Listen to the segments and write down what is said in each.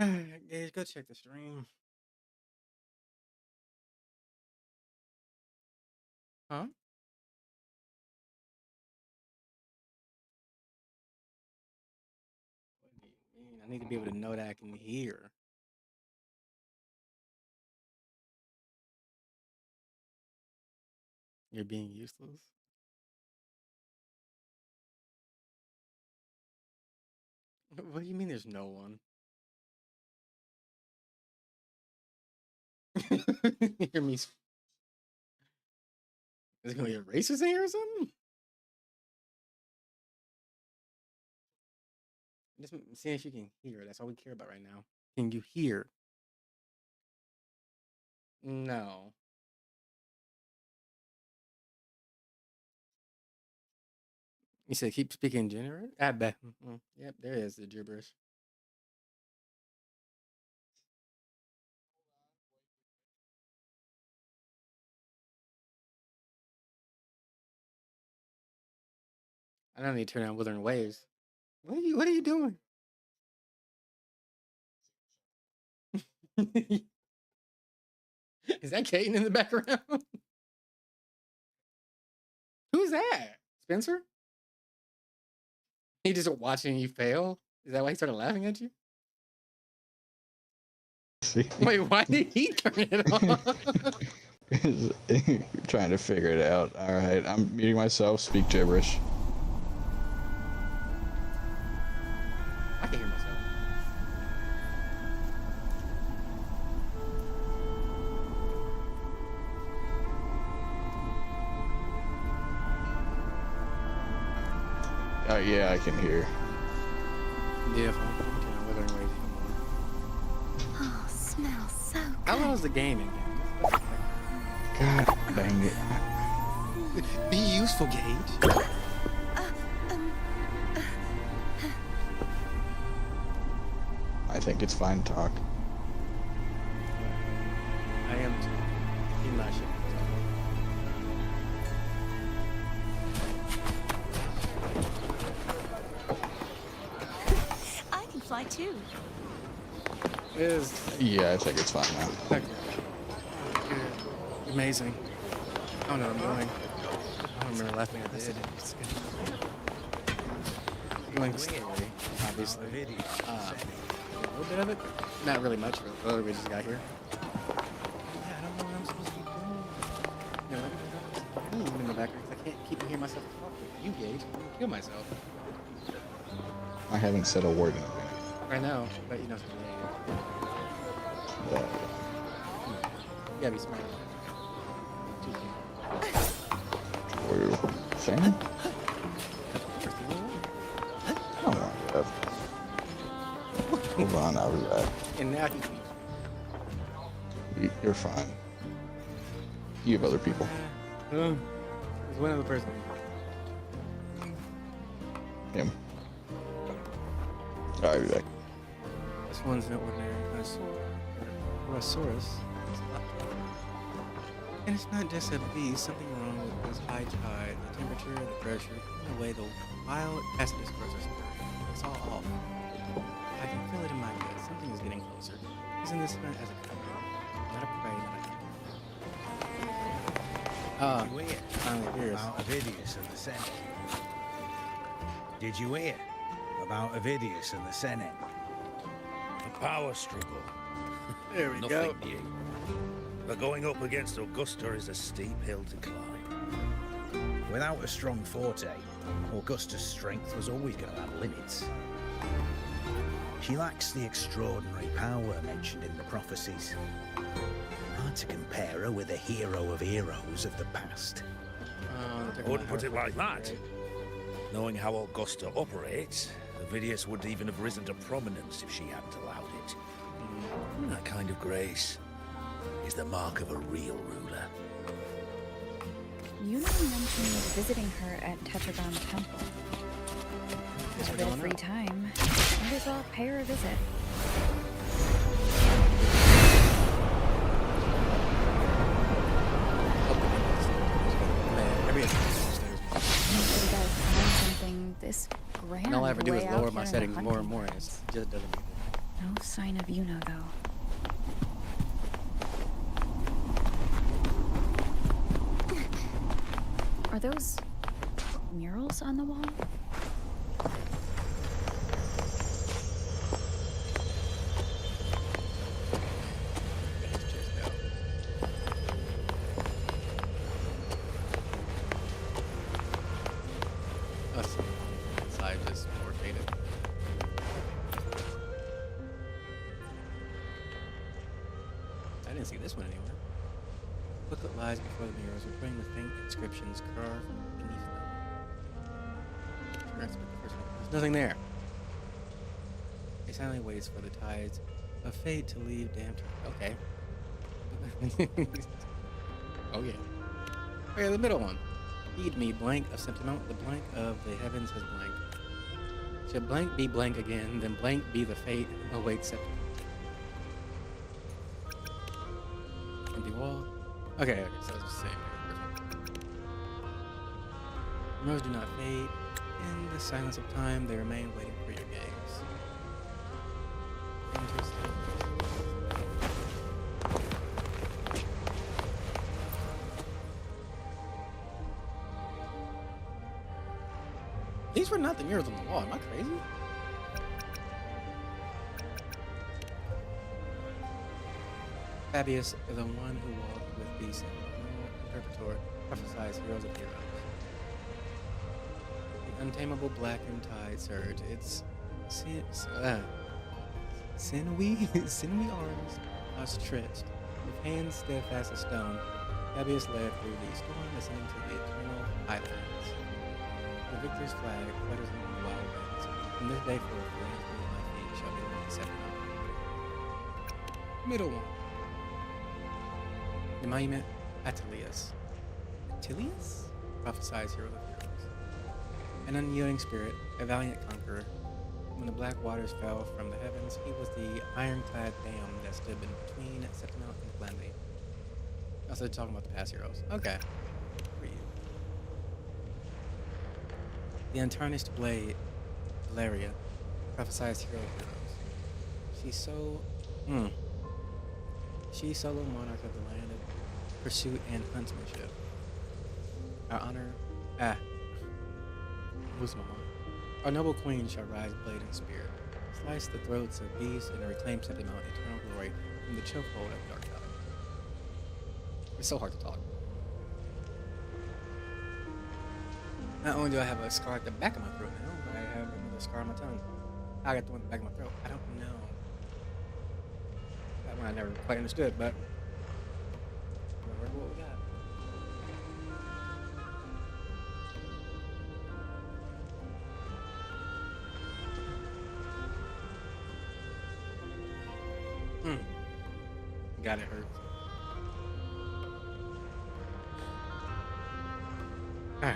Gage, go check the stream. Huh? What do you mean? I need to be able to know that I can hear. You're being useless. What do you mean there's no one? You hear me? Is it gonna be a racist in here or something? Just seeing if you can hear. That's all we care about right now. Can you hear? No. You said keep speaking general? I bet. Yep, there is the gibberish. I don't need to turn on Wuthering Waves. What are you doing? Is that Caden in the background? Who's that? Spencer? He just watching you fail? Is that why he started laughing at you? See? Wait, why did he turn it on? Trying to figure it out. All right, I'm muting myself. Speak gibberish. I can hear myself. Yeah, I can hear. Yeah, if I'm turning on Wuthering Waves anymore. Oh, smells so good. How long is the game in? God dang it. Be useful, Gage. I think it's fine to talk. I am too. He not shit. I can fly too. Is Yeah, I think it's fine now. okay. Amazing. I don't know what I'm doing. I don't remember laughing at this. Going slowly, obviously. A little bit of it. Not really much. Really, we just got here. Yeah, I don't know what I'm supposed to be doing. You know, in the background because I can't keep hearing myself talk with you, Gage. I'm gonna kill myself. I haven't said a word in a minute. I know, but you know something. Yeah. You gotta be smart. What are you saying? I don't want that. Hold on, I'll be back. And now You're fine. You have other people. there's one other person. Him. I'll be back. This one's no ordinary Brontosaurus. And it's not just a beast, something wrong with this high tide, the temperature, the pressure, even the way the wild Tacitus grows are stirring. It's all off. I can feel it in my gut. Something is getting closer. Isn't this meant as a company? Not a prey, not a Did you hear finally here. about Avidius and the Senate? Did you hear about Avidius and the Senate? A power struggle. There we go. Nothing new. But going up against Augusta is a steep hill to climb. Without a strong forte, Augusta's strength was always going to have limits. She lacks the extraordinary power mentioned in the prophecies. Hard to compare her with a hero of heroes of the past. I wouldn't put it like that. Knowing how Augusta operates, Avidius would even have risen to prominence if she hadn't allowed it. That kind of grace is the mark of a real ruler. You mentioned visiting her at Tetragon Temple. With a bit of free time, might as well pay her a visit. Usually does find something this grand. And all I ever do is way out lower my here in the settings more and hunting more, and it just doesn't make it. No sign of Yuna, though. Are those murals on the wall? Us inside just more faded. I didn't see this one anywhere. Booklet lies before the mirrors, reporting the faint inscriptions carved beneath them. There's nothing there. He silently waits for the tides of fate to leave damn. Okay. Oh yeah. Okay, the middle one. Feed me blank of sentiment. The blank of the heavens has blank. Should blank be blank again, then blank be the fate awaits sentiment. Empty wall. Okay, so it's the same. Mirrors do not fade. In the silence of time, they remain waiting for your gaze. Interesting. These were not the mirrors on the wall. Am I crazy? Fabius, the one who walked with beasts and Perpetor, prophesies heroes of heroes. The untamable blackened tide surge. Its sinewy arms outstretched, with hands steadfast as stone. Fabius led through the storm, ascending to the eternal highlands. The victor's flag flutters in the wild winds. From this day forth, the lands beneath my feet shall be accepted. Middle one. The monument Attilius. Attilius? Prophesies hero of heroes. An unyielding spirit, a valiant conqueror. When the black waters fell from the heavens, he was the ironclad dam that stood between Septima and Calamity. Also talking about the past heroes. Okay. For you. The untarnished blade, Valeria, prophesies hero of heroes. She's solo monarch of the land of pursuit and huntsmanship. Our honor, who's my mom? Our noble queen shall rise blade and spear, slice the throats of beasts and reclaim Septima eternal glory from the chokehold of dark valley. It's so hard to talk. Not only do I have a scar at the back of my throat now, but I have another scar on my tongue. I got the one at the back of my throat. I don't know. That one I never quite understood, but we'll work with what we got. God, it hurts. Alright.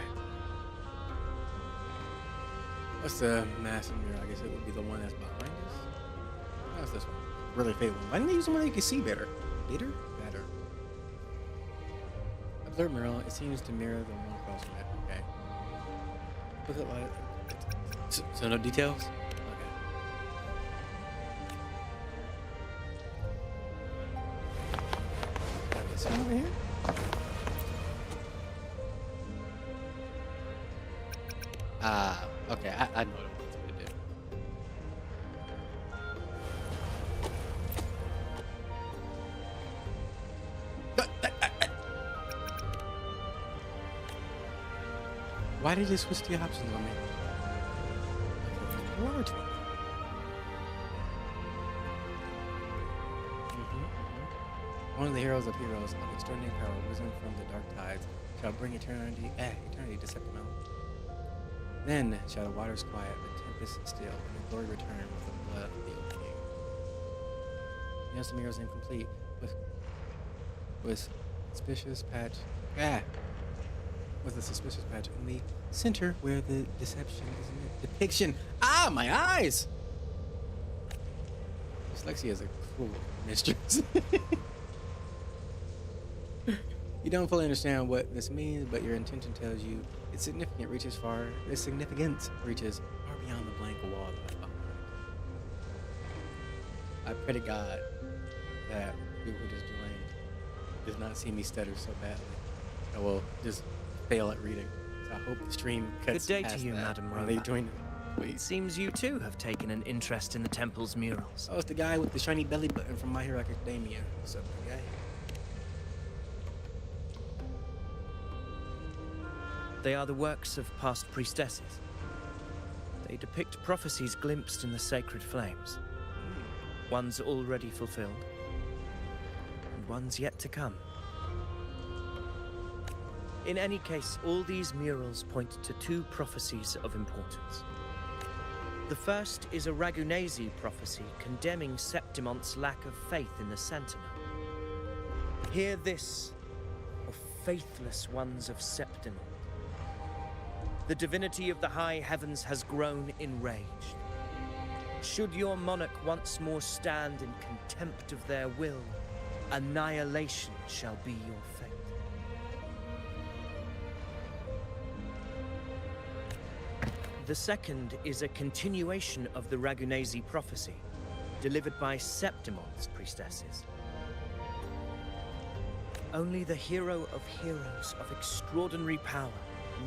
What's the massive mirror? I guess it would be the one that's behind us. How's this one? Really faded one. Why didn't they use the one that you can see better? Better? Better. Observe mural. It seems to mirror the one across from it. Okay. Look at like. So no details? Okay. Is it over here? Okay, I know what it wants me to do. Why did you switch the options on me? One or two? One of the heroes of heroes of extraordinary power, risen from the dark tides, shall bring eternity to Septima. Then shall the waters quiet, the tempest still, and the glory return with the blood of the old king. Yes, the mirror is incomplete, with suspicious patch. With a suspicious patch in the center where the deception is in the depiction. Ah, my eyes! Dyslexia is a cruel mistress. You don't fully understand what this means, but your intention tells you its significance reaches far beyond the blank wall that I found. I pray to God that people who just joined does not see me stutter so badly. I will just fail at reading. So I hope the stream cuts Good day to past you, that Madam when they Roma. join. It Please. seems you too have taken an interest in the temple's murals. Oh, it's the guy with the shiny belly button from My Hero Academia. What's up, big guy? They are the works of past priestesses. They depict prophecies glimpsed in the sacred flames. Ones already fulfilled, and ones yet to come. In any case, all these murals point to two prophecies of importance. The first is a Ragunesi prophecy condemning Septimon's lack of faith in the Sentinel. Hear this, O faithless ones of Septimon. The divinity of the high heavens has grown enraged. Should your monarch once more stand in contempt of their will, annihilation shall be your fate. The second is a continuation of the Ragunesi prophecy, delivered by Septimon's priestesses. Only the hero of heroes of extraordinary power,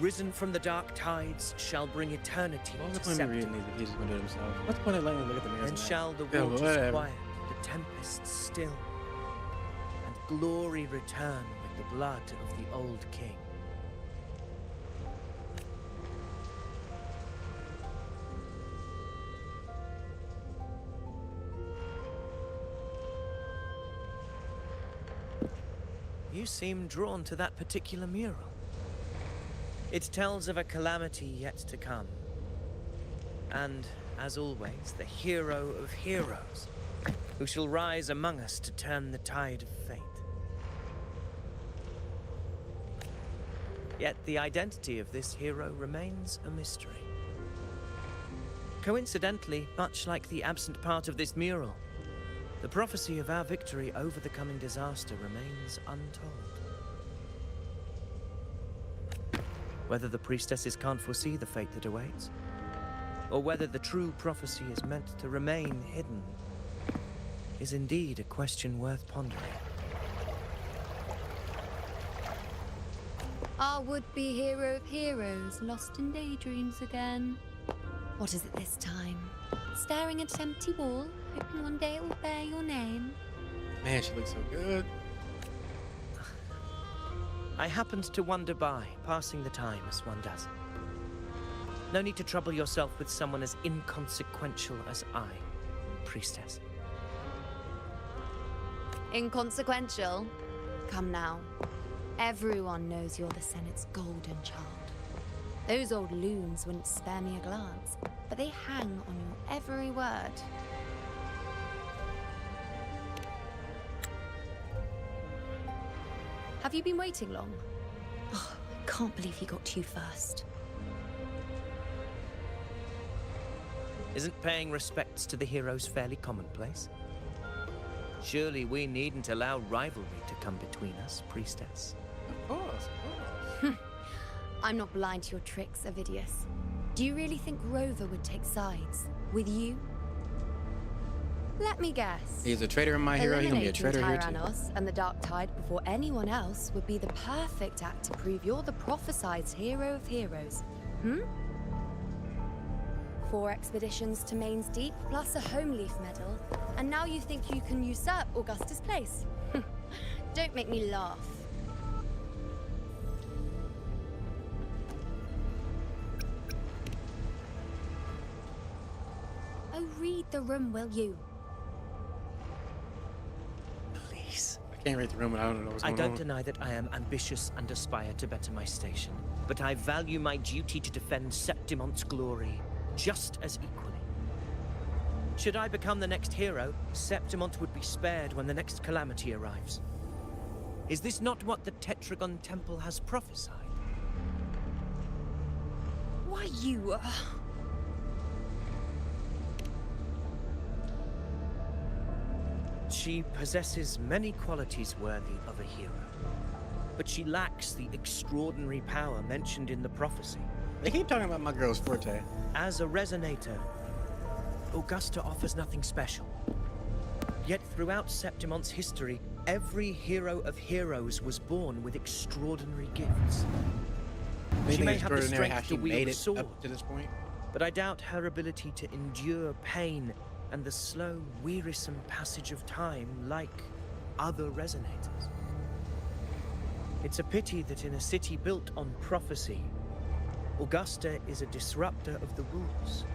risen from the dark tides, shall bring eternity What was the to point of reading Septimon. these if he's just gonna do it himself? What's the point of letting him look at the mirrors? Then and shall the Yeah, waters whatever. quiet, the tempests still, and glory return with the blood of the old king. You seem drawn to that particular mural. It tells of a calamity yet to come. And, as always, the hero of heroes, who shall rise among us to turn the tide of fate. Yet the identity of this hero remains a mystery. Coincidentally, much like the absent part of this mural, the prophecy of our victory over the coming disaster remains untold. Whether the priestesses can't foresee the fate that awaits, or whether the true prophecy is meant to remain hidden, is indeed a question worth pondering. Our would-be hero of heroes, lost in daydreams again. What is it this time? Staring at an empty wall, hoping one day it will bear your name? Man, she looks so good. I happened to wander by, passing the time as one does. No need to trouble yourself with someone as inconsequential as I, priestess. Inconsequential? Come now. Everyone knows you're the Senate's golden child. Those old loons wouldn't spare me a glance, but they hang on your every word. Have you been waiting long? Oh, I can't believe he got to you first. Isn't paying respects to the heroes fairly commonplace? Surely we needn't allow rivalry to come between us, priestess. Of course, of course. I'm not blind to your tricks, Avidius. Do you really think Rover would take sides? With you? Let me guess. He's a traitor in My Hero. He's gonna be a traitor here too. Tyrannos and the Dark Tide before anyone else would be the perfect act to prove you're the prophesized hero of heroes. 4 expeditions to Main's Deep, plus a Home Leaf medal, and now you think you can usurp Augustus' place? Don't make me laugh. Oh, read the room, will you? Please. I can't read the room and I don't know what's I going don't on. deny that I am ambitious and aspire to better my station, but I value my duty to defend Septimon's glory just as equally. Should I become the next hero, Septimont would be spared when the next calamity arrives. Is this not what the Tetragon Temple has prophesied? Why, you... She possesses many qualities worthy of a hero, but she lacks the extraordinary power mentioned in the prophecy. They keep talking about my girl's forte. As a resonator, Augusta offers nothing special. Yet throughout Septimon's history, every hero of heroes was born with extraordinary gifts. She Anything may have the extraordinary how strength she to wield made a it sword, up to this point. but I doubt her ability to endure pain and the slow, wearisome passage of time like other resonators. It's a pity that in a city built on prophecy, Augusta is a disruptor of the rules.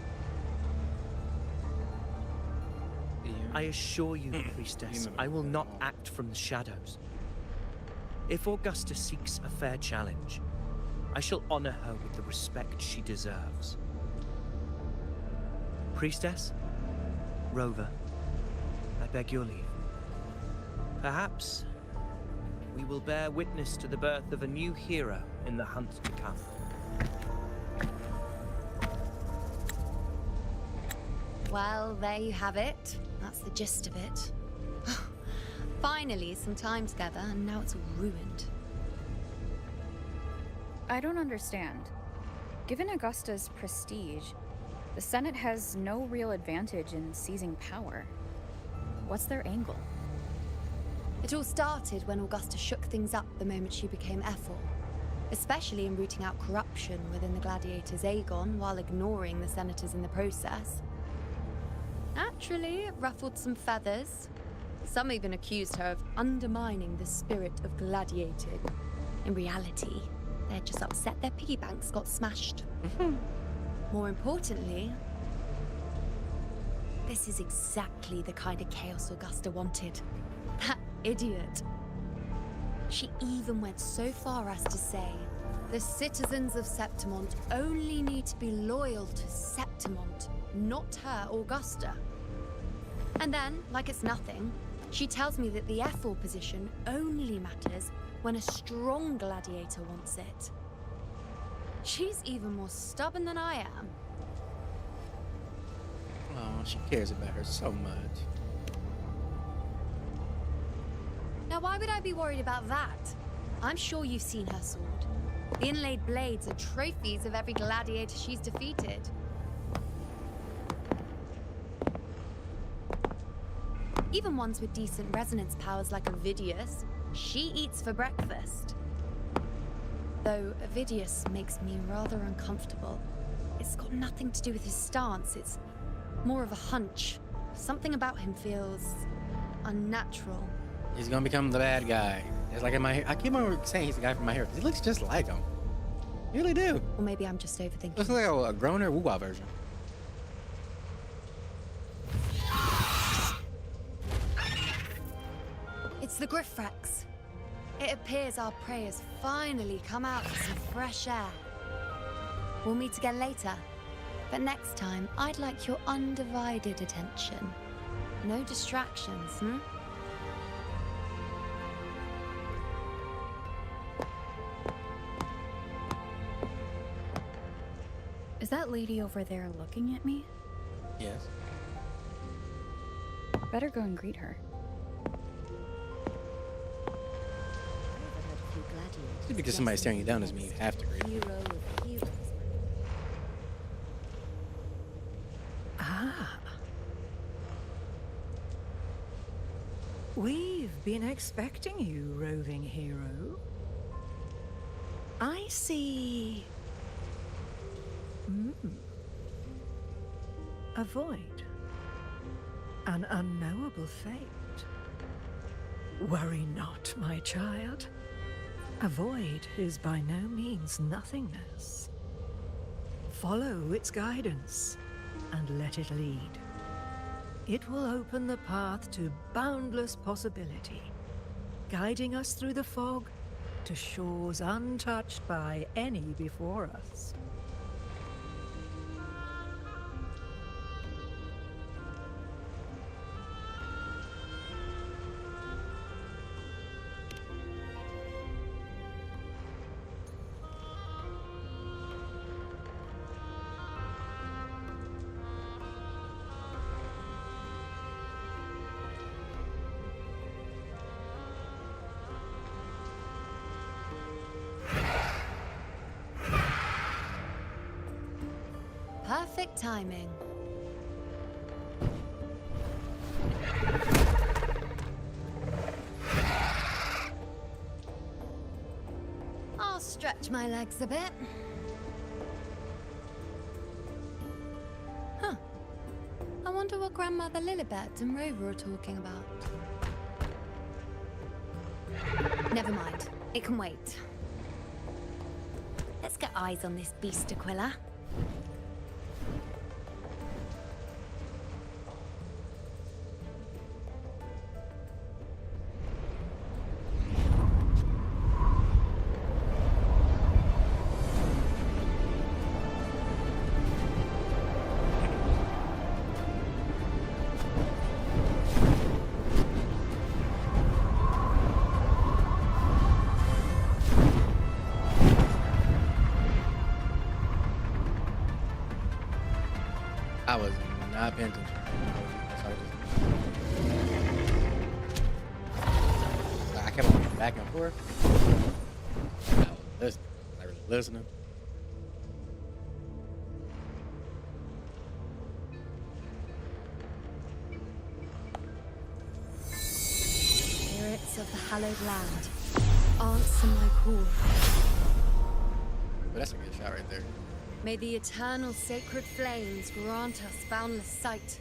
I assure you, Priestess, I will not act from the shadows. If Augusta seeks a fair challenge, I shall honor her with the respect she deserves. Priestess, Rover, I beg your leave. Perhaps we will bear witness to the birth of a new hero in the hunt to come. Well, there you have it. That's the gist of it. Finally, some time together, and now it's all ruined. I don't understand. Given Augusta's prestige, the Senate has no real advantage in seizing power. What's their angle? It all started when Augusta shook things up the moment she became Ethel, especially in rooting out corruption within the gladiators Aegon while ignoring the senators in the process. Naturally, it ruffled some feathers. Some even accused her of undermining the spirit of gladiating. In reality, they're just upset their piggy banks got smashed. More importantly, this is exactly the kind of chaos Augusta wanted. That idiot. She even went so far as to say, the citizens of Septimont only need to be loyal to Septimont, not her, Augusta. And then, like it's nothing, she tells me that the Ethel position only matters when a strong gladiator wants it. She's even more stubborn than I am. Oh, she cares about her so much. Now, why would I be worried about that? I'm sure you've seen her sword. The inlaid blades are trophies of every gladiator she's defeated. Even ones with decent resonance powers like Ovidius, she eats for breakfast. Though Ovidius makes me rather uncomfortable. It's got nothing to do with his stance, it's more of a hunch. Something about him feels unnatural. He's gonna become the bad guy. It's like in my, I keep on saying he's the guy from my hair because he looks just like him. You really do. Or maybe I'm just overthinking. Looks like a growner woo-wah version. It's the Griffrex. It appears our prey has finally come out to some fresh air. We'll meet again later. But next time, I'd like your undivided attention. No distractions, Is that lady over there looking at me? Yes. Better go and greet her. Just because somebody's staring you down doesn't mean you have to greet. Hero of heroes. Ah. We've been expecting you, roving hero. I see. A void. An unknowable fate. Worry not, my child. A void is by no means nothingness. Follow its guidance and let it lead. It will open the path to boundless possibility, guiding us through the fog to shores untouched by any before us. Perfect timing. stretch my legs a bit. Huh. I wonder what Grandmother Lilibet and Rover are talking about. Never mind. It can wait. Let's get eyes on this beast, Aquila. I was not paying attention. I kept on going back and forth. I was listening. I was listening. Spirits of the hallowed land, answer my call. But that's a good shot right there. May the eternal sacred flames grant us boundless sight.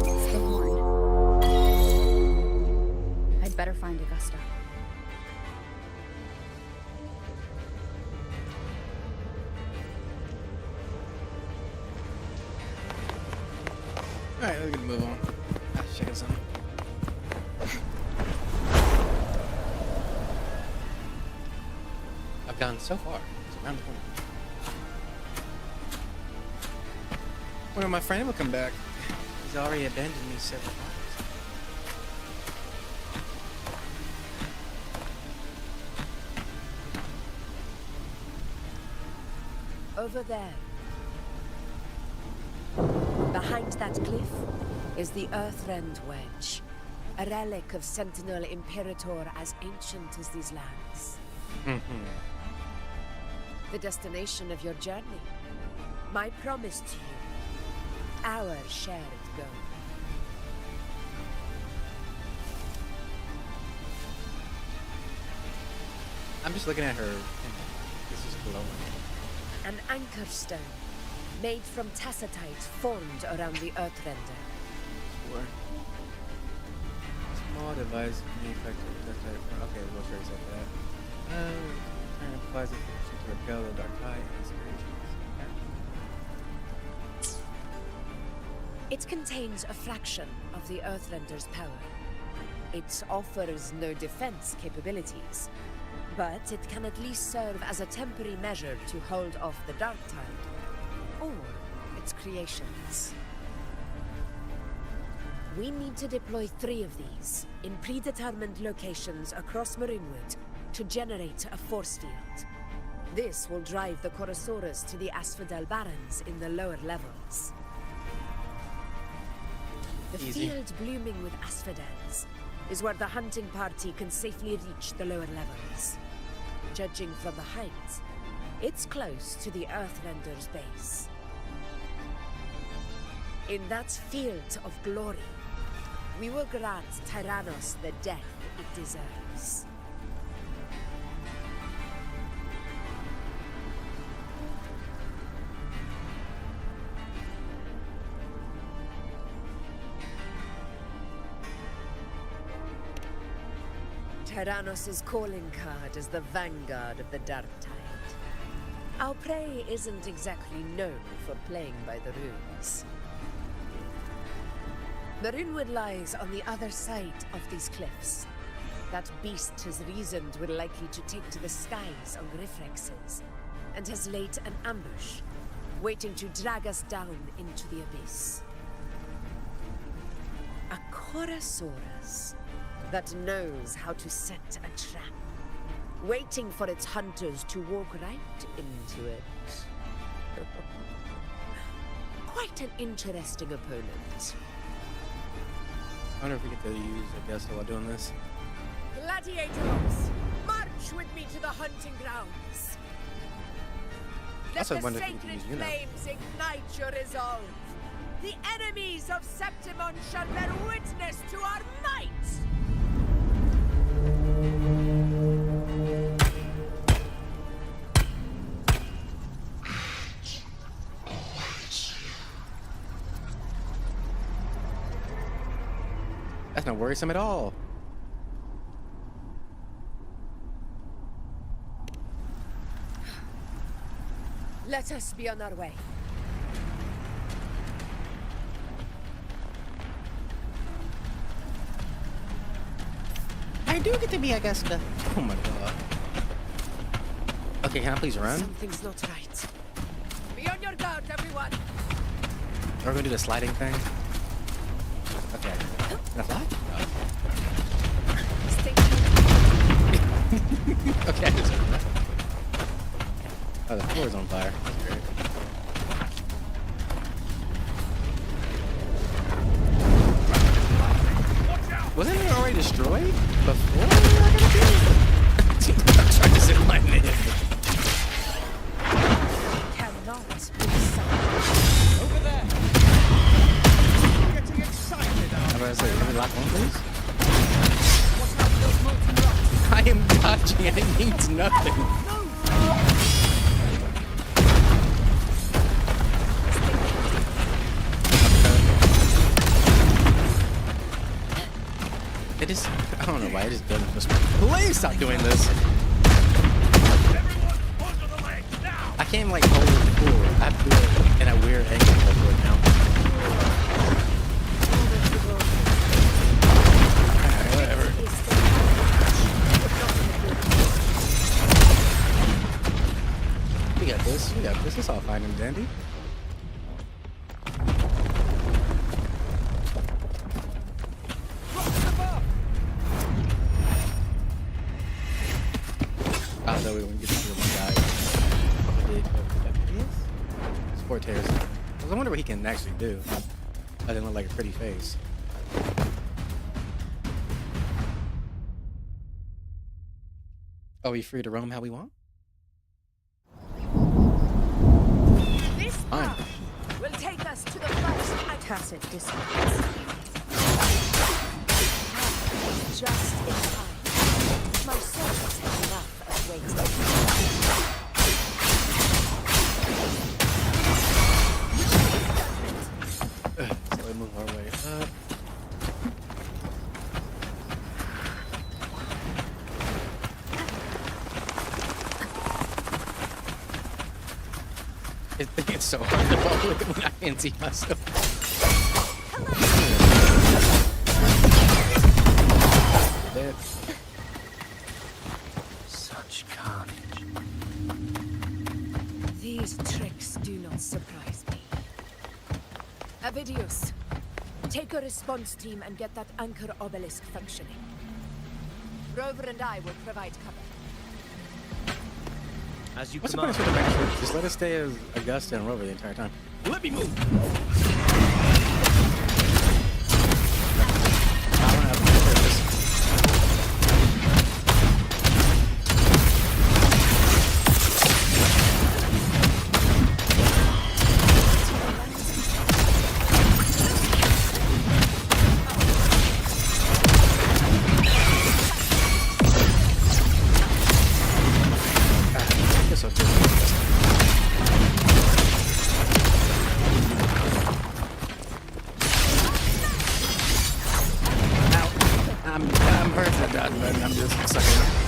It's the horn. I'd better find Augusta. Alright, we're gonna move on. Check out something. I've gone so far. It's around the corner. When my friend will come back, he's already abandoned me several times. Over there. Behind that cliff is the Earthrend Wedge, a relic of Sentinel Imperator as ancient as these lands. The destination of your journey. My promise to you. Our shared goal. I'm just looking at her. This is glowing. An anchor stone, made from tacitite formed around the Earthrender. Sure. Small device manufactured. Okay, we'll show you something for that. And applies a function to repel the dark tide and spirituals. It contains a fraction of the Earthrender's power. It offers no defense capabilities, but it can at least serve as a temporary measure to hold off the dark tide, or its creations. We need to deploy 3 of these in predetermined locations across Marinwood to generate a force field. This will drive the Chorosaurus to the Asphodel Barrens in the lower levels. The Easy. field blooming with asphodels is where the hunting party can safely reach the lower levels. Judging from the height, it's close to the Earthrender's base. In that field of glory, we will grant Tyrannos the death it deserves. Tyrannos' calling card is the vanguard of the Dark Tide. Our prey isn't exactly known for playing by the rules. Marinwood lies on the other side of these cliffs. That beast has reasoned we're likely to take to the skies on Griffrexes, and has laid an ambush, waiting to drag us down into the abyss. A Chorosaurus that knows how to set a trap, waiting for its hunters to walk right into it. Quite an interesting opponent. I wonder if we get to use Augusta while doing this. Gladiators, march with me to the hunting grounds. Let Also the wonder if we sacred can use, you know. flames ignite your resolve. The enemies of Septimon shall bear witness to our might. That's not worrisome at all. Let us be on our way. I do get to be Augusta. Oh my god. Okay, can I please run? Something's not right. Be on your guard, everyone. We're gonna do the sliding thing. Okay. Can I fly? Stay Okay, I deserve that. Oh, the floor's on fire. That's great. Wasn't it already destroyed before I got a kill? I'm trying to zip line in. cannot be silent. Over there! Getting excited, I'm about to say, let me lock one, please. What about those molten rocks? I am dodging and it means nothing. It just, I don't know why, it just doesn't just, please stop doing this. Everyone, onto the ledge, now! I can't like hold it full. I have to do it in a weird angle for it now. Alright, whatever. We got this, we got this. It's all fine and dandy. I thought we were going to get to the one guy. Sport tears. I wonder what he can actually do. That didn't look like a pretty face. Are we free to roam how we want? This Fine. path will take us to the first Tacit dissonance. just in time. My servants have enough of waiting. So we move our way up. It's so hard to follow it when I can't see myself. Dead. Such carnage. These tricks do not surprise me. Avidius, take a response team and get that anchor obelisk functioning. Rover and I will provide cover. As you What's the command. point of the back? Just let us stay as Augusta and Rover the entire time. Let me move! I don't have to do this. This will do it. Ow. I'm hurt at that, but I'm just sucking.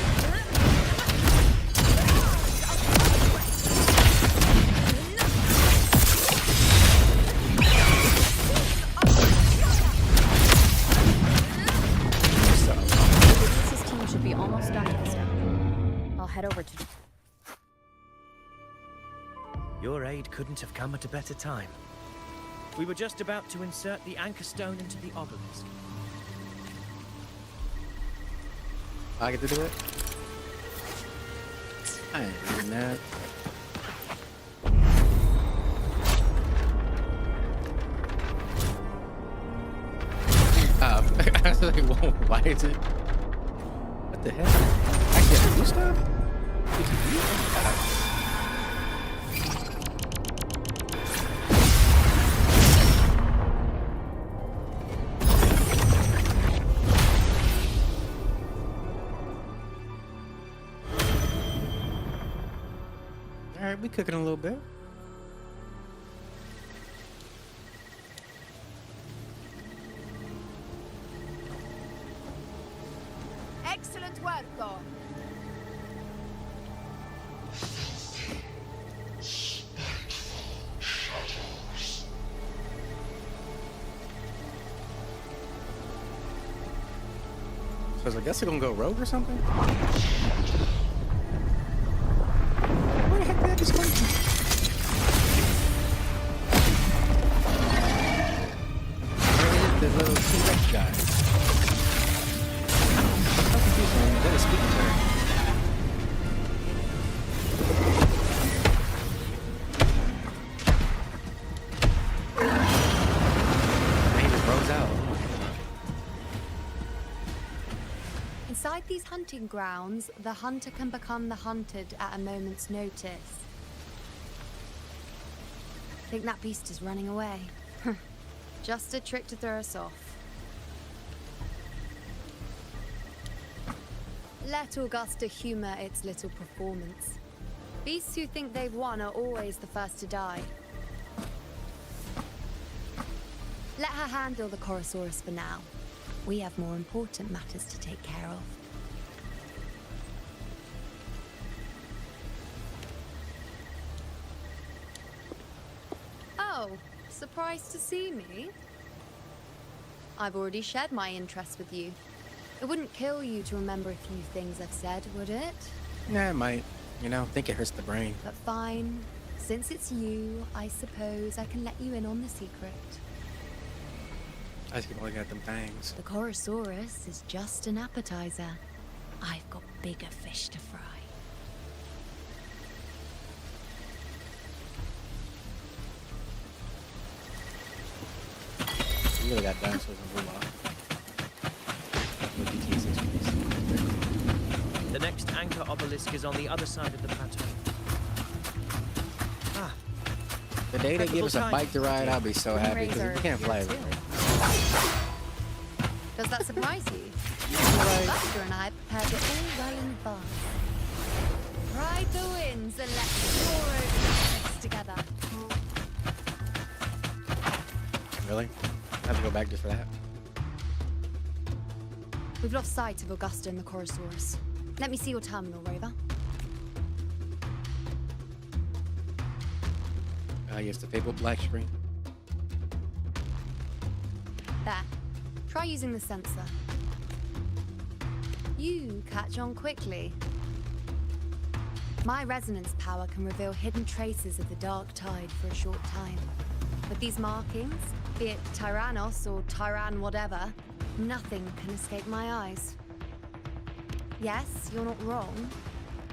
This team should be almost done at this time. I'll head over to. Your aid couldn't have come at a better time. We were just about to insert the anchor stone into the obelisk. I get to do it? I ain't doing that. Wait, whoa, why is it? What the heck? Actually, I can do stuff? Alright, we cooking a little bit. Excellent work, Thor. So I guess they're gonna go rogue or something? Where the heck did that just come from? Where is the little T-Rex guy? I'm confused, man. That is speaking to her. He just rose out. Inside these hunting grounds, the hunter can become the hunted at a moment's notice. Think that beast is running away. Just a trick to throw us off. Let Augusta humor its little performance. Beasts who think they've won are always the first to die. Let her handle the Chorosaurus for now. We have more important matters to take care of. Oh, surprised to see me? I've already shared my interest with you. It wouldn't kill you to remember a few things I've said, would it? Yeah, it might. You know, I think it hurts the brain. But fine. Since it's you, I suppose I can let you in on the secret. I just keep looking at them things. The Chorosaurus is just an appetizer. I've got bigger fish to fry. You really got dinosaurs in Blue The next anchor obelisk is on the other side of the plateau. Ah. The day they give us a bike to ride, I'll be so happy because we can't fly everywhere. Does that surprise you? Buster and I prepared it all well in advance. Ride the winds and let's soar over the cliffs together. Really? I have to go back just for that. We've lost sight of Augusta and the Chorosaurus. Let me see your terminal, Rover. Yes, the fabled black screen. There. Try using the sensor. You catch on quickly. My resonance power can reveal hidden traces of the dark tide for a short time. With these markings, be it Tyrannos or Tyran whatever, nothing can escape my eyes. Yes, you're not wrong,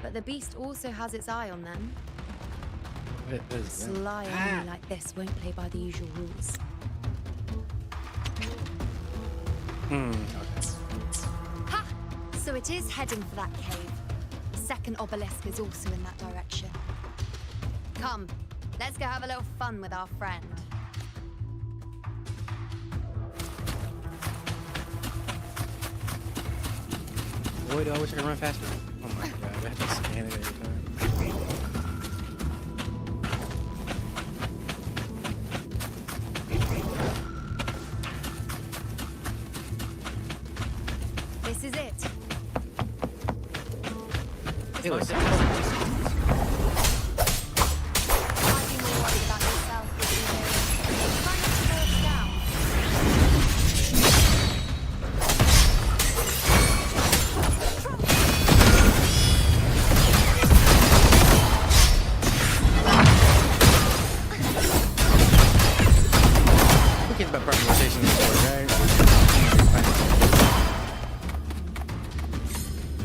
but the beast also has its eye on them. What is that? Sly enemy like this won't play by the usual rules. Okay. Ha! So it is heading for that cave. The second obelisk is also in that direction. Come, let's go have a little fun with our friend. Boy, do I wish I could run faster. Oh my god, I have to scan it every time. This is it. It was Might be more worried about yourself than you do. Try not to slow us down. Who cares about proper rotation before, right?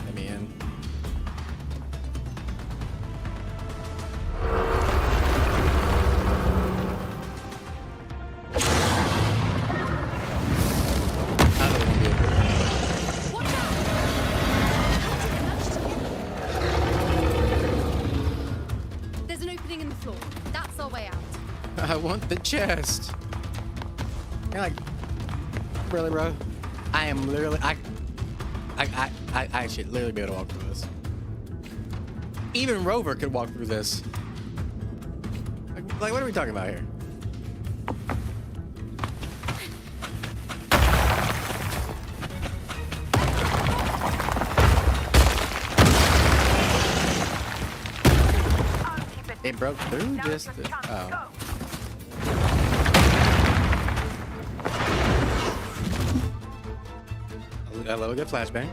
Let me in. I want the chest. You're like, really, bro? I am literally, I should literally be able to walk through this. Even Rover could walk through this. Like, what are we talking about here? It broke through just the, oh. I love a good flashbang.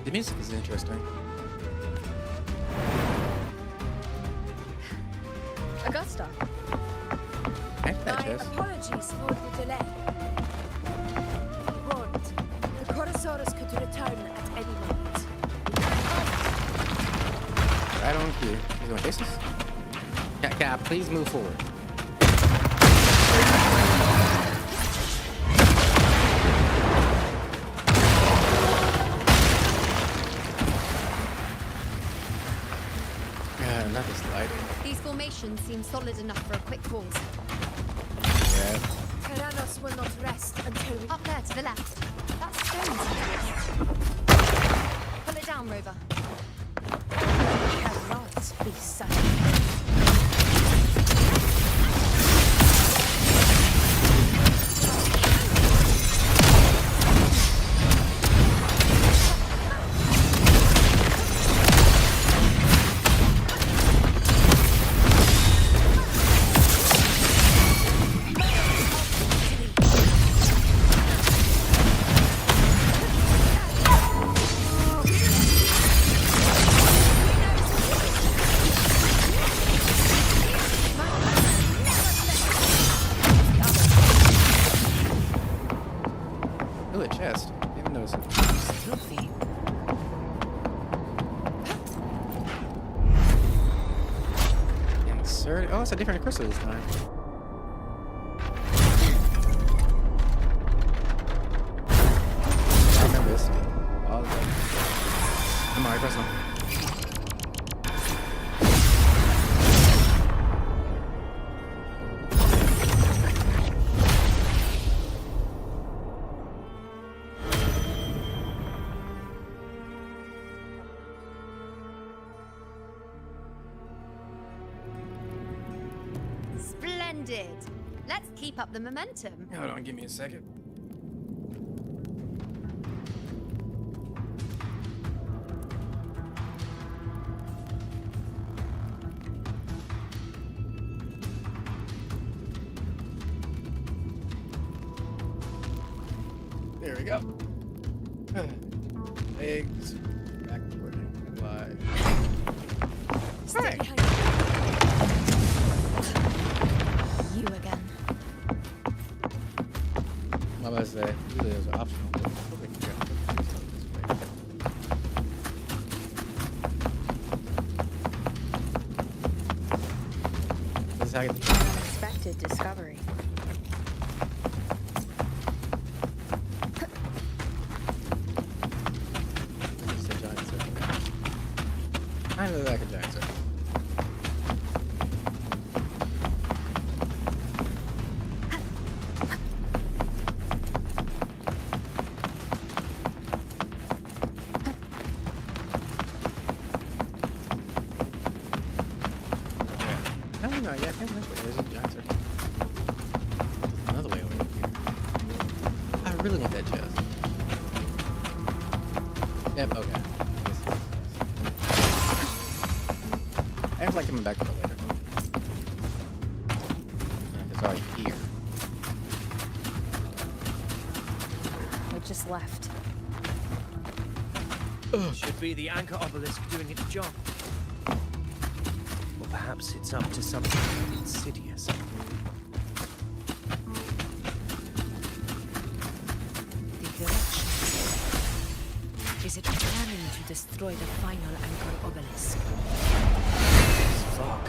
The music is interesting. Augusta. Hey, that My chest. apologies for the delay. He warned. The Chorosaurus could return at any moment. Right on cue. He's gonna chase us? Can I please move forward? Not this light. These formations seem solid enough for a quick pause. Yeah. Tyrannos will not rest until we... Up there to the left. That's stones. Pull it down, Rover. cannot be silent. Chest. Even though it's Trophy. insert. Oh, it's a different crystal this time. I remember this. All the time. I'm already pressing. Splendid. Let's keep up the momentum. Hold on, give me a second. There we go. Legs backward and wide. Stay behind You again. I'm about to say, usually those are optional. But we can go this is how I get the Unexpected discovery. Just a giant circle. I know like a giant circle. No, yeah, I can't remember. There's a giant circle. Another way over here. I really want that chest. Yep, okay. I have like coming back to it later. It's already here. It just left. Should be the anchor obelisk doing its job. Or perhaps it's up to something insidious. the direction. Is it planning to destroy the final anchor obelisk? Fog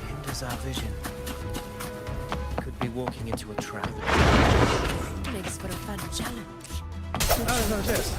hinders our vision. Could be walking into a trap. Makes for a fun challenge. Oh, there's no chest.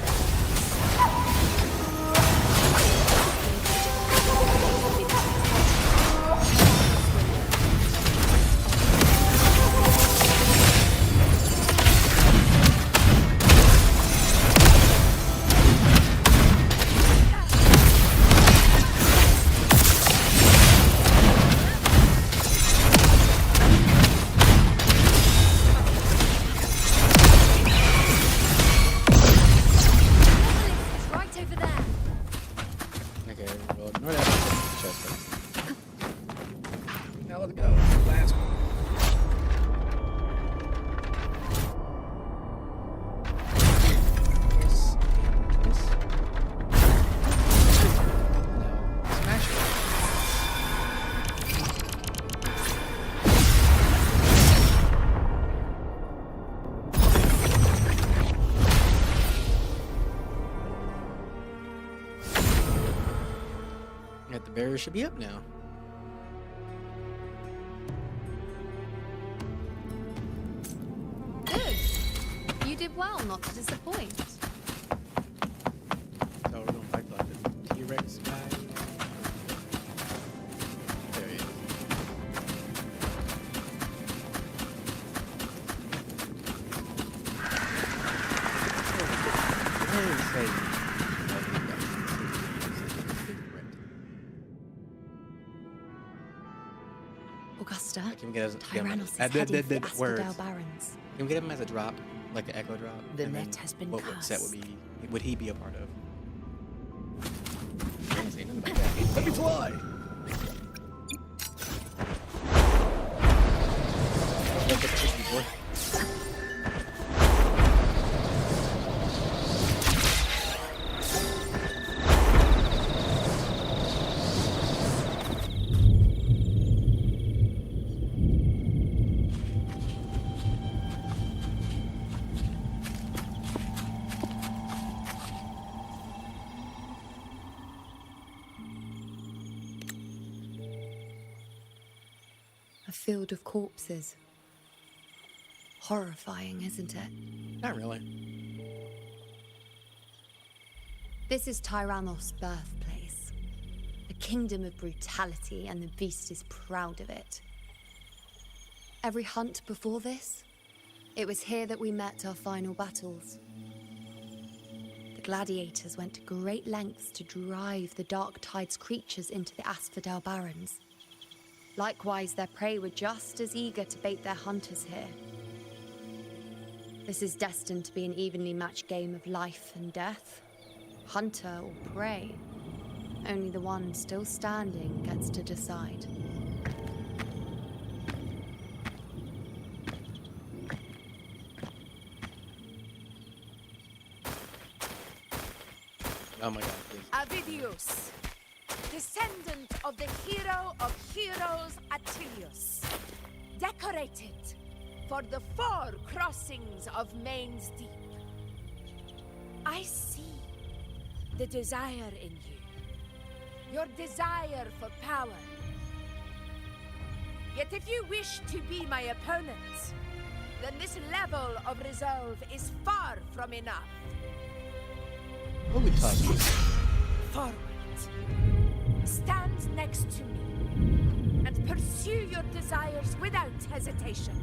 It's right over there. Okay, well, ignore that chest first. Now let's go. Last one. This and this. Now, smash it. Yeah, the barrier should be up now. Good. You did well not to disappoint. So we're gonna fight like the T-Rex guy. There he is. Augusta, Can we get us Tyrannus is dead heading for the words? Asphodel Barrens. Can we get him as a drop, like an echo drop? The and net then has been what cast. set would he be a part of? I didn't say nothing about that. Let me fly. Look at the chicken boy. A field of corpses. Horrifying, isn't it? Not really. This is Tyrannos' birthplace. A kingdom of brutality, and the beast is proud of it. Every hunt before this, it was here that we met our final battles. The gladiators went to great lengths to drive the Dark Tide's creatures into the Asphodel Barrens. Likewise, their prey were just as eager to bait their hunters here. This is destined to be an evenly matched game of life and death. Hunter or prey. Only the one still standing gets to decide. Oh my god, please. Avidius, descendant of the hero of heroes Attilius, decorated for the 4 crossings of Main's Deep. I see the desire in you, your desire for power. Yet if you wish to be my opponent, then this level of resolve is far from enough. Holy fuck. Forward. Stand next to me and pursue your desires without hesitation.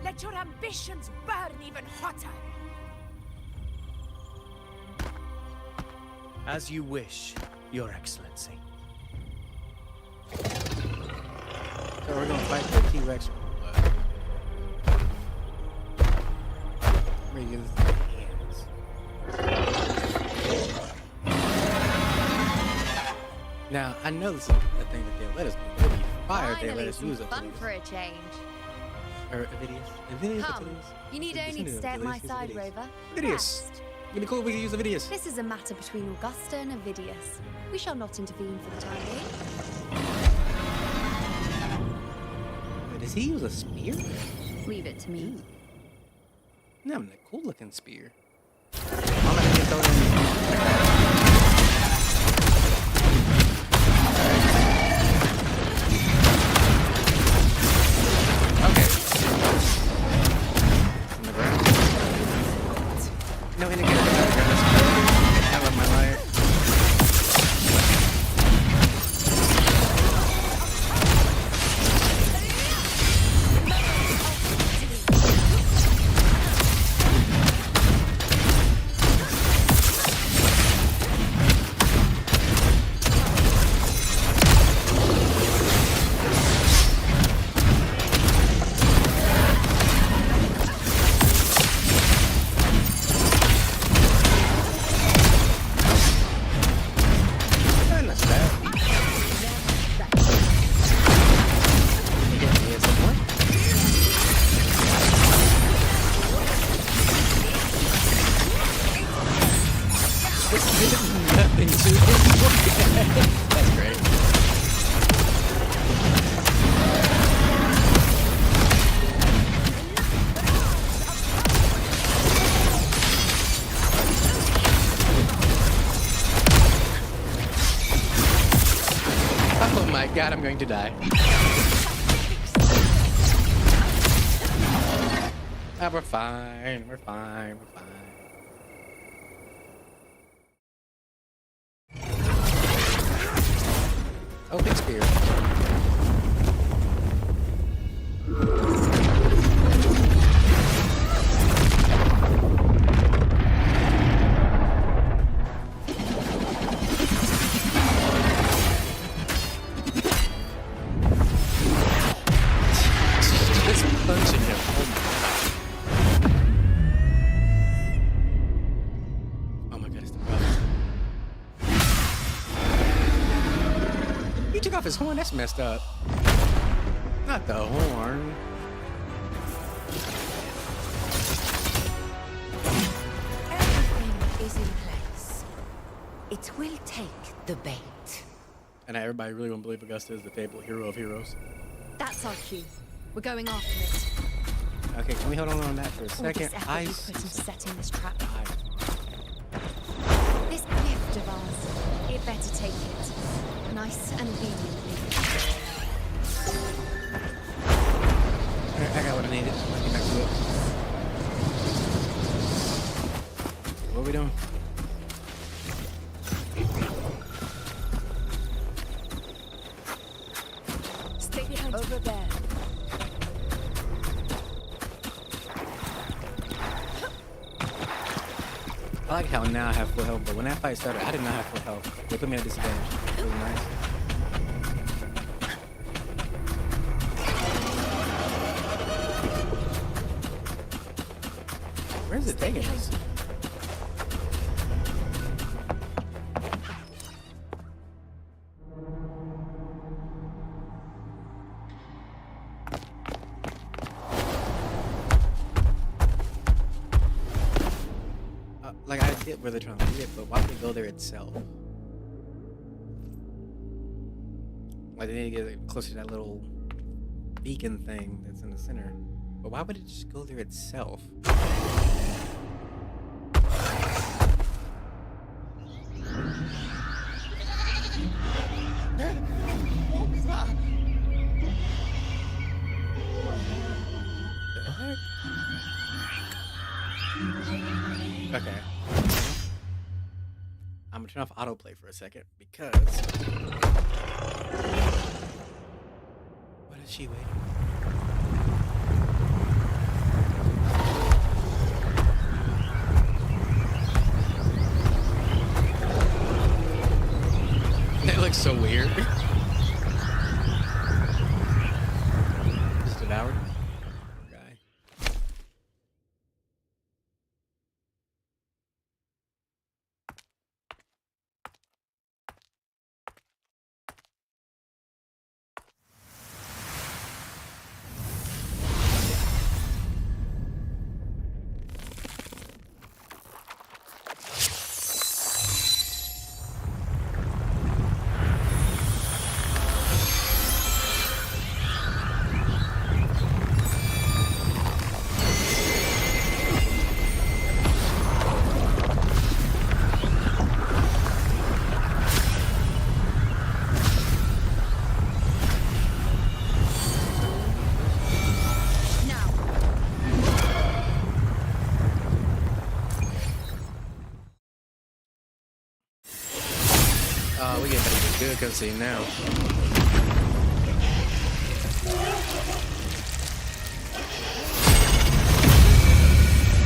Let your ambitions burn even hotter. As you wish, Your Excellency. So we're gonna fight the T-Rex. We're gonna use the hands. Now, I know this is a thing that they'll let us do. They'll be fired if they let Finally, us some use it. fun for a change. Or Avidius. Come, you need only to stay at my side, Rover. Avidius. Rest. It'd be cool if we could use Avidius. This is a matter between Augusta and Avidius. We shall not intervene for the time being. Wait, does he use a spear? Leave it to me. No, I'm a cool looking spear. I'm gonna get thrown in. Oh my god, I'm going to die. Ah, we're fine. We're fine. We're fine. Oh, big spear. Just punching him. Oh my god, it's the brother. He took off his horn. That's messed up. Not the horn. Everything is in place. It will take the bait. And everybody really won't believe Augusta is the fabled hero of heroes. That's our cue. We're going after it. Okay, can we hold on that for a All second? this effort we put into setting this trap. Ice. This gift of ours, it better take it. Nice and obediently. I got what I needed. Let's get back to it. What are we doing? Stay behind. Over there. I like how now I have full health, but when that fight started, I did not have full health. They put me at a disadvantage. Really nice. Where's it taking us? Like, I get where they're trying to lead it, but why would they go there itself? Like, they need to get closer to that little beacon thing that's in the center. But why would it just go there itself? The heck? Okay. I'm gonna turn off autoplay for a second because. What is she waiting? That looks so weird. Just devoured. Guy. We get a good cutscene now.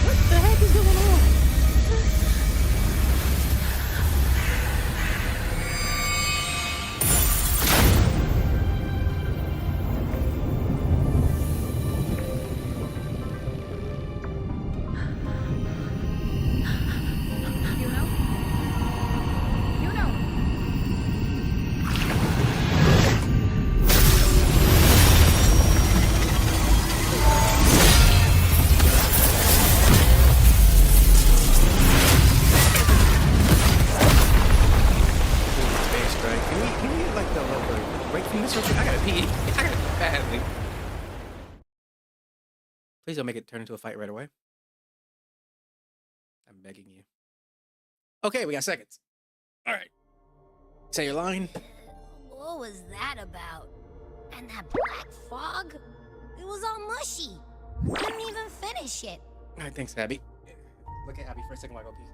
What the heck is going on? Please don't make it turn into a fight right away. I'm begging you. Okay, we got seconds. All right. Say your line. What was that about? And that black fog? It was all mushy. Couldn't even finish it. All right, thanks, Abby. Look at Abby for a second while I go pee.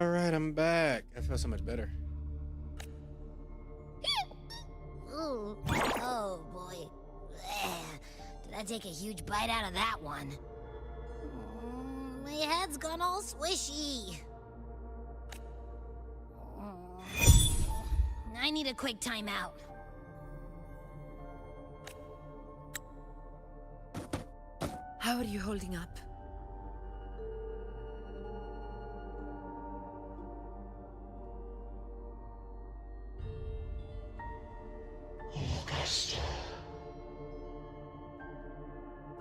All right, I'm back. I feel so much better. Ooh. Oh, boy. Did I take a huge bite out of that one? My head's gone all swishy. I need a quick timeout. How are you holding up?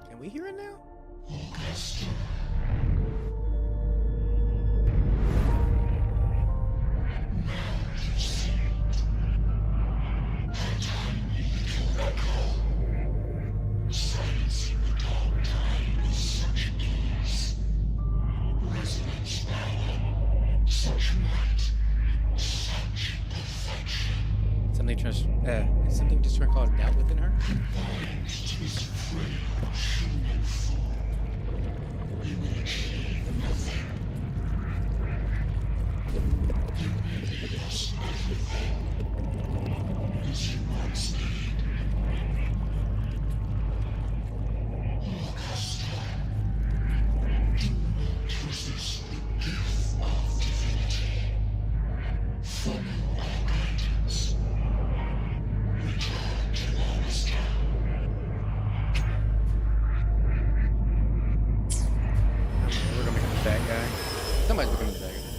Can we hear it now? Something just turned called doubt within her? Somebody's becoming the bad guy.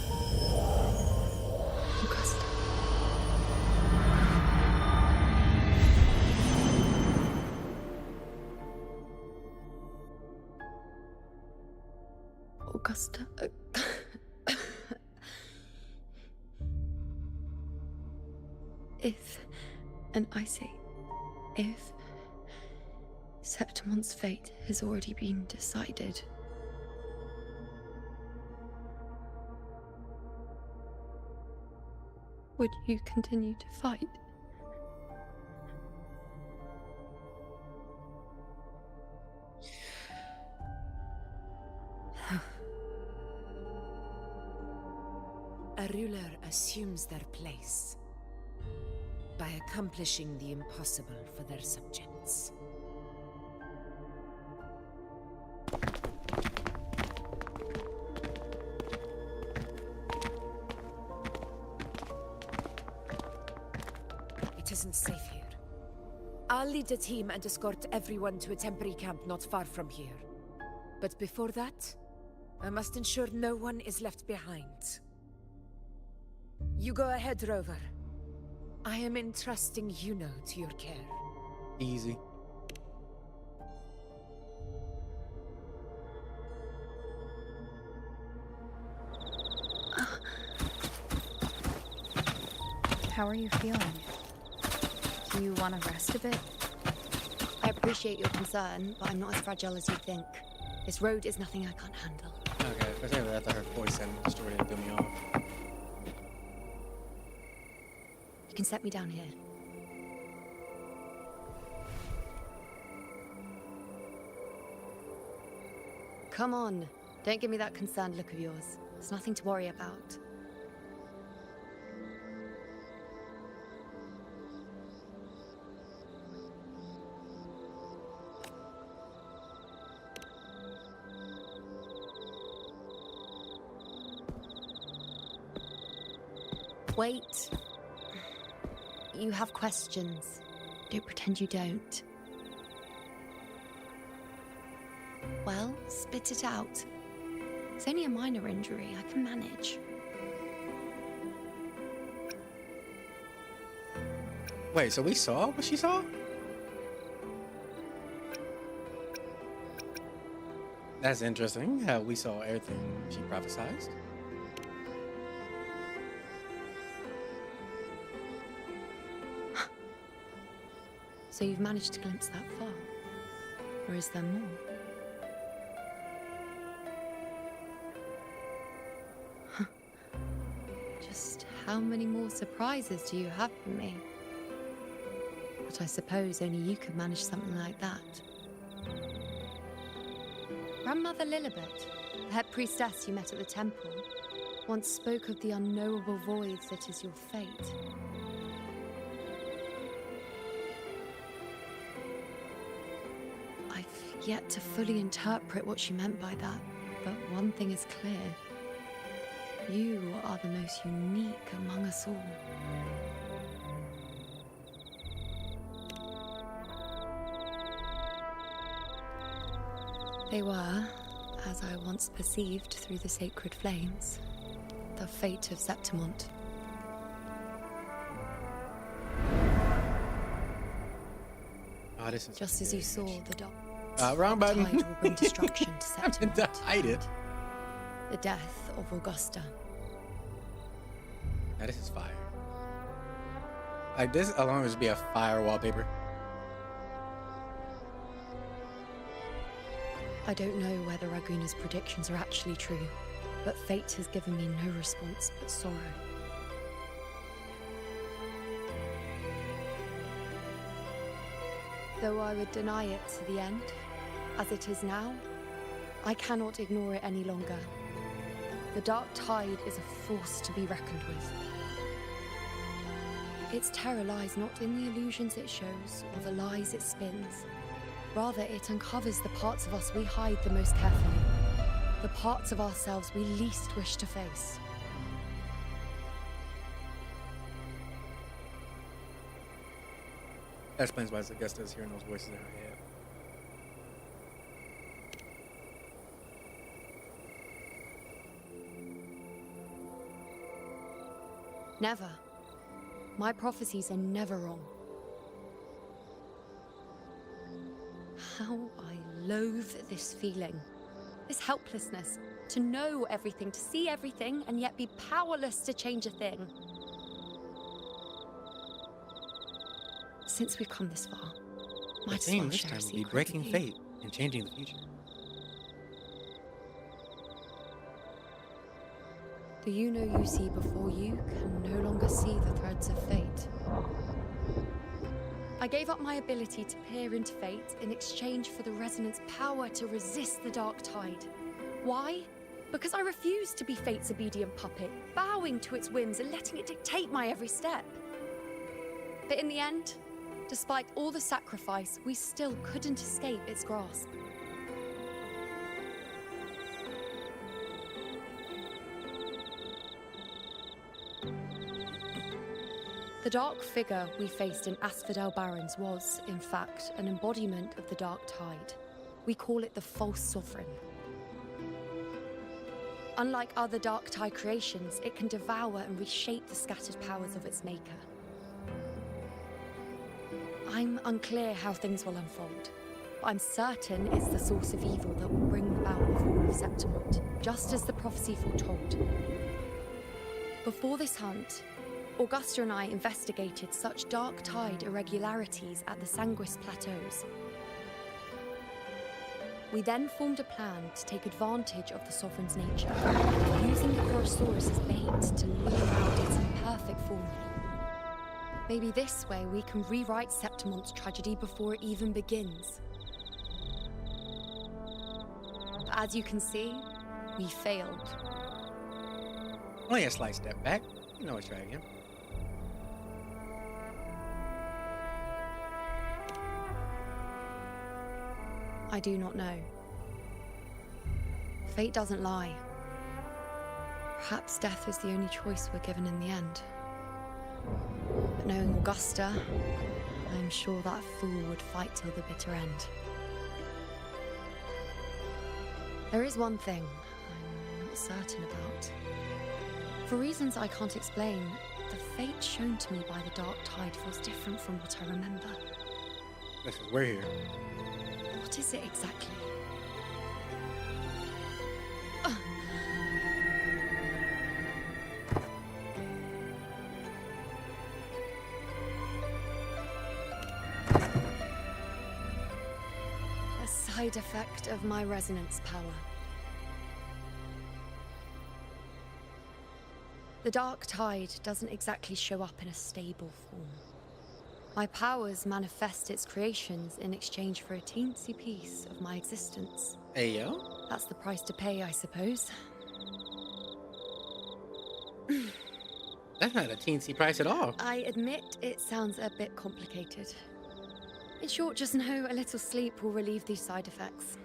Augusta. If, and I say, if Septimon's fate has already been decided, would you continue to fight? A ruler assumes their place by accomplishing the impossible for their subjects. It isn't safe here. I'll lead a team and escort everyone to a temporary camp not far from here. But before that, I must ensure no one is left behind. You go ahead, Rover. I am entrusting Yuno to your care. Easy. How are you feeling? Do you want to rest a bit? I appreciate your concern, but I'm not as fragile as you think. This road is nothing I can't handle. Okay, for a second I thought her poison destroyed it and threw me off. You can set me down here. Come on. Don't give me that concerned look of yours. There's nothing to worry about. Wait. You have questions. Don't pretend you don't. Well, spit it out. It's only a minor injury. I can manage. Wait, so we saw what she saw? That's interesting how we saw everything she prophesized. So you've managed to glimpse that far? Or is there more? Just how many more surprises do you have for me? But I suppose only you could manage something like that. Grandmother Lilibet, the head priestess you met at the temple, once spoke of the unknowable void that is your fate. I've yet to fully interpret what she meant by that, but one thing is clear. You are the most unique among us all. They were, as I once perceived through the sacred flames, the fate of Septimont. Oh, this is Just as you saw the wrong button. tide will bring destruction to I'm Septimont. to hide it. The death of Augusta. Now this is fire. Like this alone would just be a fire wallpaper. I don't know whether Raguna's predictions are actually true, but fate has given me no response but sorrow. Though I would deny it to the end, as it is now, I cannot ignore it any longer. The dark tide is a force to be reckoned with. Its terror lies not in the illusions it shows or the lies it spins. Rather, it uncovers the parts of us we hide the most carefully, the parts of ourselves we least wish to face. That explains why Augusta is hearing those voices in her head. Never. My prophecies are never wrong. How I loathe this feeling. This helplessness. To know everything, to see everything, and yet be powerless to change a thing. Since we've come this far, The might as theme well this share time a will be secret breaking with you. fate and changing the future. The you know you see before you can no longer see the threads of fate. I gave up my ability to peer into fate in exchange for the resonance power to resist the dark tide. Why? Because I refused to be fate's obedient puppet, bowing to its whims and letting it dictate my every step. But in the end, despite all the sacrifice, we still couldn't escape its grasp. The dark figure we faced in Asphodel Barrens was, in fact, an embodiment of the dark tide. We call it the false sovereign. Unlike other dark tide creations, it can devour and reshape the scattered powers of its maker. I'm unclear how things will unfold, but I'm certain it's the source of evil that will bring about the fall of Septimont, just as the prophecy foretold. Before this hunt, Augusta and I investigated such dark tide irregularities at the Sanguis Plateaus. We then formed a plan to take advantage of the Sovereign's nature, using the Chorosaurus as bait to lure out its imperfect form. Maybe this way we can rewrite Septimon's tragedy before it even begins. But as you can see, we failed. Only a slight step back. You know, let's try again. I do not know. Fate doesn't lie. Perhaps death is the only choice we're given in the end. But knowing Augusta, I'm sure that fool would fight till the bitter end. There is one thing I'm not certain about. For reasons I can't explain, the fate shown to me by the dark tide feels different from what I remember. This is we're here. What is it exactly? A side effect of my resonance power. The dark tide doesn't exactly show up in a stable form. My powers manifest its creations in exchange for a teensy piece of my existence. Hey, yo. That's the price to pay, I suppose. That's not a teensy price at all. I admit it sounds a bit complicated. In short, just know a little sleep will relieve these side effects.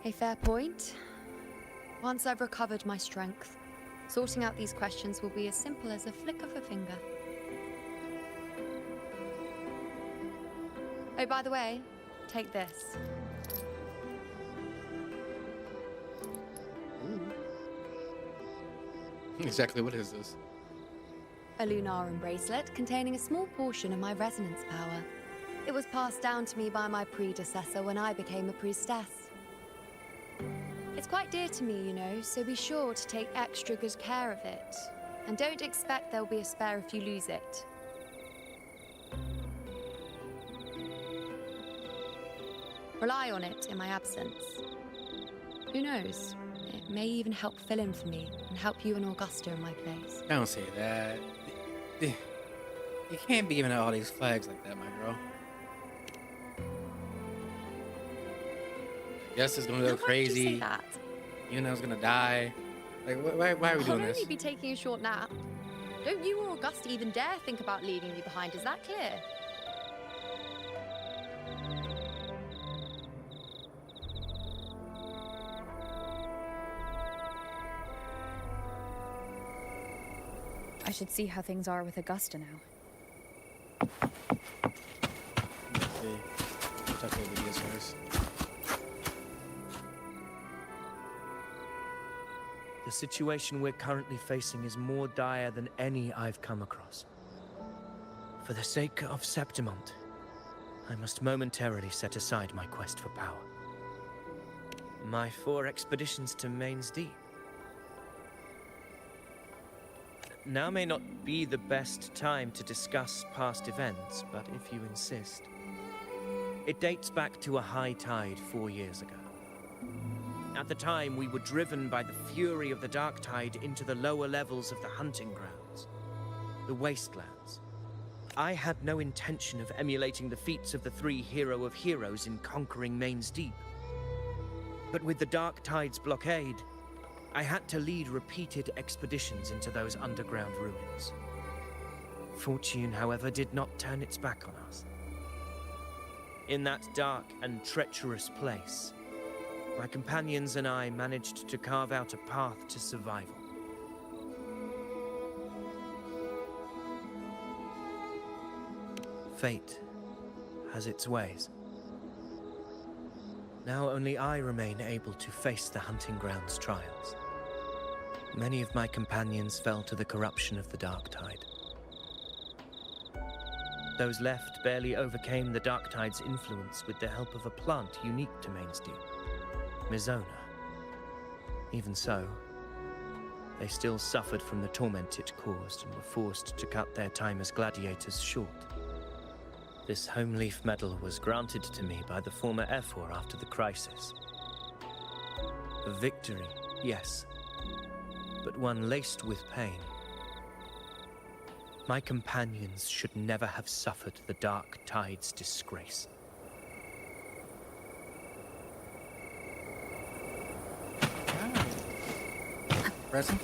A fair point. Once I've recovered my strength, sorting out these questions will be as simple as a flick of a finger. Oh, by the way, take this. Exactly what is this? A Lunarum bracelet containing a small portion of my resonance power. It was passed down to me by my predecessor when I became a priestess. It's quite dear to me, you know, so be sure to take extra good care of it. And don't expect there'll be a spare if you lose it. Rely on it in my absence. Who knows? It may even help fill in for me and help you and Augusta in my place. Don't say that. You can't be giving out all these flags like that, my girl. Yes, it's gonna go crazy. Why did you say that? You know, it's gonna die. Like, why are we doing I'll this? only be taking a short nap. Don't you or Augusta even dare think about leaving me behind, is that clear? I should see how things are with Augusta now. Let's see. Check the videos first. The situation we're currently facing is more dire than any I've come across. For the sake of Septimont, I must momentarily set aside my quest for power. My 4 expeditions to Main's Deep. Now may not be the best time to discuss past events, but if you insist. It dates back to a high tide 4 years ago. At the time, we were driven by the fury of the dark tide into the lower levels of the hunting grounds, the wastelands. I had no intention of emulating the feats of the 3 hero of heroes in conquering Main's Deep. But with the dark tide's blockade, I had to lead repeated expeditions into those underground ruins. Fortune, however, did not turn its back on us. In that dark and treacherous place, my companions and I managed to carve out a path to survival. Fate has its ways. Now only I remain able to face the hunting grounds trials. Many of my companions fell to the corruption of the Dark Tide. Those left barely overcame the Dark Tide's influence with the help of a plant unique to Mainsdeep, Mizona. Even so, they still suffered from the torment it caused and were forced to cut their time as gladiators short. This Homeleaf medal was granted to me by the former Ephor after the crisis. A victory, yes, but one laced with pain. My companions should never have suffered the Dark Tide's disgrace. Present?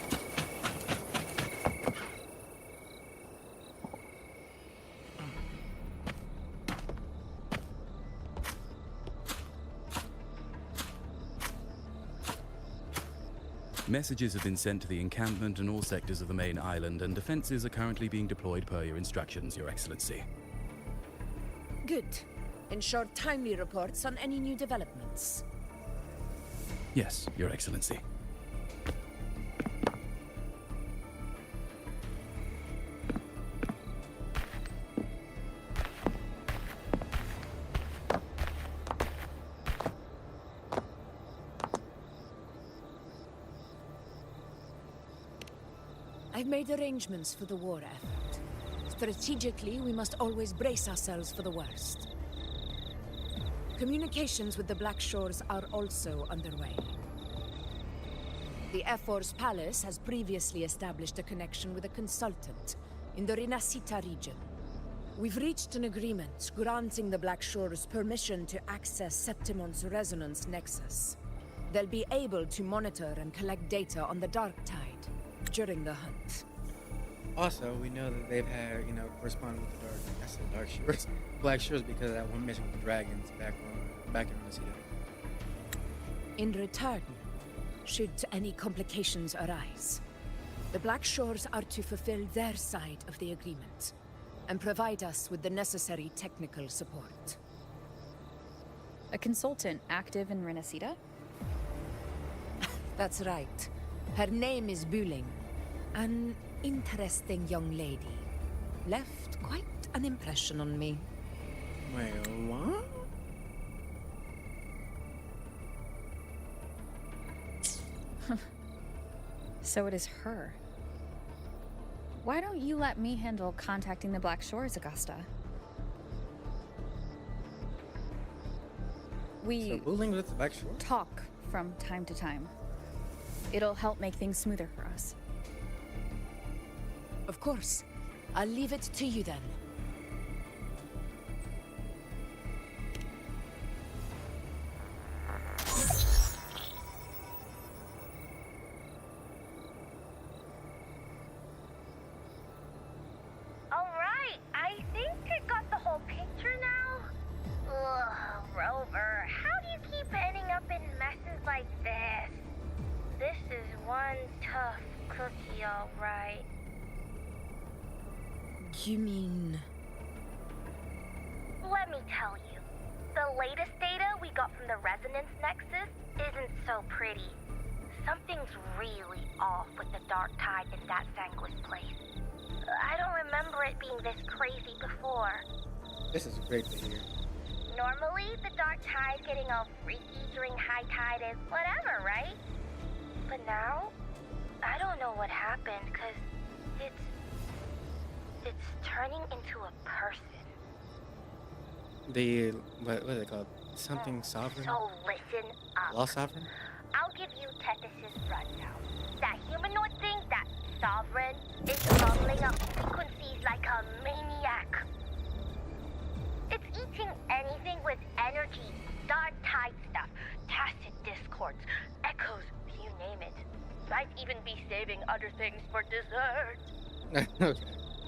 Messages have been sent to the encampment and all sectors of the main island, and defenses are currently being deployed per your instructions, Your Excellency. Good. Ensure timely reports on any new developments. Yes, Your Excellency. I've made arrangements for the war effort. Strategically, we must always brace ourselves for the worst. Communications with the Black Shores are also underway. The Ephor's palace has previously established a connection with a consultant in the Rinascita region. We've reached an agreement granting the Black Shores permission to access Septimon's resonance nexus. They'll be able to monitor and collect data on the Dark Tide during the hunt. Also, we know that they've had, correspondence with the Dark Shores, Black Shores, because of that one mission with the dragons back in Rinascita. In return, should any complications arise, the Black Shores are to fulfill their side of the agreement and provide us with the necessary technical support. A consultant active in Rinascita? That's right. Her name is Buling. An interesting young lady. Left quite an impression on me. Wait, what? So it is her. Why don't you let me handle contacting the Black Shores, Augusta? We Buling with the Black Shores? talk from time to time. It'll help make things smoother for us. Of course. I'll leave it to you then. Alright, I think I got the whole picture now. Ugh, Rover, how do you keep ending up in messes like this? This is one tough cookie, alright. You mean... Let me tell you. The latest data we got from the Resonance Nexus isn't so pretty. Something's really off with the Dark Tide in that Sanguis place. I don't remember it being this crazy before. This is great to hear. Normally, the Dark Tide getting all freaky during high tide is whatever, right? But now, I don't know what happened, because it's turning into a person. What are they called? Something sovereign? So listen up. Lost sovereign? I'll give you Tethys' rundown. That humanoid thing, that sovereign, is mumbling up frequencies like a maniac. It's eating anything with energy, Dark Tide stuff, tacit discords, echoes, you name it. Might even be saving other things for dessert. Okay.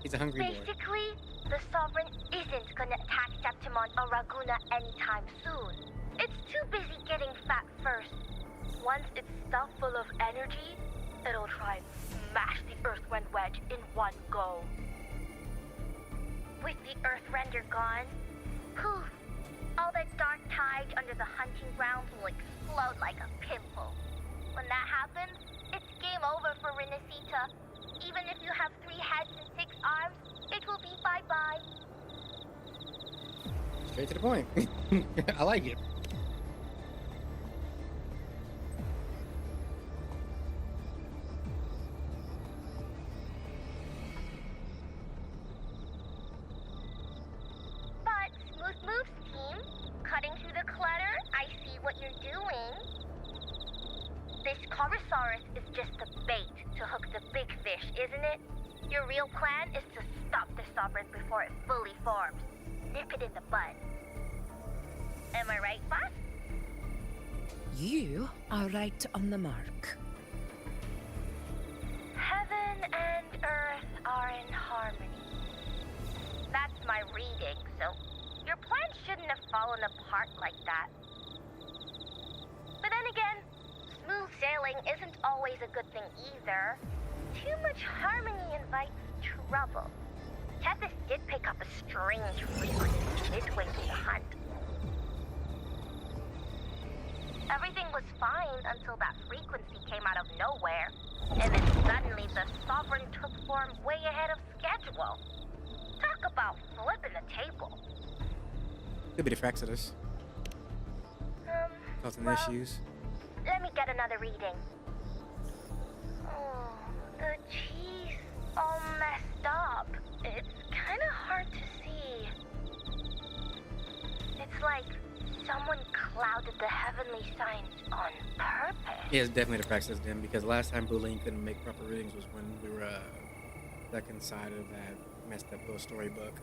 He's a hungry boy. Basically, the Sovereign isn't gonna attack Septimon or Raguna anytime soon. It's too busy getting fat first. Once it's stuffed full of energy, it'll try and smash the Earthwind Wedge in one go. With the Earthrender gone, poof, all that Dark Tide under the hunting grounds will explode like a pimple. When that happens, it's game over for Renacita. Even if you have 3 heads and 6 arms, it will be bye-bye. Straight to the point. I like it. But, smooth moves, team. Cutting through the clutter, I see what you're doing. This Corosaurus is just the bait to hook the big fish, isn't it? Your real plan is to stop the Sovereign before it fully forms. Nip it in the bud. Am I right, boss? You are right on the mark. Heaven and earth are in harmony. That's my reading, so your plan shouldn't have fallen apart like that. But then again, smooth sailing isn't always a good thing either. Too much harmony invites trouble. Tethys did pick up a strange frequency midway through the hunt. Everything was fine until that frequency came out of nowhere, and then suddenly the Sovereign took form way ahead of schedule. Talk about flipping the table. Could be the Fraxidus. Causing Well, issues. let me get another reading. Oh, the cheese all messed up. It's kind of hard to see. It's like someone clouded the heavenly signs on purpose. Yeah, it's definitely the Fraxidus then, because last time Boulain couldn't make proper readings was when we were stuck inside of that messed up little storybook.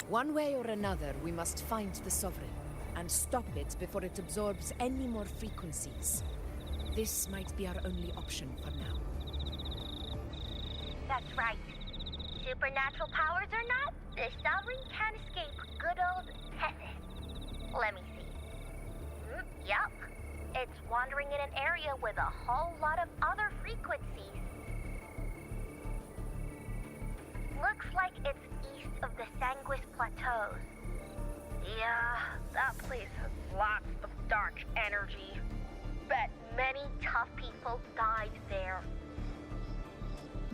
One way or another, we must find the Sovereign and stop it before it absorbs any more frequencies. This might be our only option for now. That's right. Supernatural powers or not, the Sovereign can't escape good old Tethys. Let me see. Yup. It's wandering in an area with a whole lot of other frequencies. Looks like it's east of the Sanguis Plateaus. Yeah, that place has lots of dark energy. Bet many tough people died there.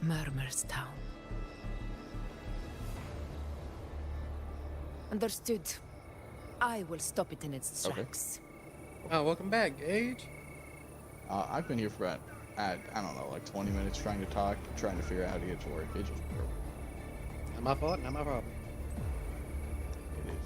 Murmur's Town. Understood. I will stop it in its tracks. Oh, welcome back, Gage. I've been here for about, I don't know, like 20 minutes trying to talk, trying to figure out how to get to work. It just broke. Not my fault, not my problem. It is.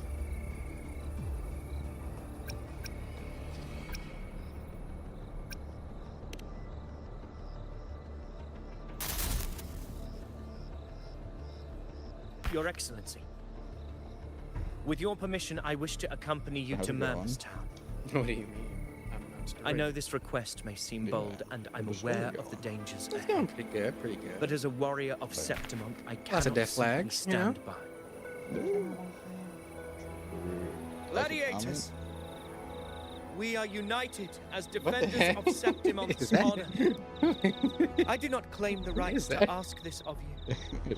Your Excellency. With your permission, I wish to accompany you How's to it going? Murmur's Town. What do you mean? I'm straight. I know this request may seem bold, and I'm How's it aware of going? the dangers It's ahead. going pretty good, pretty good. But as a warrior of Septimont, I Lots cannot of death simply flags, you know? stand by. Gladiators, We are united as the defenders heck of Septimont's is that? honor. I do not claim the right is to that? ask this of you.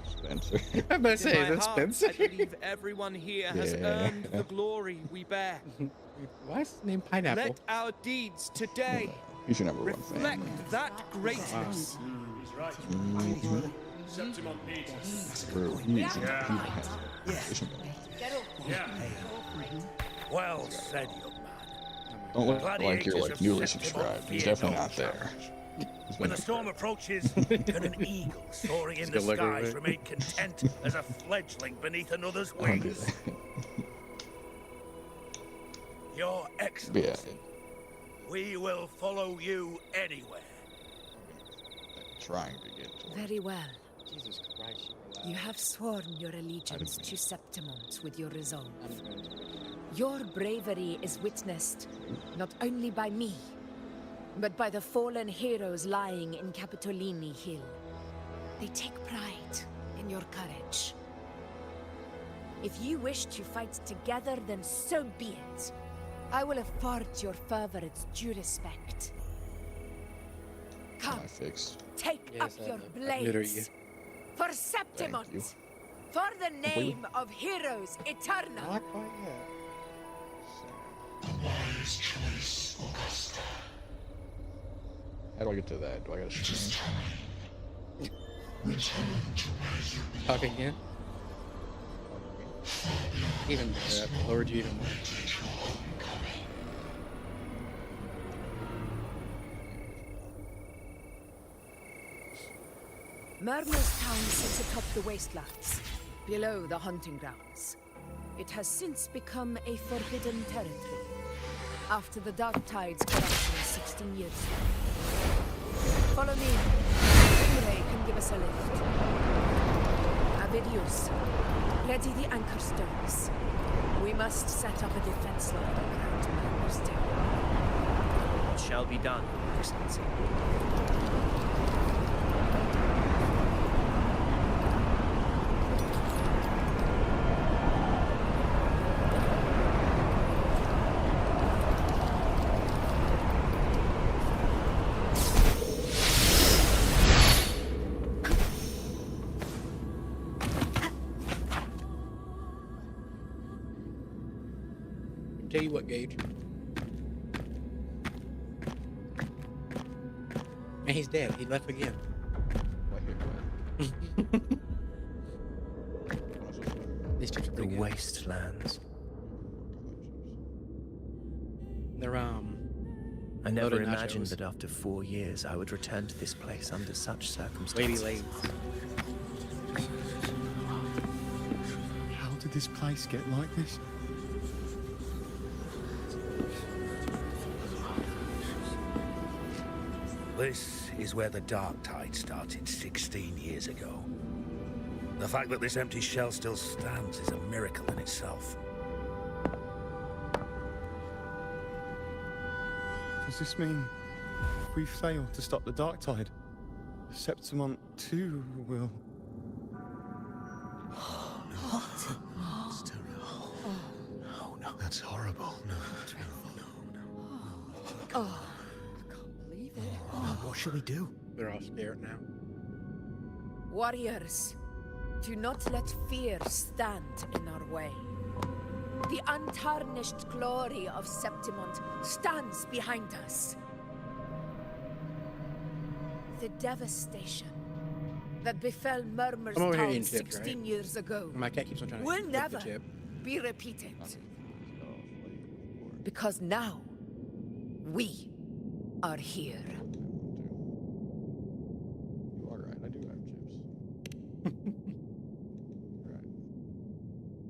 Spencer. I'm about to In say, my is that heart, Spencer? I believe everyone here has Yeah. earned the glory we bear. Why is his name Pineapple? Let our deeds today You should never run fan. reflect that greatness. Bro, he needs to Well said, young man. Don't look like you're like newly subscribed. He's definitely not there. He's When been the storm approaches, can an eagle soaring in the Just gonna look over skies it. remain content as a fledgling beneath another's Oh, wings? Your yeah. Excellency, we will follow you anywhere. Trying to get to work. Very well. Jesus Christ, you were You loud. have sworn your allegiance to Septimont with your resolve. I'm going to- Your bravery is witnessed not only by me, but by the fallen heroes lying in Capitolini Hill. They take pride in your courage. If you wish to fight together, then so be it. I will afford your fervor its due respect. Come, I fixed. take Yes, up your I neutered you. blades. For you. Septimont! For the name of heroes eternal! Not quite yet. How do I get to that? Do I gotta stream? Talk again. Even better. That lowered you even more. Murmur's town sits atop the wastelands, below the hunting grounds. It has since become a forbidden territory, after the Dark Tide's corruption 16 years ago. Follow me. Ray can give us a lift. Avidius, ready the anchor stones. We must set up a defense line around Murmur's town. It shall be done, Excellency. Tell you what, Gage. And he's dead. He left again. These chips are The pretty good. wastelands. They're I never loaded imagined nachos. that after 4 years I would return to this place under such circumstances. Wavy Lays. How did this place get like this? This is where the Dark Tide started 16 years ago. The fact that this empty shell still stands is a miracle in itself. Does this mean if we fail to stop the Dark Tide, Septimont too will... What? It's terrible. No, no, that's horrible. No, Oh. What should we do? They're all scared now. Warriors, do not let fear stand in our way. The untarnished glory of Septimont stands behind us. The devastation that befell Murmur's I'm over here town eating chips, 16 right? years ago My cat keeps on trying to will flip the never chip. be repeated. Because now, we are here. You are right. I do have chips.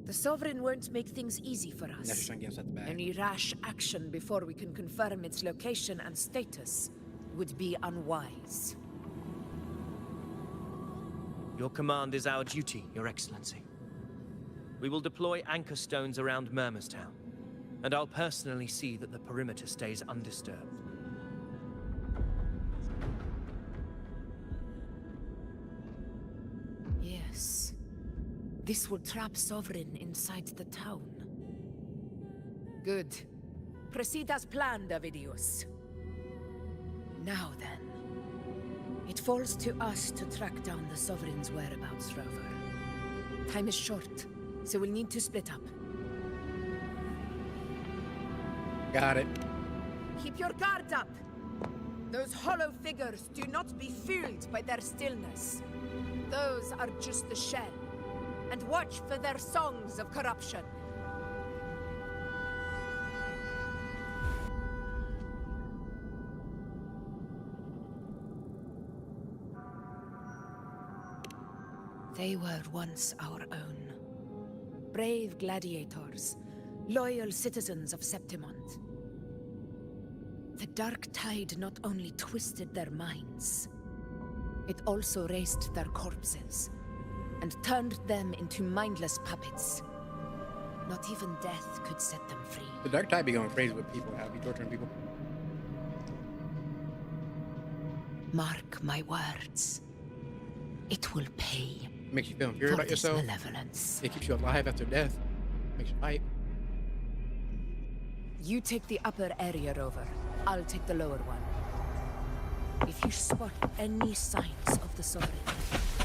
The Sovereign won't make things easy for us. Now she's trying to get us at the back. Any rash action before we can confirm its location and status would be unwise. Your command is our duty, Your Excellency. We will deploy anchor stones around Murmurstown, and I'll personally see that the perimeter stays undisturbed. Yes. This will trap Sovereign inside the town. Good. Proceed as planned, Avidius. Now then. It falls to us to track down the Sovereign's whereabouts, Rover. Time is short, so we'll need to split up. Got it. Keep your guard up! Those hollow figures do not be fooled by their stillness. Those are just the shell. And watch for their songs of corruption. They were once our own. Brave gladiators, loyal citizens of Septimont. The Dark Tide not only twisted their minds, it also raised their corpses and turned them into mindless puppets. Not even death could set them free. The Dark Tide be going crazy with people. I'll be torturing people. Mark my words. It will pay. Makes you feel inferior for about this yourself. malevolence. It keeps you alive after death. Makes you fight. You take the upper area, Rover. I'll take the lower one. If you spot any signs of the Sovereign,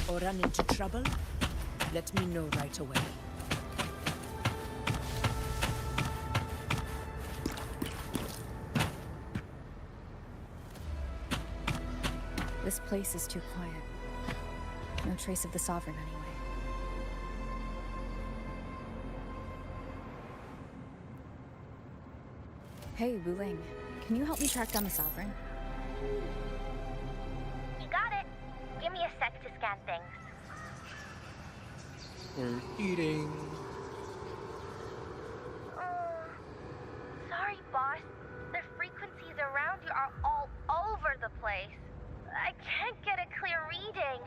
or run into trouble, let me know right away. This place is too quiet. No trace of the Sovereign anyway. Hey, Wuling, can you help me track down the Sovereign? You got it. Give me a sec to scan things. We're eating. Sorry, boss. The frequencies around you are all over the place. I can't get a clear reading.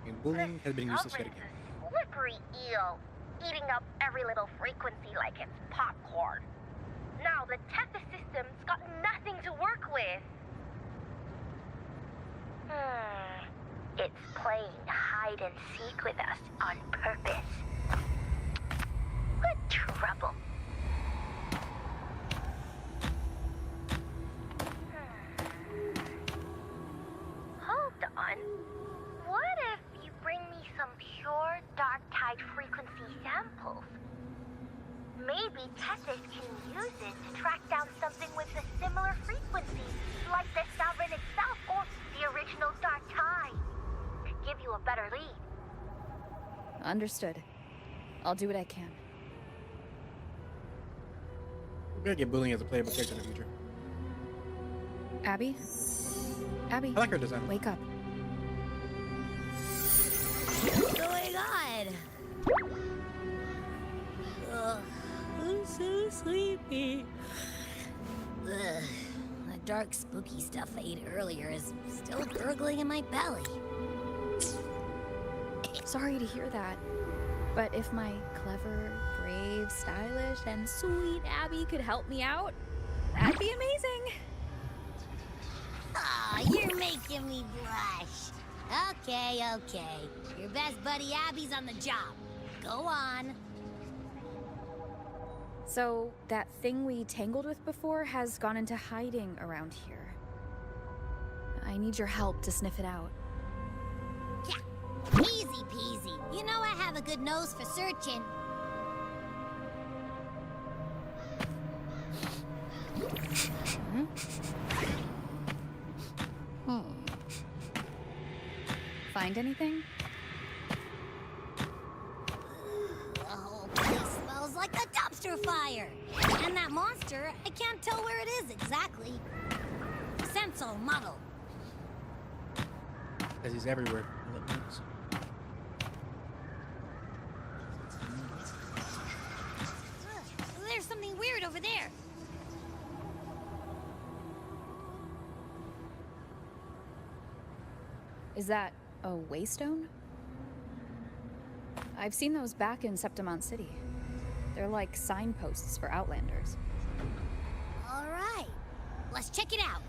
And Wuling has been useless yet Sovereign's again. a slippery eel, eating up every little frequency like it's popcorn. Now the Tethys system's got nothing to work with. It's playing hide and seek with us on purpose. What trouble. Hold on. What if you bring me some pure dark tide frequency samples? Maybe Tethys can use it to track down something with a similar frequency, like the Sovereign itself or the original dark tide. Could give you a better lead. Understood. I'll do what I can. We're gonna get Wuling as a playable character in the future. Abby? Abby? I like her design. Wake up. What's going on? Ugh, I'm so sleepy. Ugh, the dark, spooky stuff I ate earlier is still gurgling in my belly. Sorry to hear that. But if my clever, brave, stylish, and sweet Abby could help me out, that'd be amazing. Aw, you're making me blush. Okay. Your best buddy Abby's on the job. Go on. So, that thing we tangled with before has gone into hiding around here. I need your help to sniff it out. Yeah, easy peasy. You know I have a good nose for searching. Find anything? The whole place smells like a dumpster fire. And that monster, I can't tell where it is exactly. Scent's all muddled. Because he's everywhere. There's something weird over there. Is that a waystone? I've seen those back in Septimont City. They're like signposts for Outlanders. All right, let's check it out.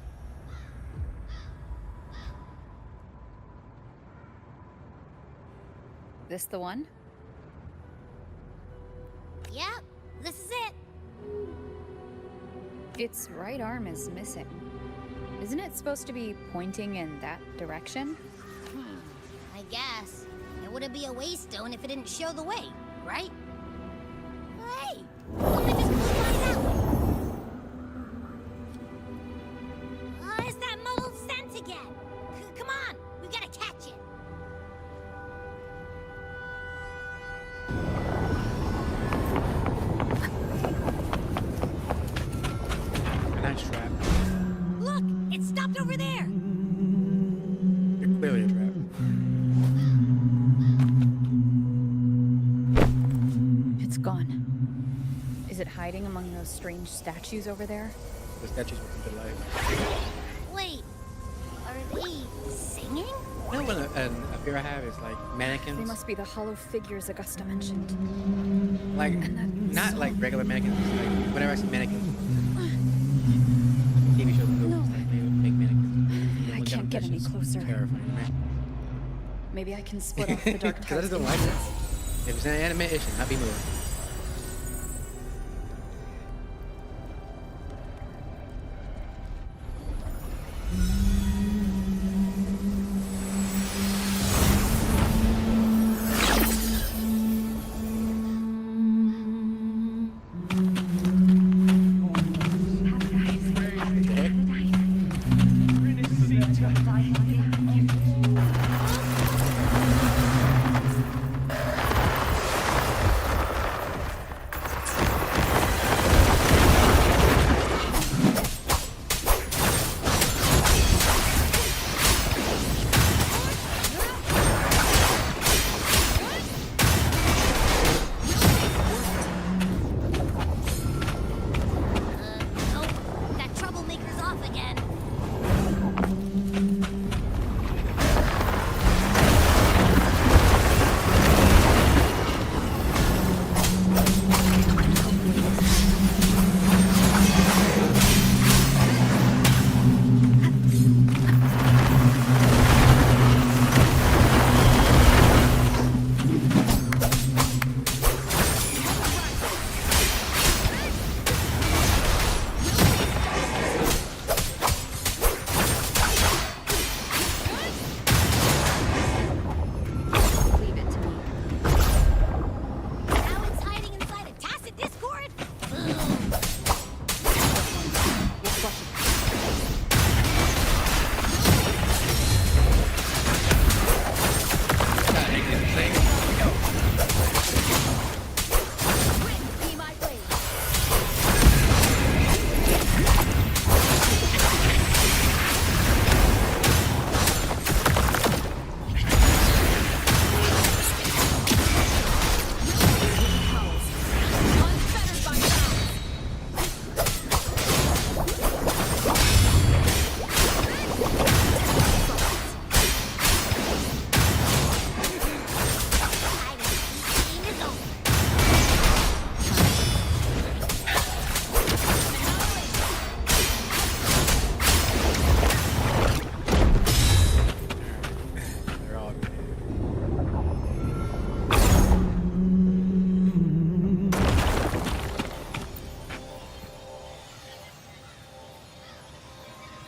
This the one? Yep, this is it. Its right arm is missing. Isn't it supposed to be pointing in that direction? I guess. It wouldn't be a waystone if it didn't show the way, right? Hey, something just flew right out. It's that muddled scent again. Come on, we gotta catch it. A nice trap. Look, it stopped over there. You're clearly a trap. It's gone. Is it hiding among those strange statues over there? The statues will come to life. Wait, are they singing? You know what a fear I have is like mannequins? They must be the hollow figures Augusta mentioned. Like, not like regular mannequins, like whenever I see mannequins. TV shows movies, like, they would make mannequins. I can't get any closer. Terrifying, right? Maybe I can split off the dark Because I tides. just don't like it. If it's an anime, it should not be moving.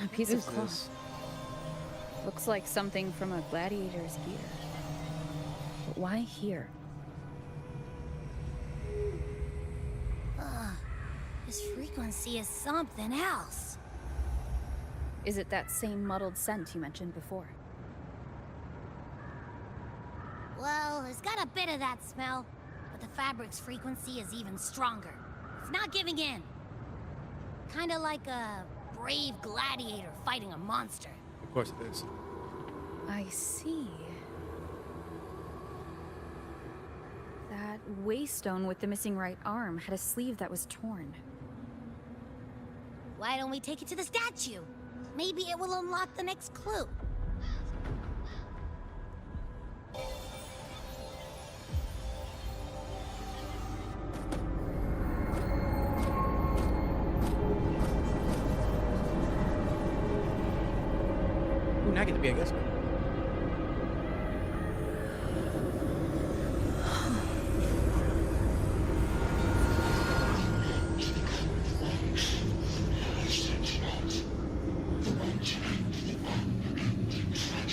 A piece What of is cloth. this? Looks like something from a gladiator's gear. But why here? This frequency is something else. Is it that same muddled scent you mentioned before? Well, it's got a bit of that smell, but the fabric's frequency is even stronger. It's not giving in. Kinda like a brave gladiator fighting a monster. Of course it is. I see. That waystone with the missing right arm had a sleeve that was torn. Why don't we take it to the statue? Maybe it will unlock the next clue. Ooh, now I get to be a guest.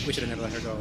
We should have never let her go.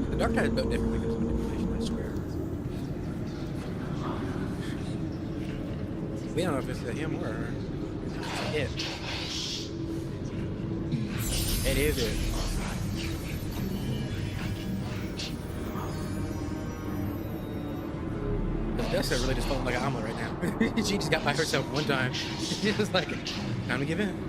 The Dark Tide is built differently because of manipulation, I swear. We don't know if it's him or it. It is it. Dessa really just felt like an omelet right now. She just got by herself one time. She was like, time to give in.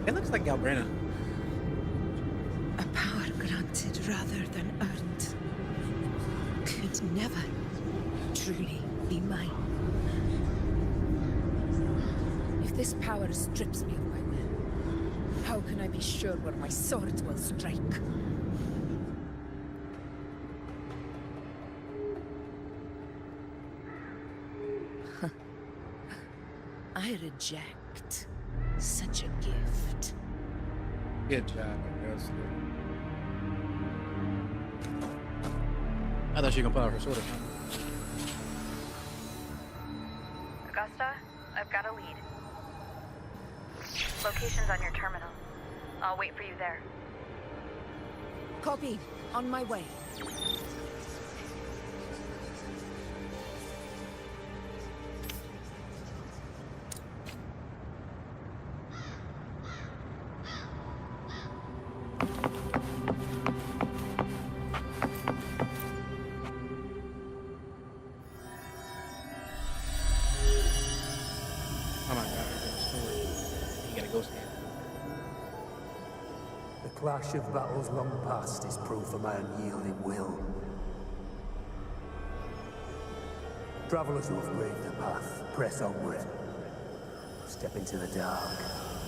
It looks like Galbrina. A power granted rather than earned could never truly be mine. If this power strips me of my will, how can I be sure where my sword will strike? I reject such a gift. Good job, I guess. I thought she was gonna pull out her sword. Augusta, I've got a lead. Location's on your terminal. I'll wait for you there. Copy. On my way. Oh my god, there's a sword. You got a ghost hand. The clash of battles long past is proof of my unyielding will. Travelers who have braved the path, press onward. Step into the dark,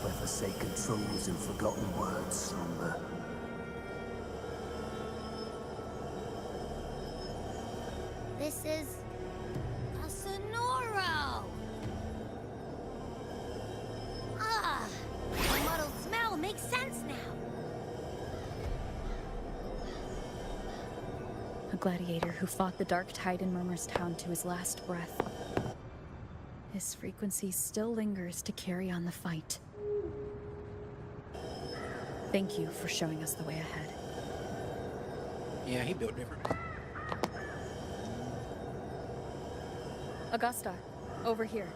where forsaken truths and forgotten words slumber. This is a Sonoro! Ah, the muddled smell makes sense now. A gladiator who fought the Dark Tide in Murmur's Town to his last breath. His frequency still lingers to carry on the fight. Thank you for showing us the way ahead. Yeah, he built different. Augusta, over here.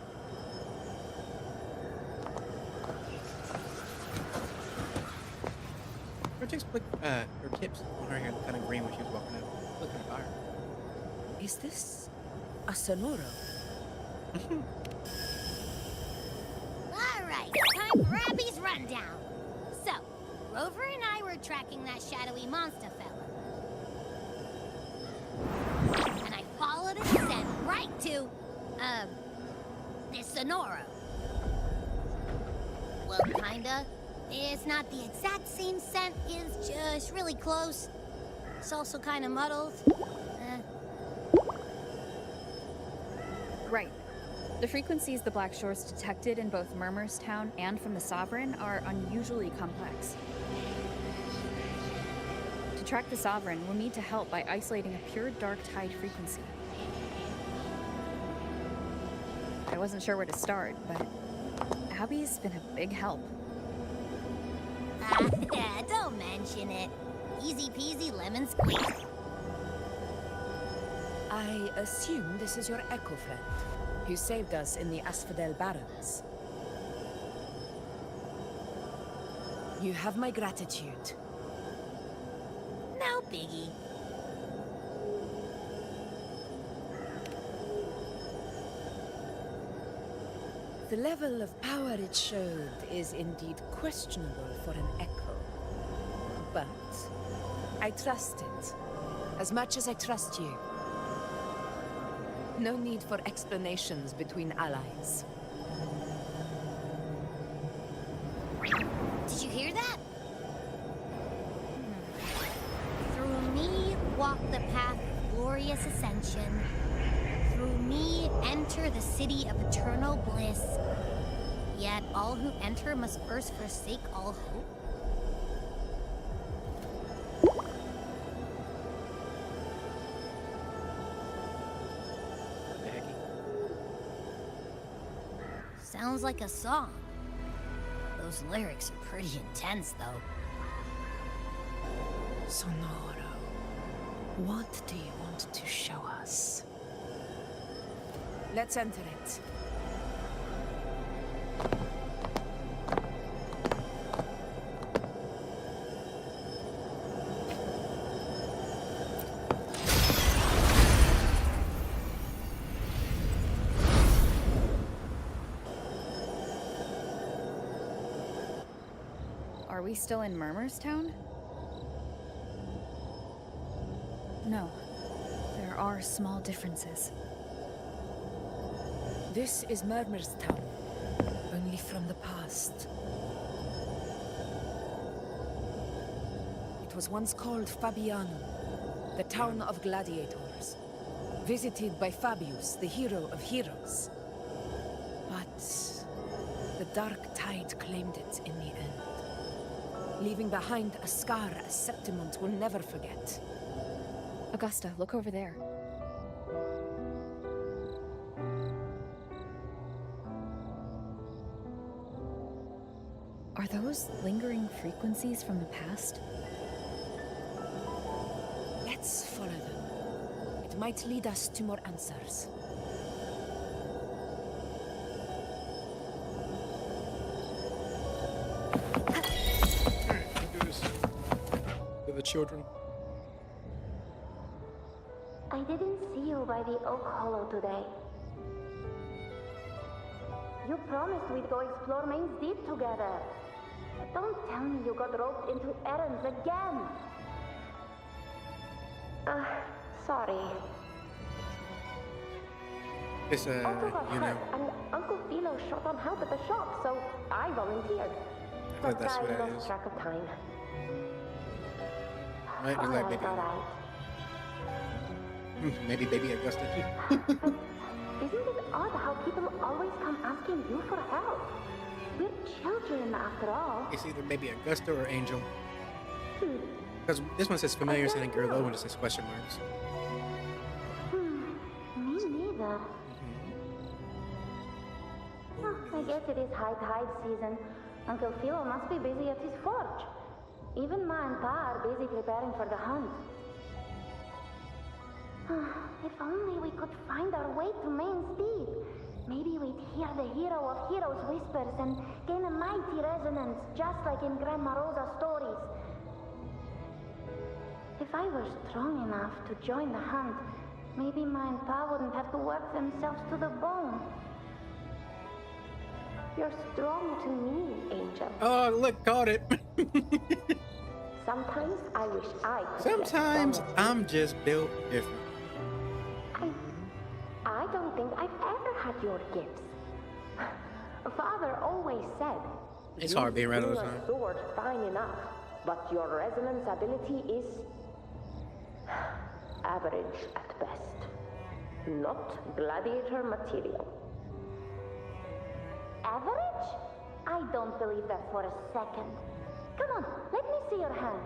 Her chicks put her tips on her hair kind of green when she was walking out. Looking at fire. Is this a Sonoro? Alright, time for Abby's rundown. So, Rover and I were tracking that shadowy monster fella. And I followed his scent right to, this Sonoro. Well, kinda. It's not the exact same scent, it's just really close. It's also kinda muddled. Right. The frequencies the Black Shores detected in both Murmurstown and from the Sovereign are unusually complex. To track the Sovereign, we'll need to help by isolating a pure dark tide frequency. I wasn't sure where to start, but Abby's been a big help. Yeah, don't mention it. Easy peasy lemon squeezy. I assume this is your Echo friend, who saved us in the Asphodel Barrens. You have my gratitude. No biggie. The level of power it showed is indeed questionable for an Echo. But I trust it, as much as I trust you. No need for explanations between allies. Did you hear that? Through me walk the path of glorious ascension. Through me enter the city of eternal bliss. Yet all who enter must first forsake all hope. Sounds like a song. Those lyrics are pretty intense, though. Sonoro, what do you want to show us? Let's enter it. Are we still in Murmurstown? No. There are small differences. This is Murmurstown, only from the past. It was once called Fabianum, the town of gladiators, visited by Fabius, the hero of heroes. But the dark tide claimed it in the end, leaving behind a scar Septimont will never forget. Augusta, look over there. Are those lingering frequencies from the past? Let's follow them. It might lead us to more answers. Do this for the children. I didn't see you by the Oak Hollow today. You promised we'd go explore Main's Deep together. But don't tell me you got roped into errands again. Sorry. It's Otto got you know. hurt, and Uncle Philo shot on help at the shop, so I volunteered. I thought that's what I that lost is. track of time. Right? Just like baby. Maybe baby Augusta too. Isn't it odd how people always come asking you for help? We're children after all. It's either baby Augusta or Angel. Because this one says familiar sounding girl, the other one just says question marks. Me neither. I guess it is high tide season. Uncle Philo must be busy at his forge. Even Ma and Pa are busy preparing for the hunt. If only we could find our way to Main's Deep. Maybe we'd hear the hero of heroes whispers and gain a mighty resonance, just like in Grandma Rosa's stories. If I were strong enough to join the hunt, maybe Ma and Pa wouldn't have to work themselves to the bone. You're strong to me, Angel. Oh, look, caught it. Sometimes I wish I could. Sometimes I'm just built different. I don't think I've ever had your gifts. Father always said, It's hard being around all the "You time. swing a sword fine enough, but your resonance ability is average at best. Not gladiator material." Average? I don't believe that for a second. Come on, let me see your hand.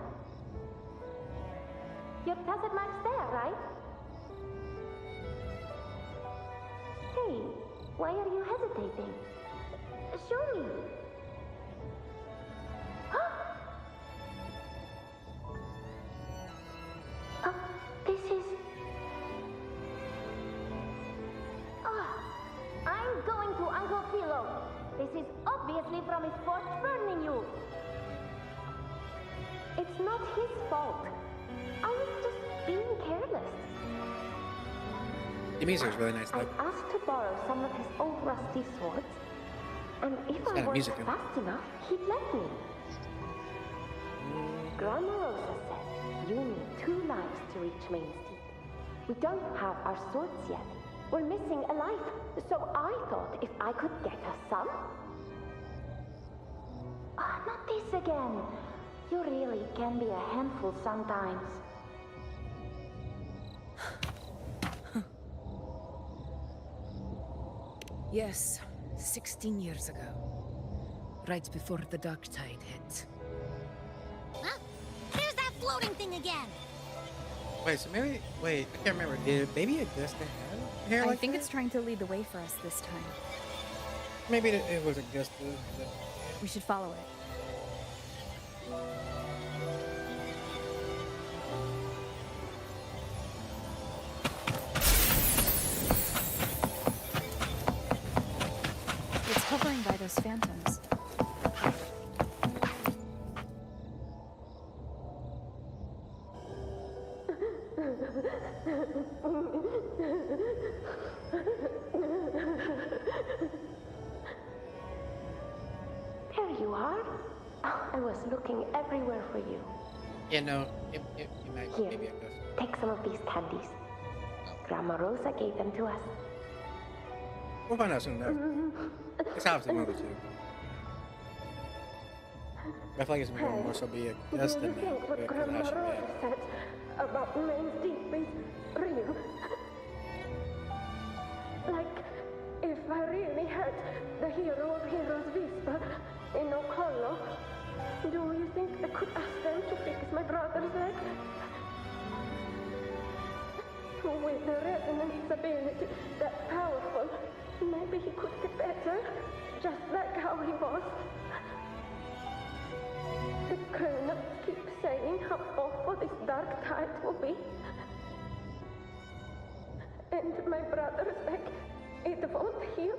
Your tacit mark's there, right? Hey, why are you hesitating? Show me. This is... I'm going to Uncle Philo. This is obviously from his forge burning you. It's not his fault. I was just being careless. The music's really nice, I though. asked to borrow some of his old rusty swords, and if It's I got worked music in it. fast enough, he'd let me. Grandma Rosa said you need 2 lives to reach Main's Deep. We don't have our swords yet. We're missing a life, so I thought if I could get us some... Not this again. You really can be a handful sometimes. Yes, 16 years ago. Right before the dark tide hit. Huh? There's that floating thing again. Wait, so maybe... Wait, I can't remember. Did maybe Augusta have hair I like think that? it's trying to lead the way for us this time. Maybe it was Augusta. But... We should follow it. It's hovering by those phantoms. There you are. I was looking everywhere for you. Yeah, no. It might Here, maybe Augusta. take some of these candies. Grandma Rosa gave them to us. We'll find out soon enough. It's obviously one of the two. I feel like it's more and more so be Augusta Do you now. think what with Grandma how she Rosa made. said about Main's Deep is real? Like, if I really had the hero of heroes whisper in Okolo, do you think I could ask them to fix my brother's leg? With the resonance ability that powerful, maybe he could get better, just like how he was. The grown-ups keep saying how awful this dark tide will be. And my brother's leg, it won't heal.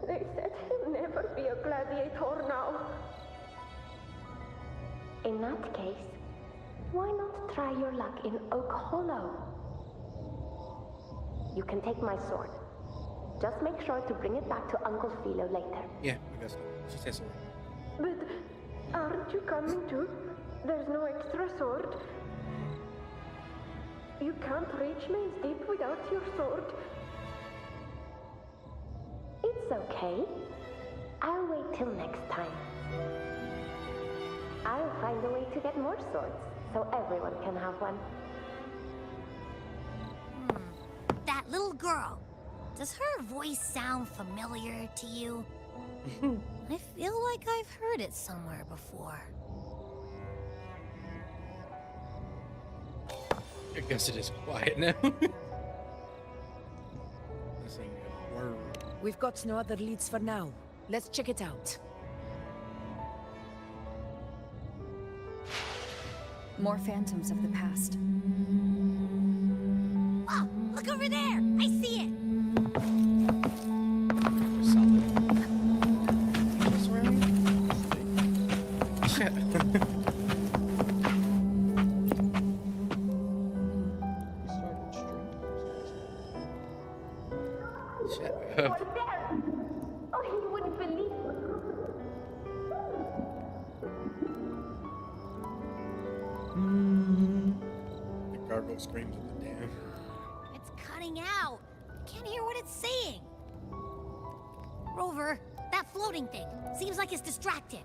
They said he'll never be a gladiator now. In that case, why not try your luck in Oak Hollow? You can take my sword. Just make sure to bring it back to Uncle Philo later. Yeah, Augusta. She said so. But aren't you coming too? There's no extra sword. You can't reach Main's Deep without your sword. It's okay. I'll wait till next time. I'll find a way to get more swords, so everyone can have one. That little girl. Does her voice sound familiar to you? I feel like I've heard it somewhere before. I guess it is quiet now. Missing a word. We've got no other leads for now. Let's check it out. More phantoms of the past. Oh, look over there! I see it! Shit. Shut up. Right there! Oh, you wouldn't believe The gargoyle screams at the dam. It's cutting out. I can't hear what it's saying. Rover, that floating thing seems like it's distracted.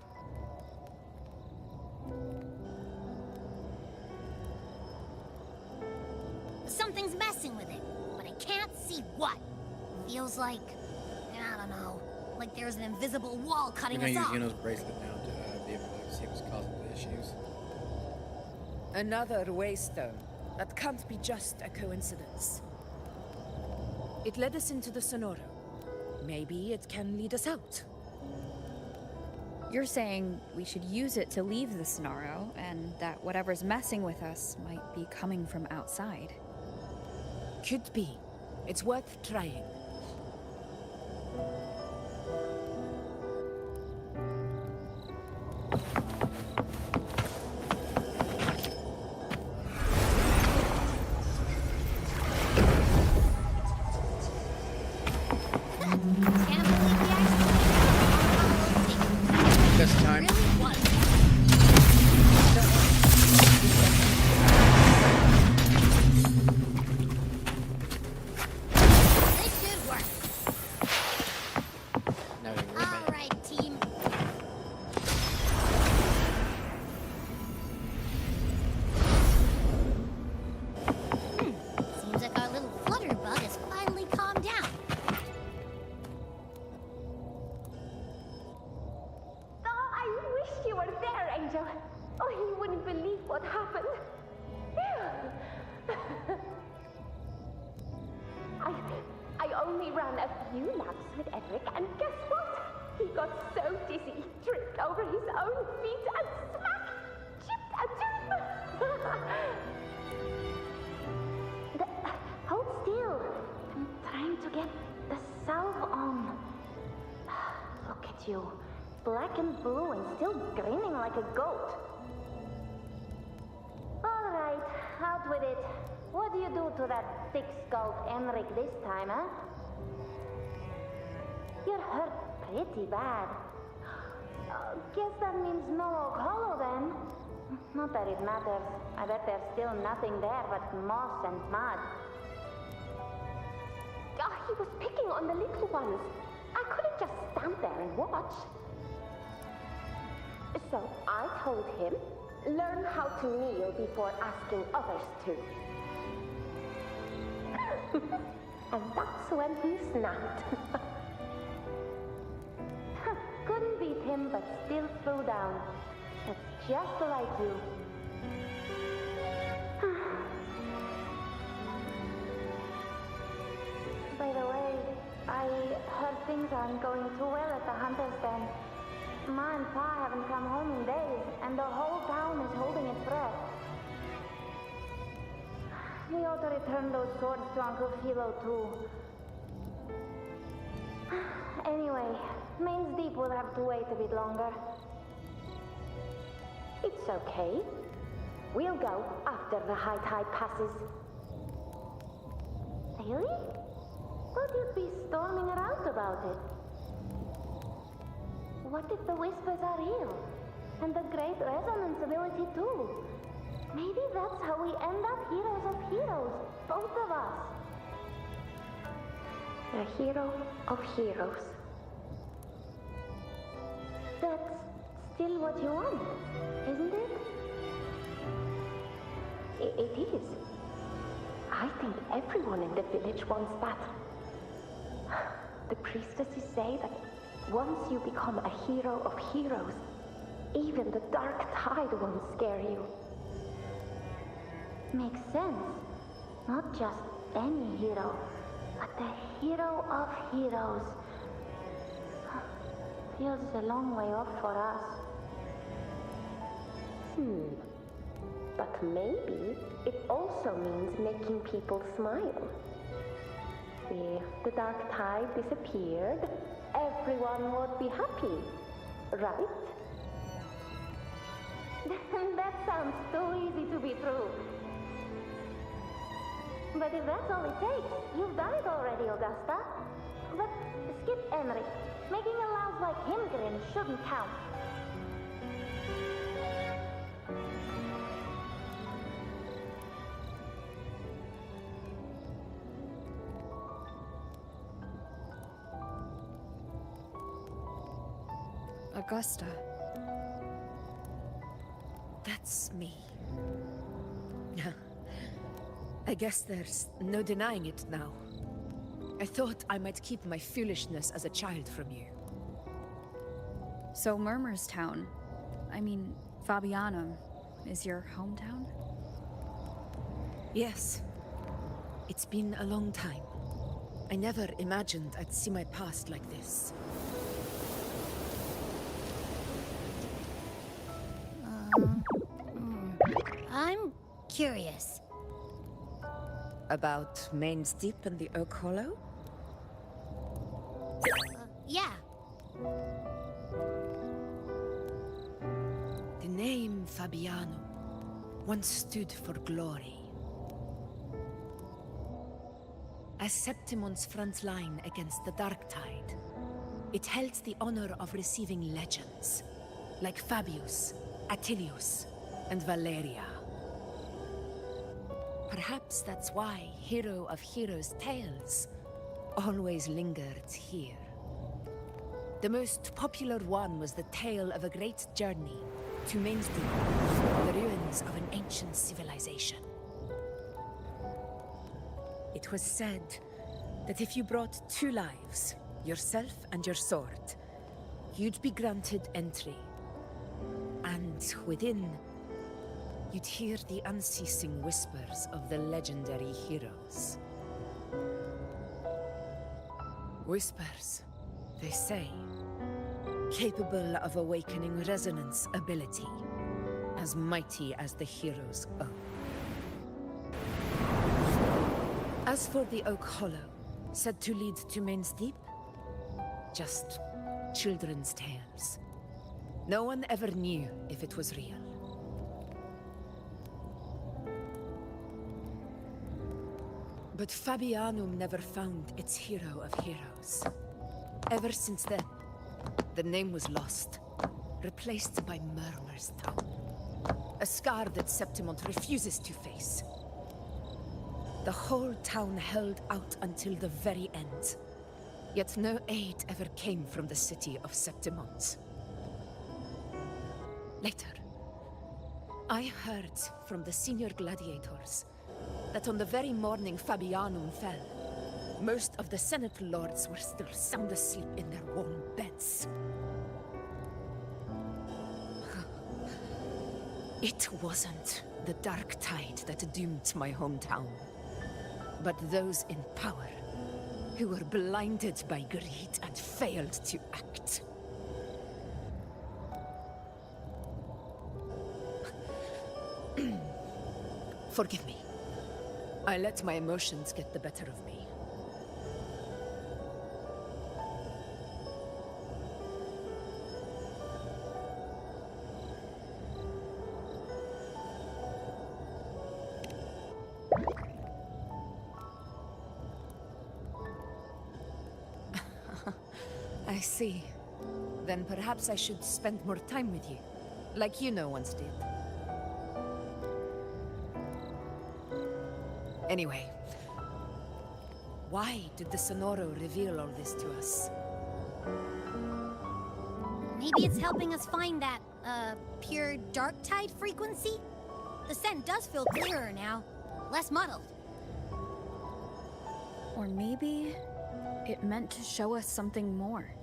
Something's messing with it, but I can't see what. Feels like, I don't know, like there's an invisible wall We're cutting gonna us use off. Yuno's bracelet now to be able to see what's causing the issues. Another waystone. That can't be just a coincidence. It led us into the Sonoro. Maybe it can lead us out. You're saying we should use it to leave the Sonoro, and that whatever's messing with us might be coming from outside. Could be. It's worth trying. This time. This should work. Now we were All right, team. Seems like our little flutter bug has finally calmed down. Oh, I wish you were there, Angel. Oh, you wouldn't believe what happened. I only ran a few laps with Edric, and guess what? He got so dizzy, he tripped over his own feet and smack! Chipped a tooth! Hold still. I'm trying to get the salve on. Look at you. Black and blue and still grinning like a goat. All right, out with it. What do you do to that thick-skulled Enric this time, huh? You're hurt pretty bad. Guess that means no Oak Hollow then. Not that it matters. I bet there's still nothing there but moss and mud. Oh, he was picking on the little ones. I couldn't just stand there and watch. So I told him, learn how to kneel before asking others to. And that's when he snapped. Couldn't beat him, but still threw down. That's just like you. By the way, I heard things aren't going too well at the Hunter's Den. Ma and Pa haven't come home in days, and the whole town is holding its breath. We ought to return those swords to Uncle Philo, too. Anyway, Main's Deep will have to wait a bit longer. It's okay. We'll go after the high tide passes. Really? Thought you'd be storming around about it. What if the whispers are real? And the great resonance ability too? Maybe that's how we end up heroes of heroes, both of us. A hero of heroes. That's still what you want, isn't it? It is. I think everyone in the village wants that. The priestesses say that once you become a hero of heroes, even the dark tide won't scare you. Makes sense. Not just any hero, but the hero of heroes. Feels a long way off for us. But But maybe it also means making people smile. If the dark tide disappeared, everyone would be happy, right? That sounds too easy to be true. But if that's all it takes, you've done it already, Augusta. But skip Emmerich. Making a louse like him grin shouldn't count. Augusta. That's me. I guess there's no denying it now. I thought I might keep my foolishness as a child from you. So Murmur's town, I mean, Fabianum, is your hometown? Yes. It's been a long time. I never imagined I'd see my past like this. I'm curious. About Main's Deep and the Oak Hollow? Yeah. The name Fabiano once stood for glory. As Septimon's front line against the Dark Tide, it held the honor of receiving legends, like Fabius, Attilius, and Valeria. Perhaps that's why Hero of Heroes' tales always lingered here. The most popular one was the tale of a great journey to Main's Deep, the ruins of an ancient civilization. It was said that if you brought 2 lives, yourself and your sword, you'd be granted entry. And within, you'd hear the unceasing whispers of the legendary heroes. Whispers, they say, capable of awakening resonance ability, as mighty as the heroes' own. As for the Oak Hollow, said to lead to Main's Deep, just children's tales. No one ever knew if it was real. But Fabianum never found its hero of heroes. Ever since then, the name was lost, replaced by Murmur's Town. A scar that Septimont refuses to face. The whole town held out until the very end. Yet no aid ever came from the city of Septimont. Later, I heard from the senior gladiators that on the very morning Fabianum fell, most of the Senate lords were still sound asleep in their warm beds. It wasn't the Dark Tide that doomed my hometown, but those in power who were blinded by greed and failed to act. Forgive me. I let my emotions get the better of me. I see. Then perhaps I should spend more time with you, like Yuno once did. Anyway, why did the Sonoro reveal all this to us? Maybe it's helping us find that, pure dark tide frequency? The scent does feel clearer now, less muddled. Or maybe it meant to show us something more.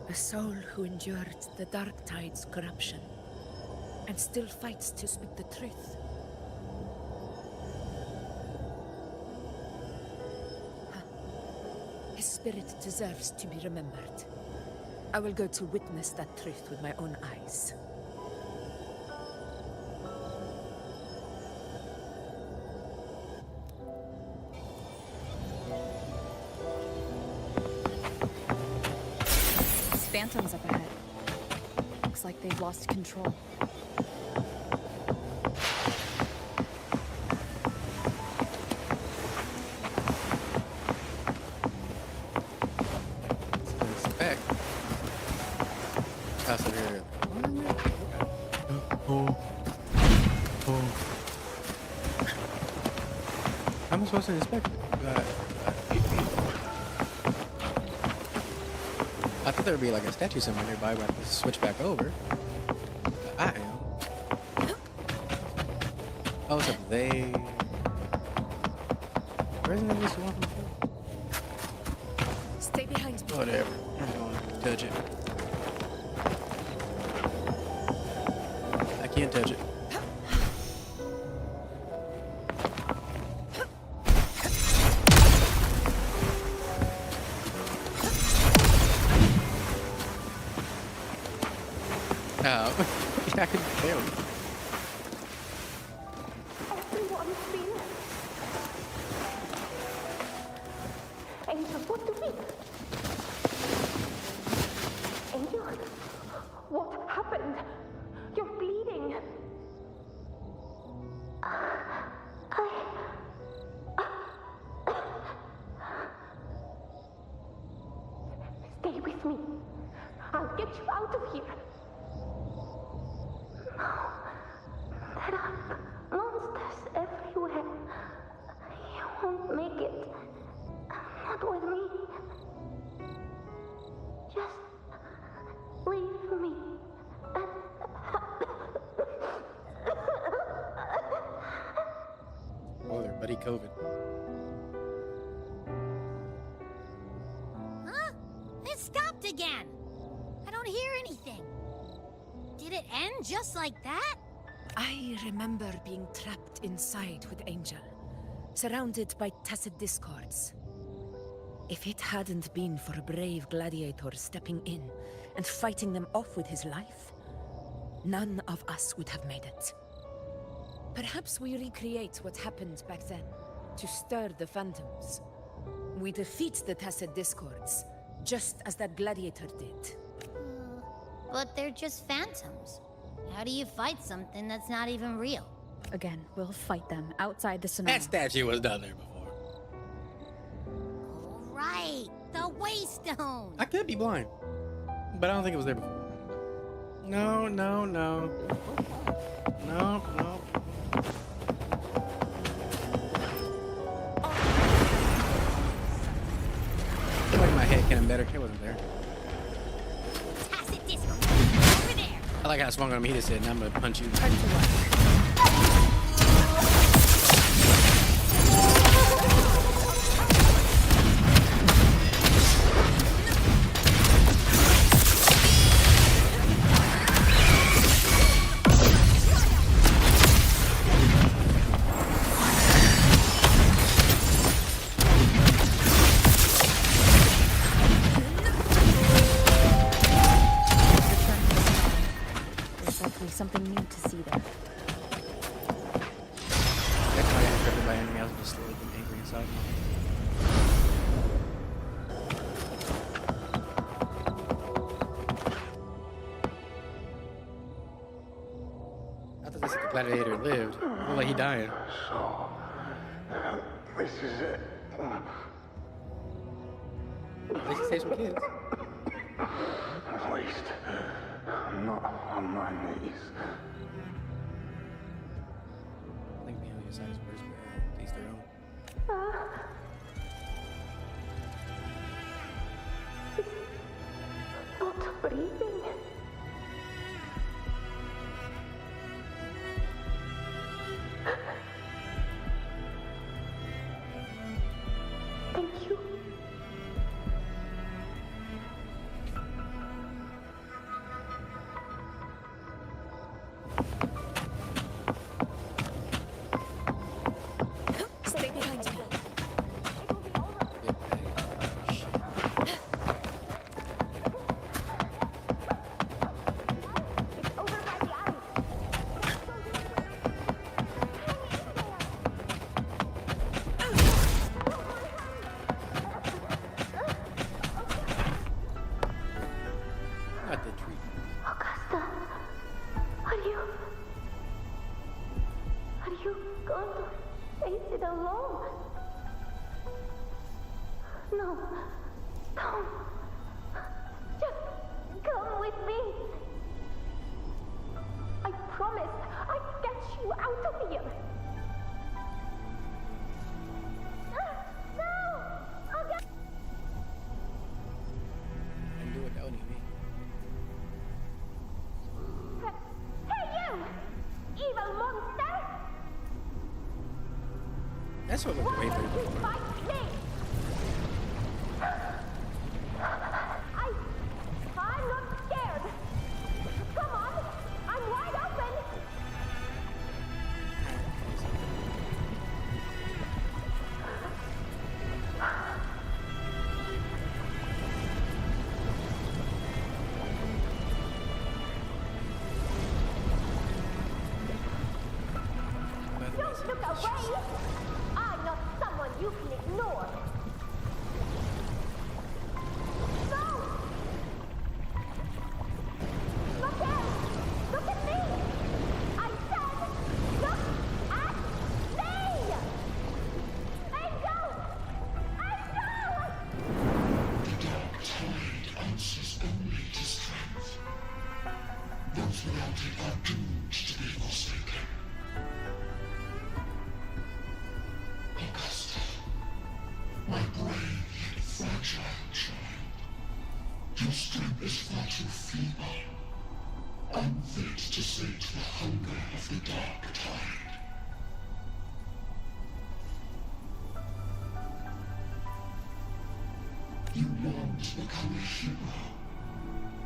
A soul who endured the Dark Tide's corruption and still fights to speak the truth. spirit deserves to be remembered. I will go to witness that truth with my own eyes. These phantoms up ahead. Looks like they've lost control. Back. Pass over here. How am I supposed to inspect it? I thought there would be like a statue somewhere nearby where I could switch back over. I am. Oh, it's up there. Where isn't there just one from before? Stay behind me. Whatever. I'm going to touch it. I can't touch it. Oh, yeah, I can barely. Everyone feels. Angel, what do we? Angel, what happened? You're bleeding. Stay with me. I'll get you out of here. There are monsters everywhere. You won't make it. Not with me. Just leave me. Oh, they're buddy COVID. Huh? It stopped again. I don't hear anything. Did it end just like that? I remember being trapped inside with Angel, surrounded by tacit discords. If it hadn't been for a brave gladiator stepping in and fighting them off with his life, none of us would have made it. Perhaps we recreate what happened back then, to stir the phantoms. We defeat the tacit discords, just as that gladiator did. But they're just phantoms. How do you fight something that's not even real? Again, we'll fight them outside the Sonoma. That statue was down there before. Right, the Waystone. I could be blind, but I don't think it was there before. No, no, no. No, no. I feel like my head cannon better. It wasn't there. Tacit disco. Over there. I like how I swung on him. He just said, "Now I'm gonna punch you." There's likely something new to see there. That's why I got driven by enemy. I was just slowly getting angry inside. I thought they said the gladiator lived. Well, like he died. So, this is it. At least he saved some kids. At least, I'm not on my knees. I think behind his eyes worse, but taste their own. Not breathing. Thank you. Stay behind me. got the treat. Augusta, are you going to face it alone? No, don't. Just come with me. I promised I'd get you out of here. No! Augusta! And do it, that wouldn't me. Hey, you! Evil monster! That's what looked way better before. Fight me! I'm not scared. Come on, I'm wide open. Don't look away. I'm not someone you can ignore. No! Look out! Look at me! I said, look at me! Let go! Let go! The dark tide answers only to strength. Those without it are doomed to be forsaken. Augusta, my brave yet fragile child, your strength is far too feeble, unfit to sate the hunger of the dark tide. You long to become a hero,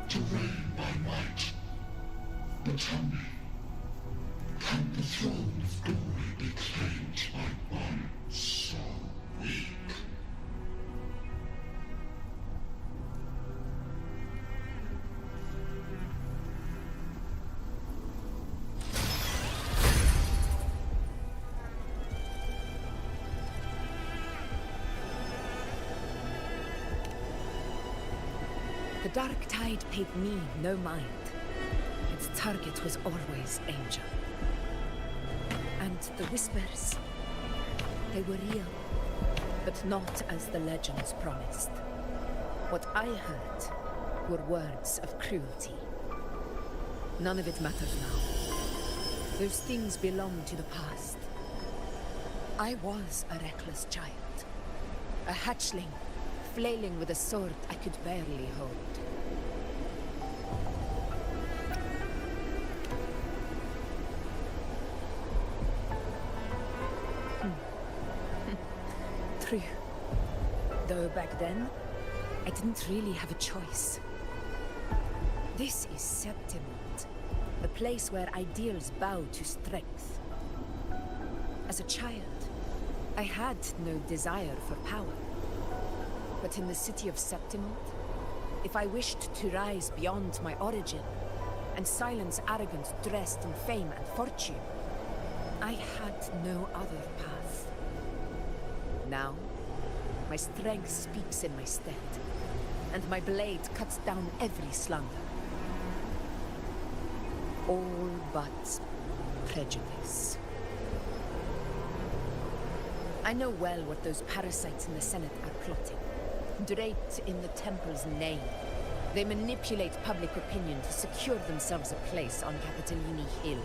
to reign by might. But tell me, can the throne of glory be claimed by one so weak? The Dark Tide paid me no mind. Its target was always Angel. And the whispers, they were real, but not as the legends promised. What I heard were words of cruelty. None of it matters now. Those things belong to the past. I was a reckless child, a hatchling, flailing with a sword I could barely hold. True. Though back then, I didn't really have a choice. This is Septimont, a place where ideals bow to strength. As a child, I had no desire for power. But in the city of Septimont, if I wished to rise beyond my origin and silence arrogance dressed in fame and fortune, I had no other path. Now, my strength speaks in my stead, and my blade cuts down every slander. All but prejudice. I know well what those parasites in the Senate are plotting. Draped in the Temple's name, they manipulate public opinion to secure themselves a place on Capitolini Hill.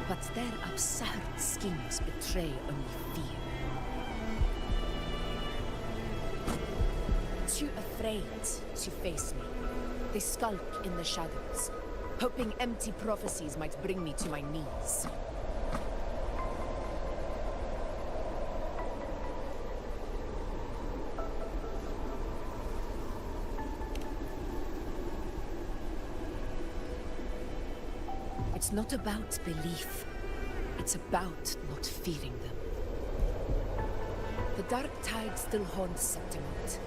But their absurd schemes betray only fear. Too afraid to face me, they skulk in the shadows, hoping empty prophecies might bring me to my knees. It's not about belief. It's about not fearing them. The Dark Tide still haunts Septimont.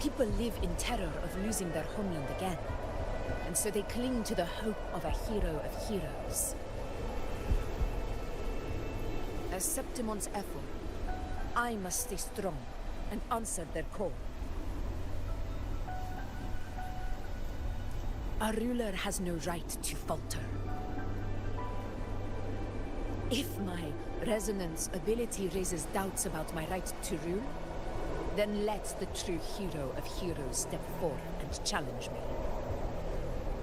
People live in terror of losing their homeland again, and so they cling to the hope of a hero of heroes. As Septimont's echo, I must stay strong and answer their call. A ruler has no right to falter. If my resonance ability raises doubts about my right to rule, then let the true hero of heroes step forth and challenge me.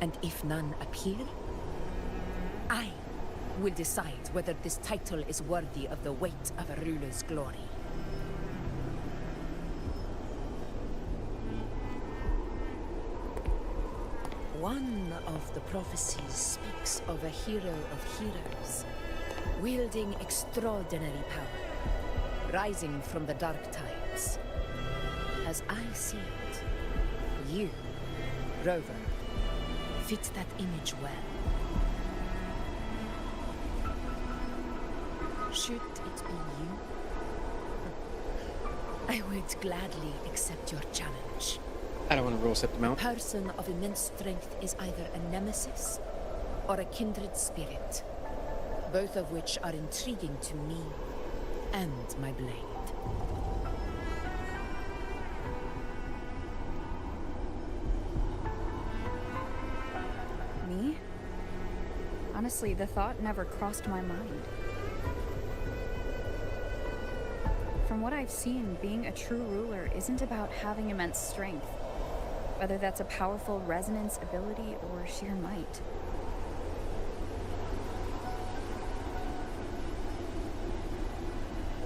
And if none appear, I will decide whether this title is worthy of the weight of a ruler's glory. One of the prophecies speaks of a hero of heroes, wielding extraordinary power, rising from the dark tides. As I see it, you, Rover, fit that image well. Should it be you, I would gladly accept your challenge. I don't want to roll Septim out. A person of immense strength is either a nemesis or a kindred spirit, both of which are intriguing to me and my blade. Me? Honestly, the thought never crossed my mind. From what I've seen, being a true ruler isn't about having immense strength, whether that's a powerful resonance ability or sheer might.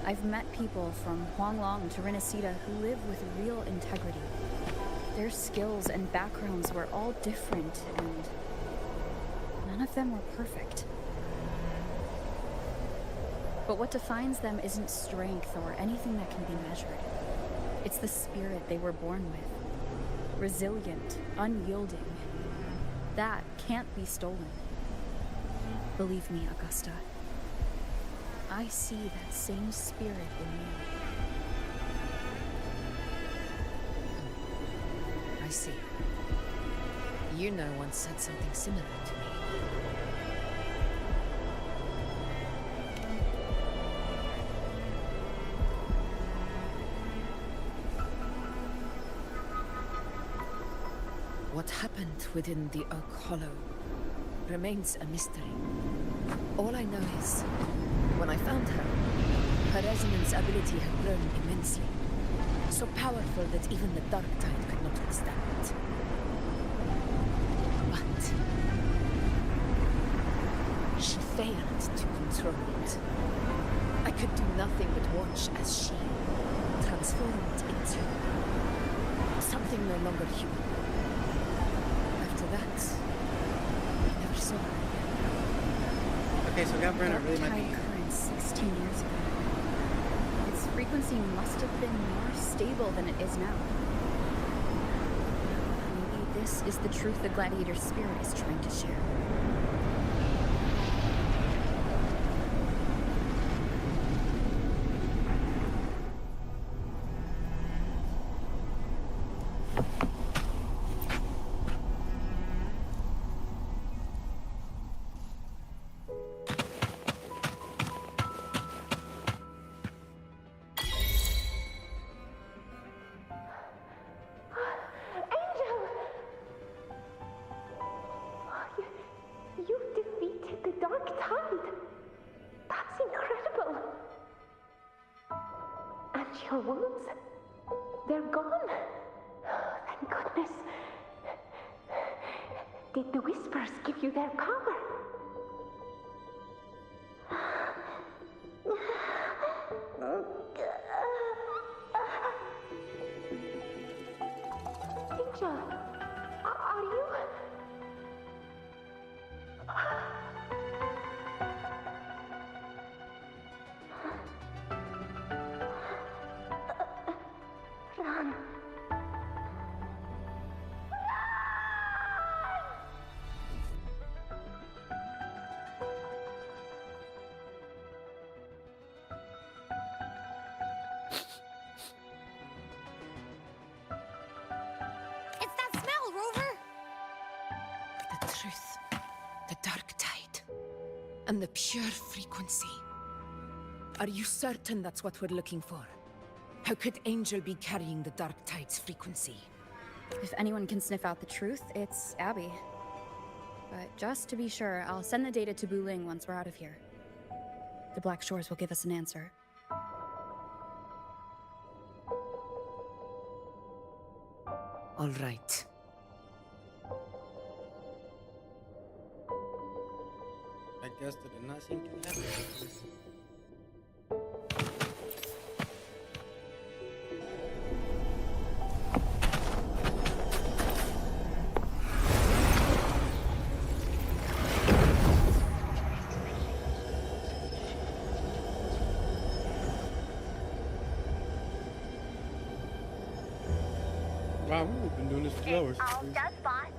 I've met people from Huanglong to Renacida who live with real integrity. Their skills and backgrounds were all different, and none of them were perfect. But what defines them isn't strength or anything that can be measured. It's the spirit they were born with. Resilient, unyielding. That can't be stolen. Believe me, Augusta. I see that same spirit in you. I see. You know once said something similar to me. What happened within the Oak Hollow remains a mystery. All I know is, when I found her, her resonance ability had grown immensely. So powerful that even the Dark Tide could not withstand it. But she failed to control it. I could do nothing but watch as she transformed into something no longer human. After that, I never saw her again. Okay, so Galbrenna really might be... Current 16 years ago. Its frequency must have been more stable than it is now. Maybe this is the truth the gladiator spirit is trying to share. You defeated the Dark Tide. That's incredible. And your wounds, they're gone. Thank goodness. Did the Whispers give you their power? Angel, are you... Run. It's that smell, Rover! The truth, the Dark Tide, and the pure frequency. Are you certain that's what we're looking for? How could Angel be carrying the Dark Tide's frequency? If anyone can sniff out the truth, it's Abby. But just to be sure, I'll send the data to Buling once we're out of here. The Black Shores will give us an answer. All right. I guess that did not seem to happen. Wow, we've been doing this for 2 hours. All done, boss.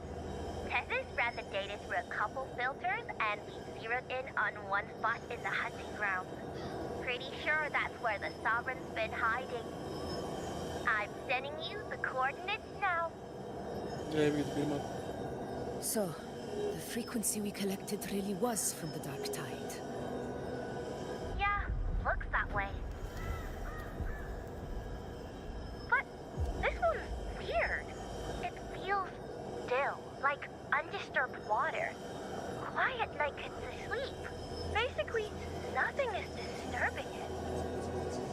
Tethys ran the data through a couple filters, and we zeroed in on one spot in the hunting grounds. Pretty sure that's where the Sovereign's been hiding. I'm sending you the coordinates now. Yeah, we get to beat him up. So, the frequency we collected really was from the Dark Tide. Yeah, looks that way. But this one's weird. It feels still, like undisturbed water. Quiet like it's asleep. Basically, nothing is disturbing it.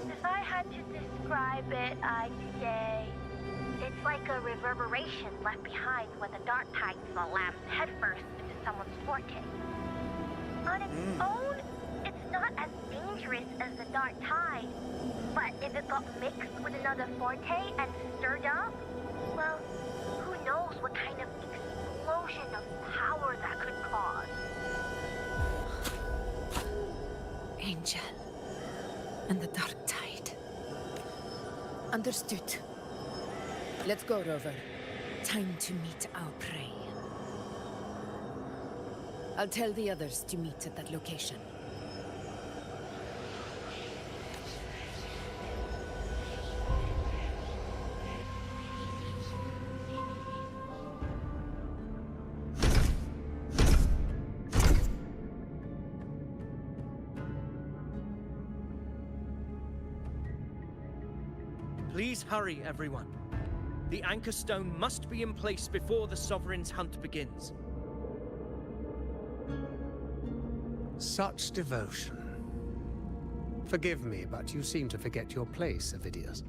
If I had to describe it, I'd say it's like a reverberation left behind when the dark tide slams headfirst into someone's forte. On its own, it's not as dangerous as the dark tide. But if it got mixed with another forte and stirred up, well, who knows what kind of explosion of power that could cause. Angel. And the Dark Tide. Understood. Let's go, Rover. Time to meet our prey. I'll tell the others to meet at that location. Please hurry, everyone. The Anchor Stone must be in place before the Sovereign's hunt begins. Such devotion. Forgive me, but you seem to forget your place, Avidius.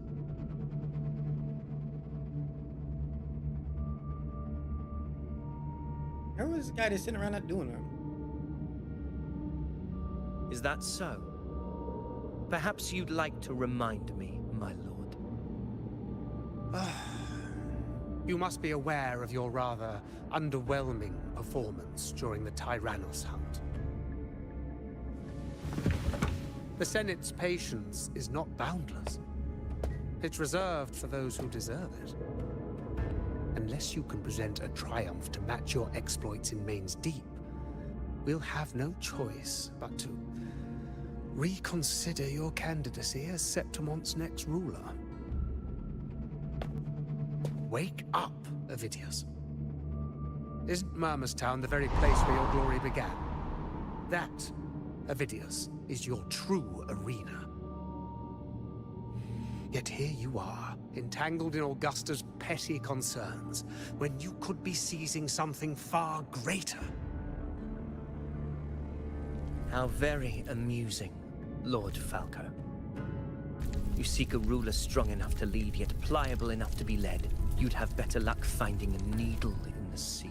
Who is this guy that's sitting around not doing nothing? Is that so? Perhaps you'd like to remind me, my lord. You must be aware of your rather underwhelming performance during the Tyrannos hunt. The Senate's patience is not boundless. It's reserved for those who deserve it. Unless you can present a triumph to match your exploits in Main's Deep, we'll have no choice but to reconsider your candidacy as Septimont's next ruler. Wake up, Avidius. Isn't Murmustown the very place where your glory began? That, Avidius, is your true arena. Yet here you are, entangled in Augusta's petty concerns, when you could be seizing something far greater. How very amusing, Lord Falco. You seek a ruler strong enough to lead, yet pliable enough to be led. You'd have better luck finding a needle in the sea.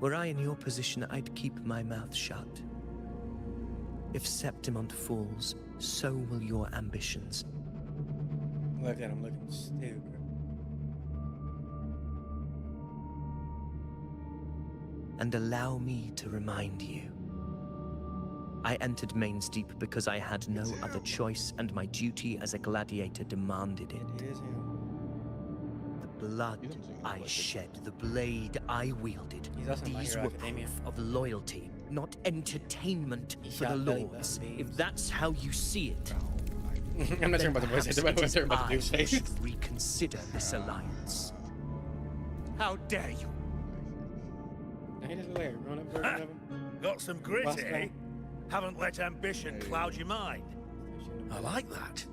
Were I in your position, I'd keep my mouth shut. If Septimont falls, so will your ambitions. Look at him looking stupid. And allow me to remind you. I entered Main's Deep because I had no other choice, and my duty as a gladiator demanded it. It is him. The blood I shed, the blade I wielded, He's also My these Hero were Academia. proof of loyalty, not entertainment He for the shot belly Lords. button If beams. that's how you see it, I'm not talking then about the voice actor, but perhaps I'm talking about the it is dude I who face. should reconsider this alliance. How dare you? He just look like a grown-up version of him. Got some grit, Bust eh? down. Haven't let ambition cloud your mind. I like that.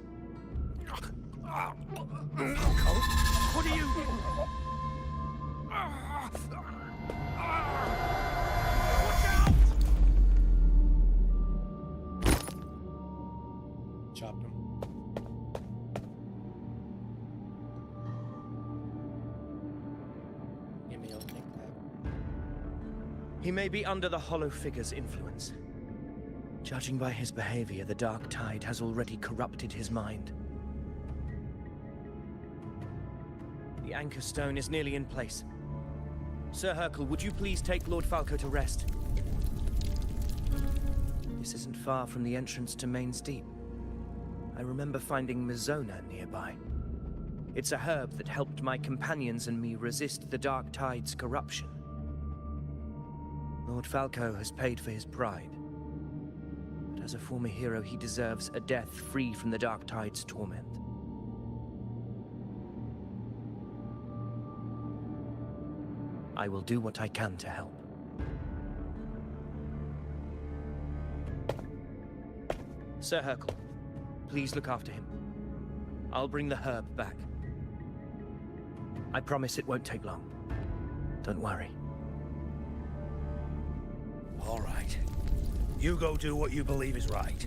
What are you... Chopped him. Give me a link that. He may be under the Hollow Figure's influence. Judging by his behavior, the Dark Tide has already corrupted his mind. The Anchor Stone is nearly in place. Sir Hercule, would you please take Lord Falco to rest? This isn't far from the entrance to Main's Deep. I remember finding Mizona nearby. It's a herb that helped my companions and me resist the Dark Tide's corruption. Lord Falco has paid for his pride. But as a former hero, he deserves a death free from the Dark Tide's torment. I will do what I can to help. Sir Hercule, please look after him. I'll bring the herb back. I promise it won't take long. Don't worry. All right. You go do what you believe is right.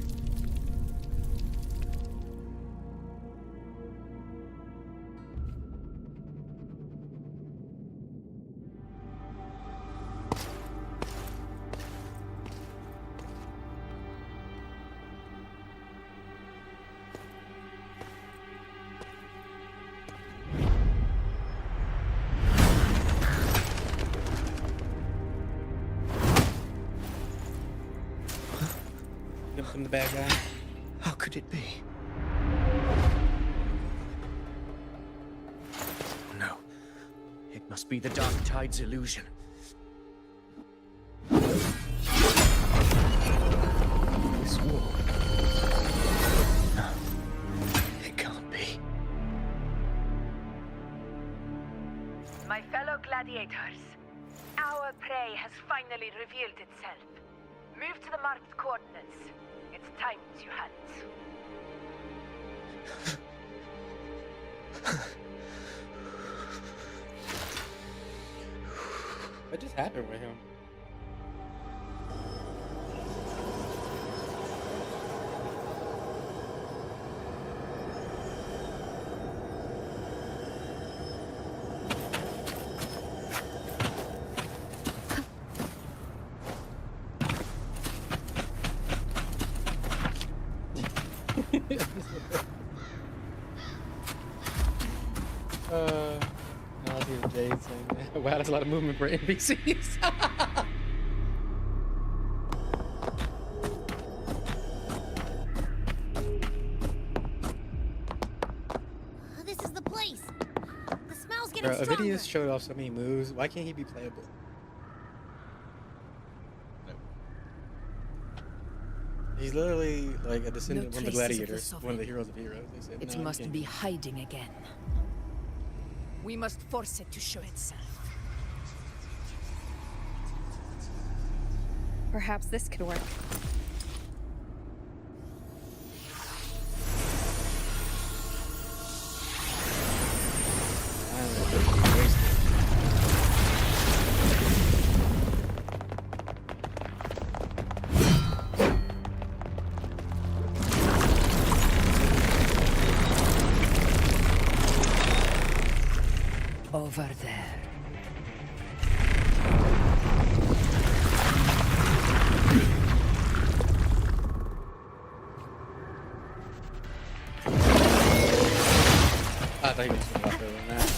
From the bad guy. How could it be? No. It must be the Dark Tide's illusion. This wall. No. It can't be. My fellow gladiators, our prey has finally revealed itself. Move to the marked coordinates. It's time to hunt. What just happened with him? I see the Jade saying that. Wow, that's a lot of movement for NPCs. This is the place. The smell's getting Bro, stronger. Avidius showed off so many moves. Why can't he be playable? He's literally like a descendant of one of the gladiators, one of the heroes of heroes. They said, It no, must you be can't. hiding again. We must force it to show itself. Perhaps this could work. Over there. I thought he was going to go further than that.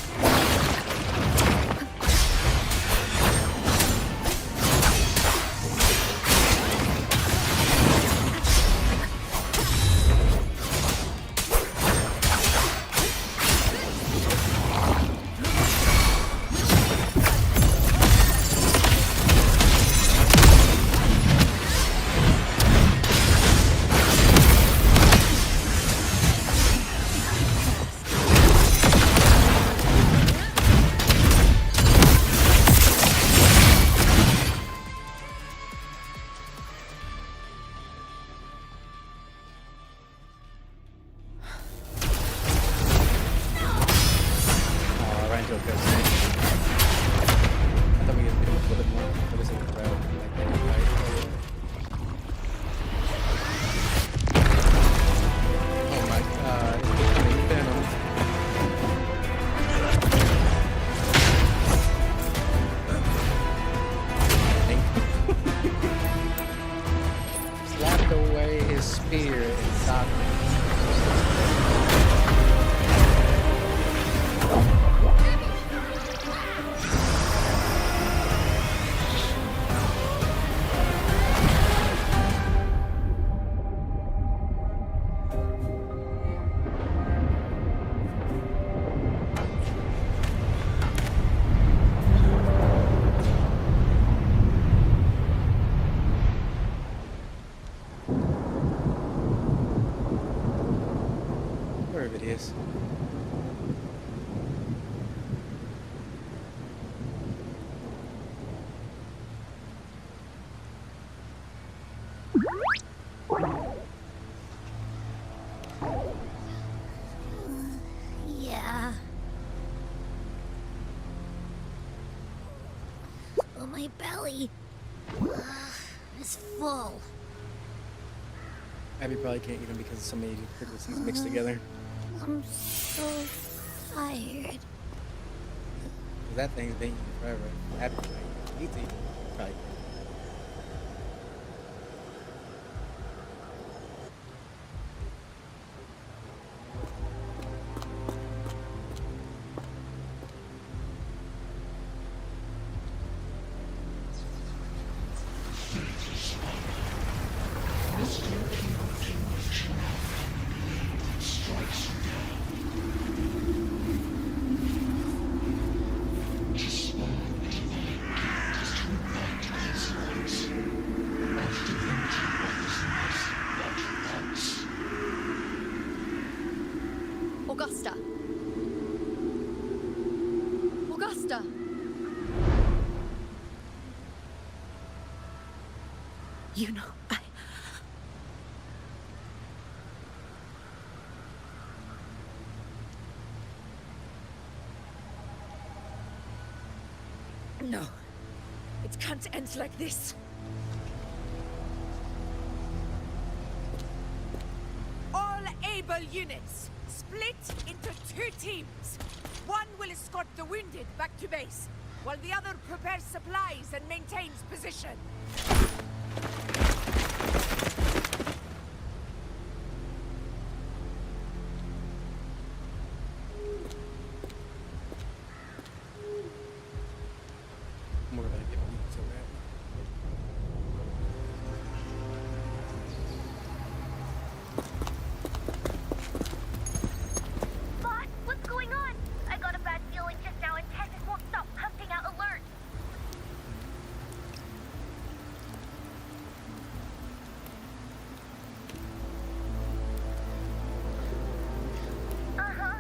Sure, Vidius. Yeah. But my belly is full. Abby probably can't even because so many frequencies mixed together. I'm so tired. That thing's been eating forever. Abby needs to eat. Probably. Augusta. Augusta. You know, No. It can't end like this. All able units, split into 2 teams. One will escort the wounded back to base, while the other prepares supplies and maintains position. We're gonna get beat so bad. Boss, what's going on? I got a bad feeling just now and Texas won't stop pumping out alerts. Uh-huh.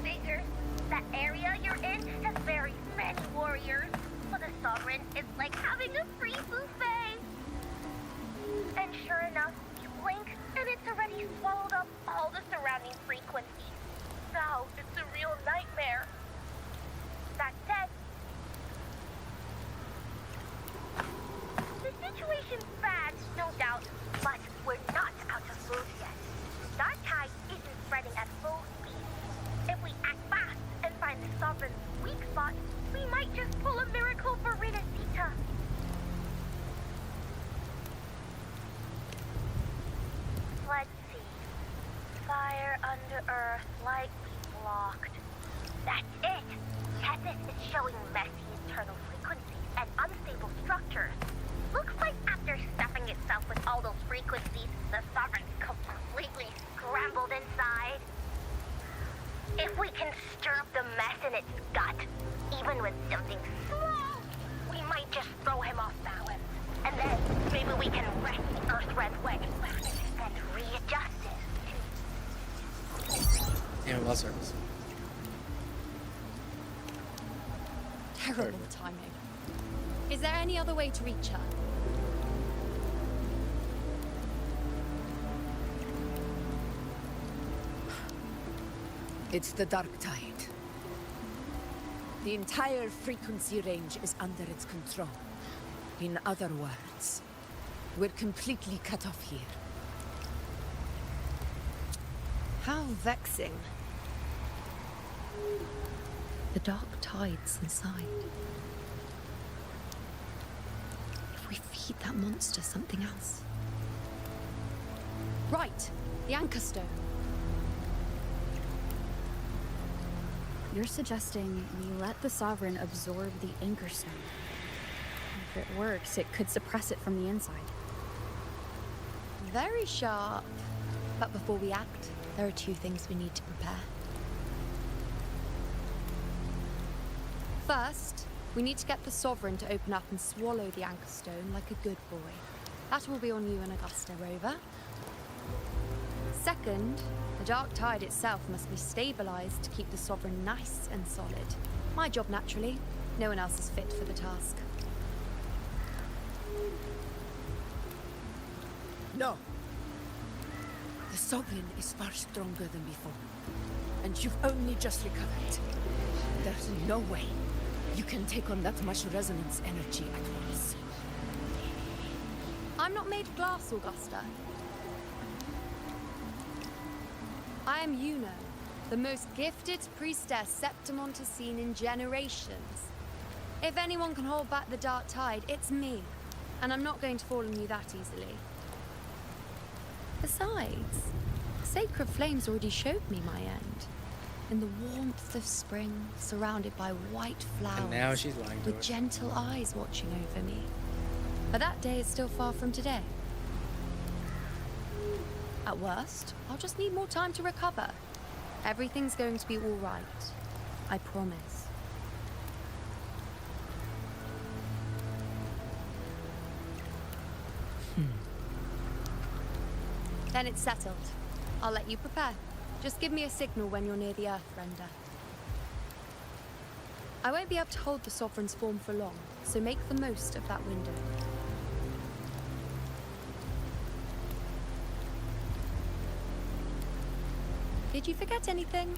Figures. That area you're in has very many warriors. For the Sovereign, it's like having a free buffet. And sure enough, you blink, and it's already swallowed up all the surrounding frequencies. Now, it's a real nightmare. That said, the situation's bad, no doubt, but we're not out of moves yet. Dark Tide isn't spreading at full speed. If we act fast and find the Sovereign's weak spot, we might just pull a miracle for Renacita. Let's see. Fire under earth, light blocked. That's it! Tethys is showing messy internal frequencies and unstable structures. Looks like after stuffing itself with all those frequencies, the Sovereign's completely scrambled inside. If we can stir up the mess in its gut, even with something small, we might just throw him off balance. And then maybe we can wreck the Earth-Red Wedge and readjust it. And well service. Terrible timing. Is there any other way to reach her? It's the Dark Tide. The entire frequency range is under its control. In other words, we're completely cut off here. How vexing. The Dark Tide's inside. If we feed that monster something else. Right, the Anchor Stone. You're suggesting we let the Sovereign absorb the Anchor Stone. If it works, it could suppress it from the inside. Very sharp. But before we act, there are 2 things we need to prepare. First, we need to get the Sovereign to open up and swallow the Anchor Stone like a good boy. That will be on you and Augusta, Rover. Second, the Dark Tide itself must be stabilized to keep the Sovereign nice and solid. My job, naturally. No one else is fit for the task. No. The Sovereign is far stronger than before. And you've only just recovered. There's no way you can take on that much resonance energy at once. I'm not made of glass, Augusta. I am Yuno, the most gifted priestess Septimont has seen in generations. If anyone can hold back the Dark Tide, it's me. And I'm not going to fall on you that easily. Besides, Sacred Flames already showed me my end. In the warmth of spring, surrounded by white flowers. And now she's lying to with us. gentle eyes watching over me. But that day is still far from today. At worst, I'll just need more time to recover. Everything's going to be all right. I promise. Then it's settled. I'll let you prepare. Just give me a signal when you're near the Earthrender. I won't be able to hold the Sovereign's form for long, so make the most of that window. Did you forget anything?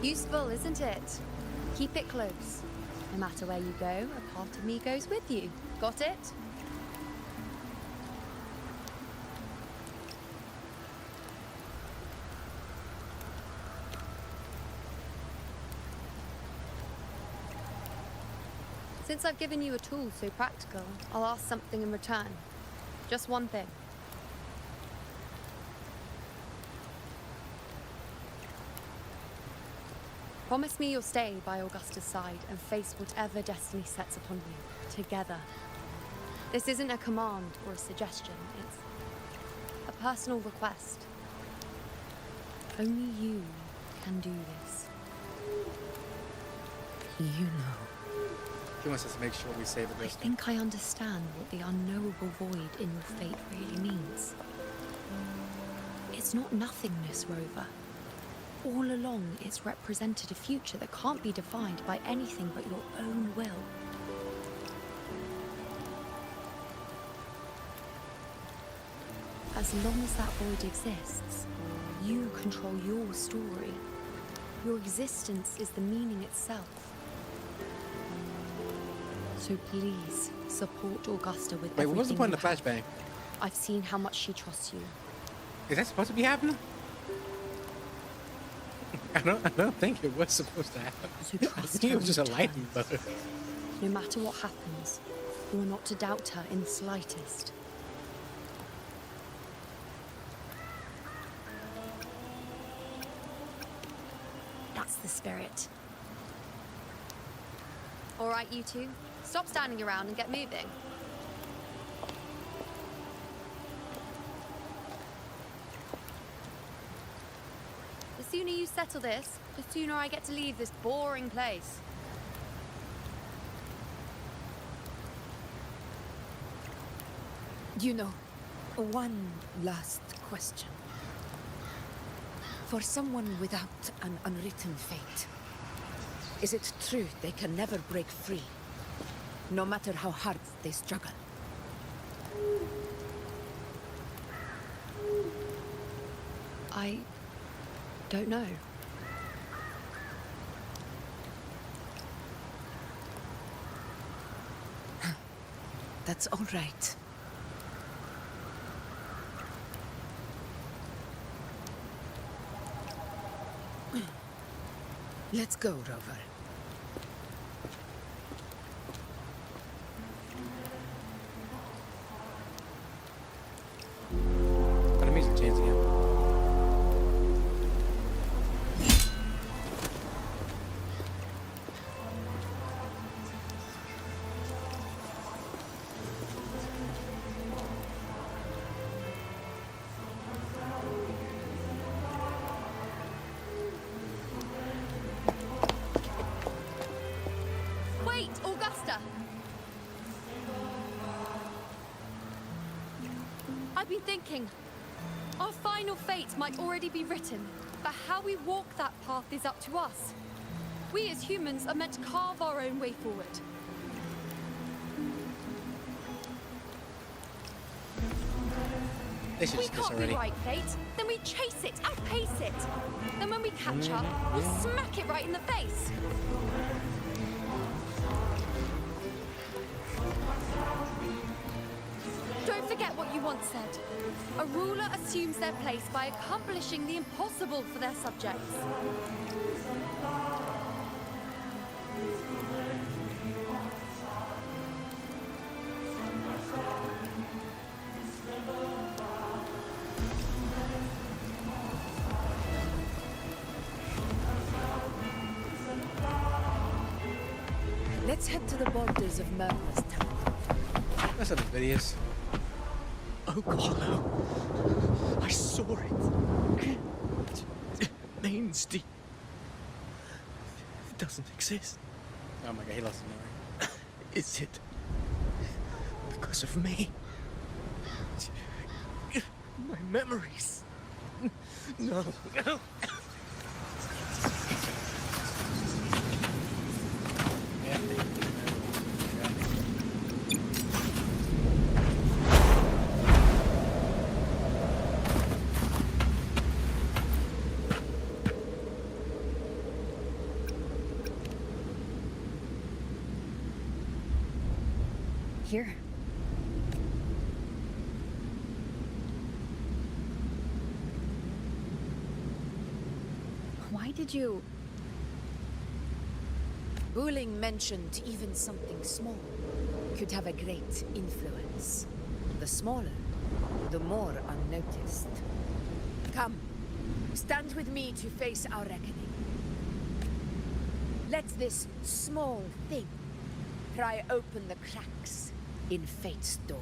Useful, isn't it? Keep it close. No matter where you go, a part of me goes with you. Got it? Since I've given you a tool so practical, I'll ask something in return. Just one thing. Promise me you'll stay by Augusta's side and face whatever destiny sets upon you, together. This isn't a command or a suggestion, it's a personal request. Only you can do this. You know. She wants us to make sure we save the I think I understand what the unknowable void in your fate really means. It's not nothingness, Rover. All along, it's represented a future that can't be defined by anything but your own will. As long as that void exists, you control your story. Your existence is the meaning itself. So please, support Augusta with everything. Wait, what was the point of the you have. flashbang? I've seen how much she trusts you. Is that supposed to be happening? I don't think it was supposed to happen. So I trust think her it was just a in lightning return. bug. No matter what happens, you are not to doubt her in the slightest. That's the spirit. All right, you two. Stop standing around and get moving. The sooner you settle this, the sooner I get to leave this boring place. You know, one last question. For someone without an unwritten fate, is it true they can never break free, no matter how hard they struggle? I don't know. That's all right. Let's go, Rover. Oh, the music changed again. I've been thinking. Our final fate might already be written, but how we walk that path is up to us. We as humans are meant to carve our own way forward. They should We just kiss can't already. rewrite fate, then we chase it, outpace it. Then when we catch up, we'll smack it right in the face. Don't forget what you once said. A ruler assumes their place by accomplishing the impossible for their subjects. Let's head to the borders of Myrna's town. That's not videos. Oh, Carlo. I saw it. Main's deep. It doesn't exist. Oh my god, he lost his memory. Is it because of me? My memories. No. Here. Why did you... Buling mentioned even something small could have a great influence. The smaller, the more unnoticed. Come, stand with me to face our reckoning. Let this small thing pry open the cracks in fate's door.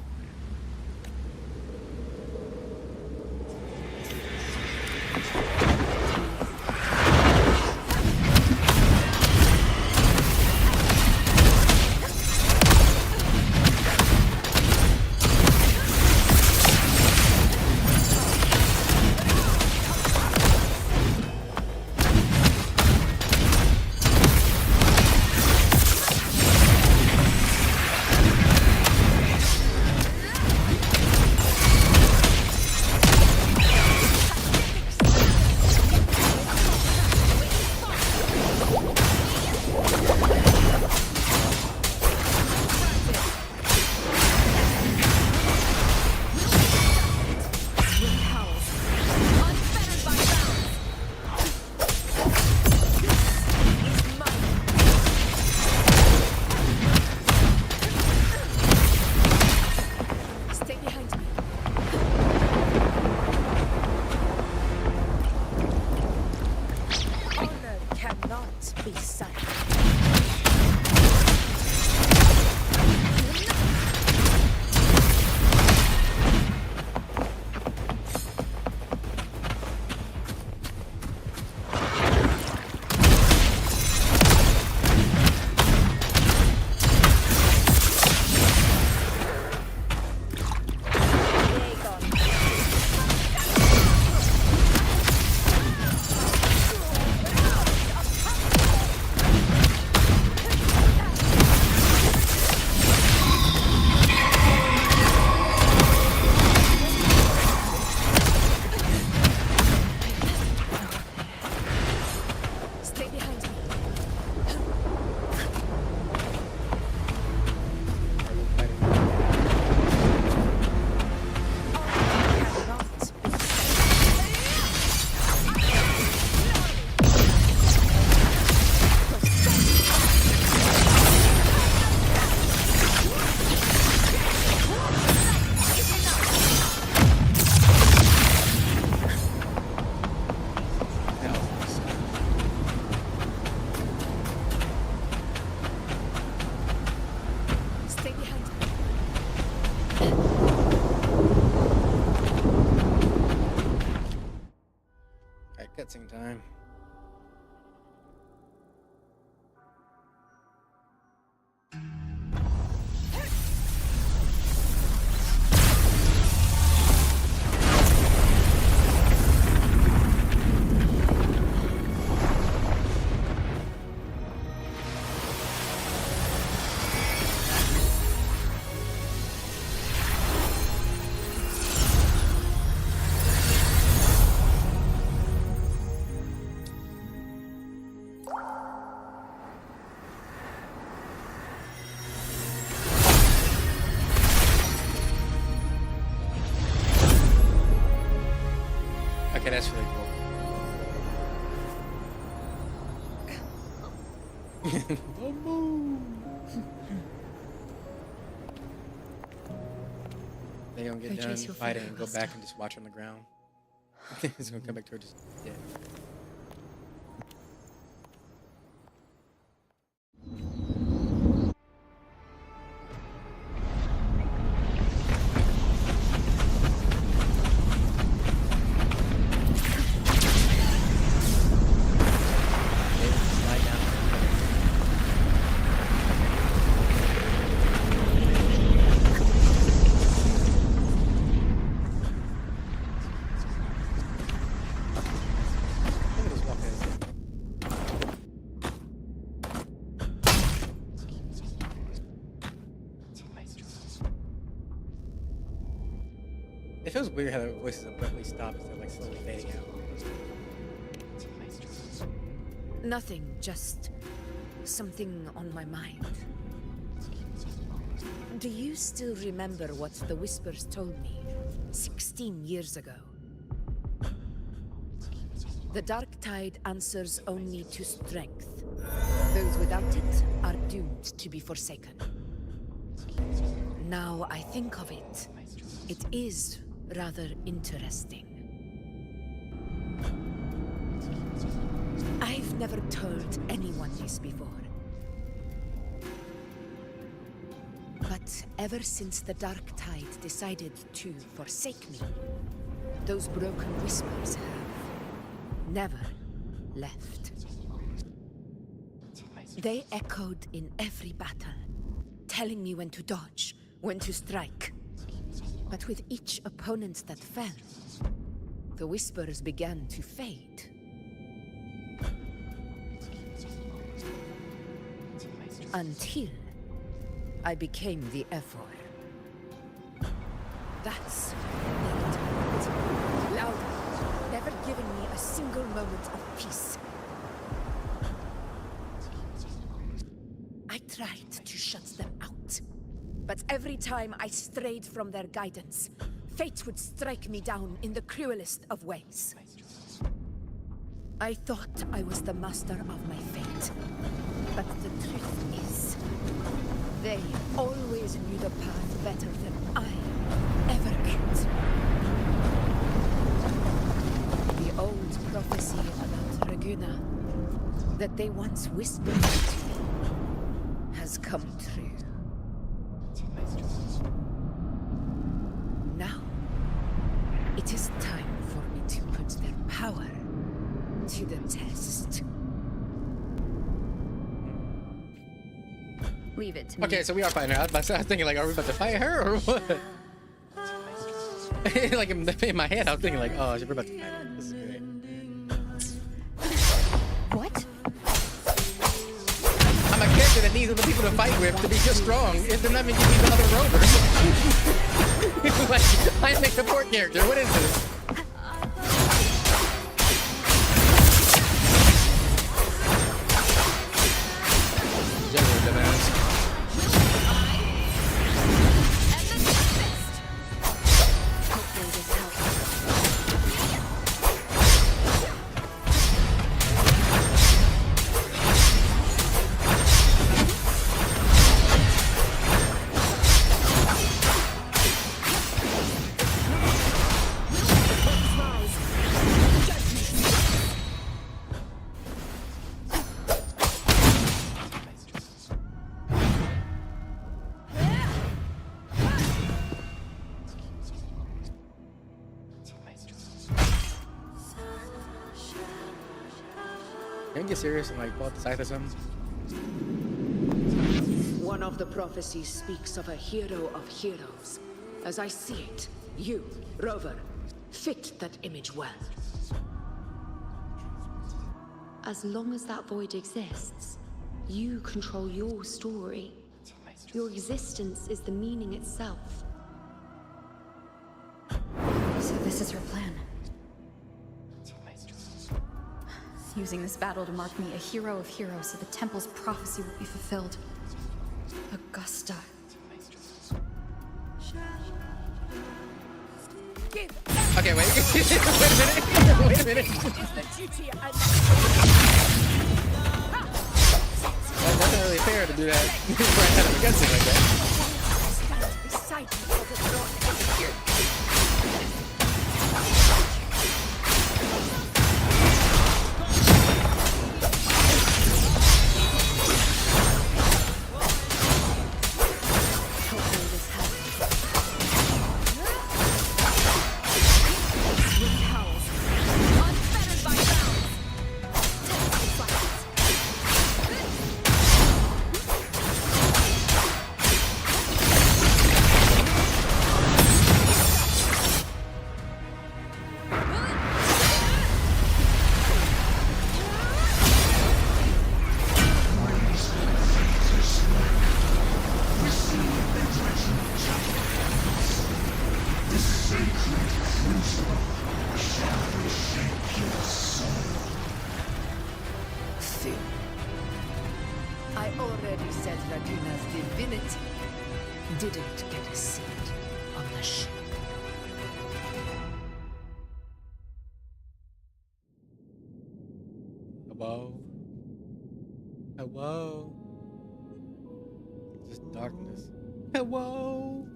Okay, that's really cool. The moon. They gonna get done fighting and go back and just watch on the ground. He's gonna come back to her just dead. It feels weird how the voices abruptly stop instead of like slowly fading out. Nothing, just something on my mind. Do you still remember what the Whispers told me 16 years ago? The Dark Tide answers only to strength. Those without it are doomed to be forsaken. Now I think of it, it is rather interesting. I've never told anyone this before. But ever since the Dark Tide decided to forsake me, those broken whispers have never left. They echoed in every battle, telling me when to dodge, when to strike. But with each opponent that fell, the whispers began to fade. Until I became the Ephor. That's their tide. Louder, never giving me a single moment of peace. I tried to shut them out. But every time I strayed from their guidance, fate would strike me down in the cruelest of ways. I thought I was the master of my fate. But the truth is, they always knew the path better than I ever could. The old prophecy about Raguna, that they once whispered to me, has come true. Now, it is time for me to put their power to the test. Leave it to me. Okay, so we are fighting her. I was thinking, like, are we about to fight her or what? Like, in my head, I was thinking, like, oh, we're about to fight her. This is great. What? I'm a character that needs other people to fight with to be just strong. If they're not even giving me another rover. Like, I'm a support character. What is this? General dumbass. Can you get serious and like pull out the scythe or something? One of the prophecies speaks of a hero of heroes. As I see it, you, Rover, fit that image well. As long as that void exists, you control your story. Your existence is the meaning itself. So this is her plan. Using this battle to mark me a hero of heroes so the temple's prophecy will be fulfilled. Augusta. Give Okay, wait. Wait a minute. is the duty and That's not really fair to do that right out of a cutscene like that. stand beside me for the throne. I already said Laguna's divinity didn't get a seat on the ship. Hello? Hello? Just darkness. Hello?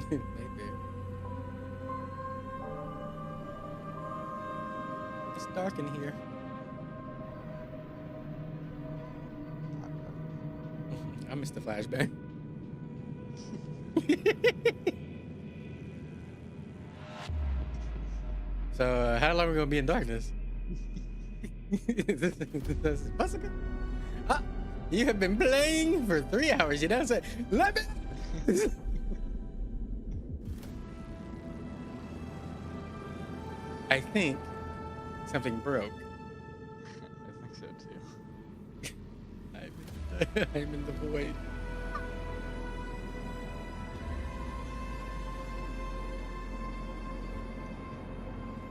Maybe. It's dark in here. I missed the flashback. So, how long are we gonna be in darkness? This is possible? Ah, you have been playing for 3 hours. You don't say, let me. I think something broke. I think so too. I'm in the void.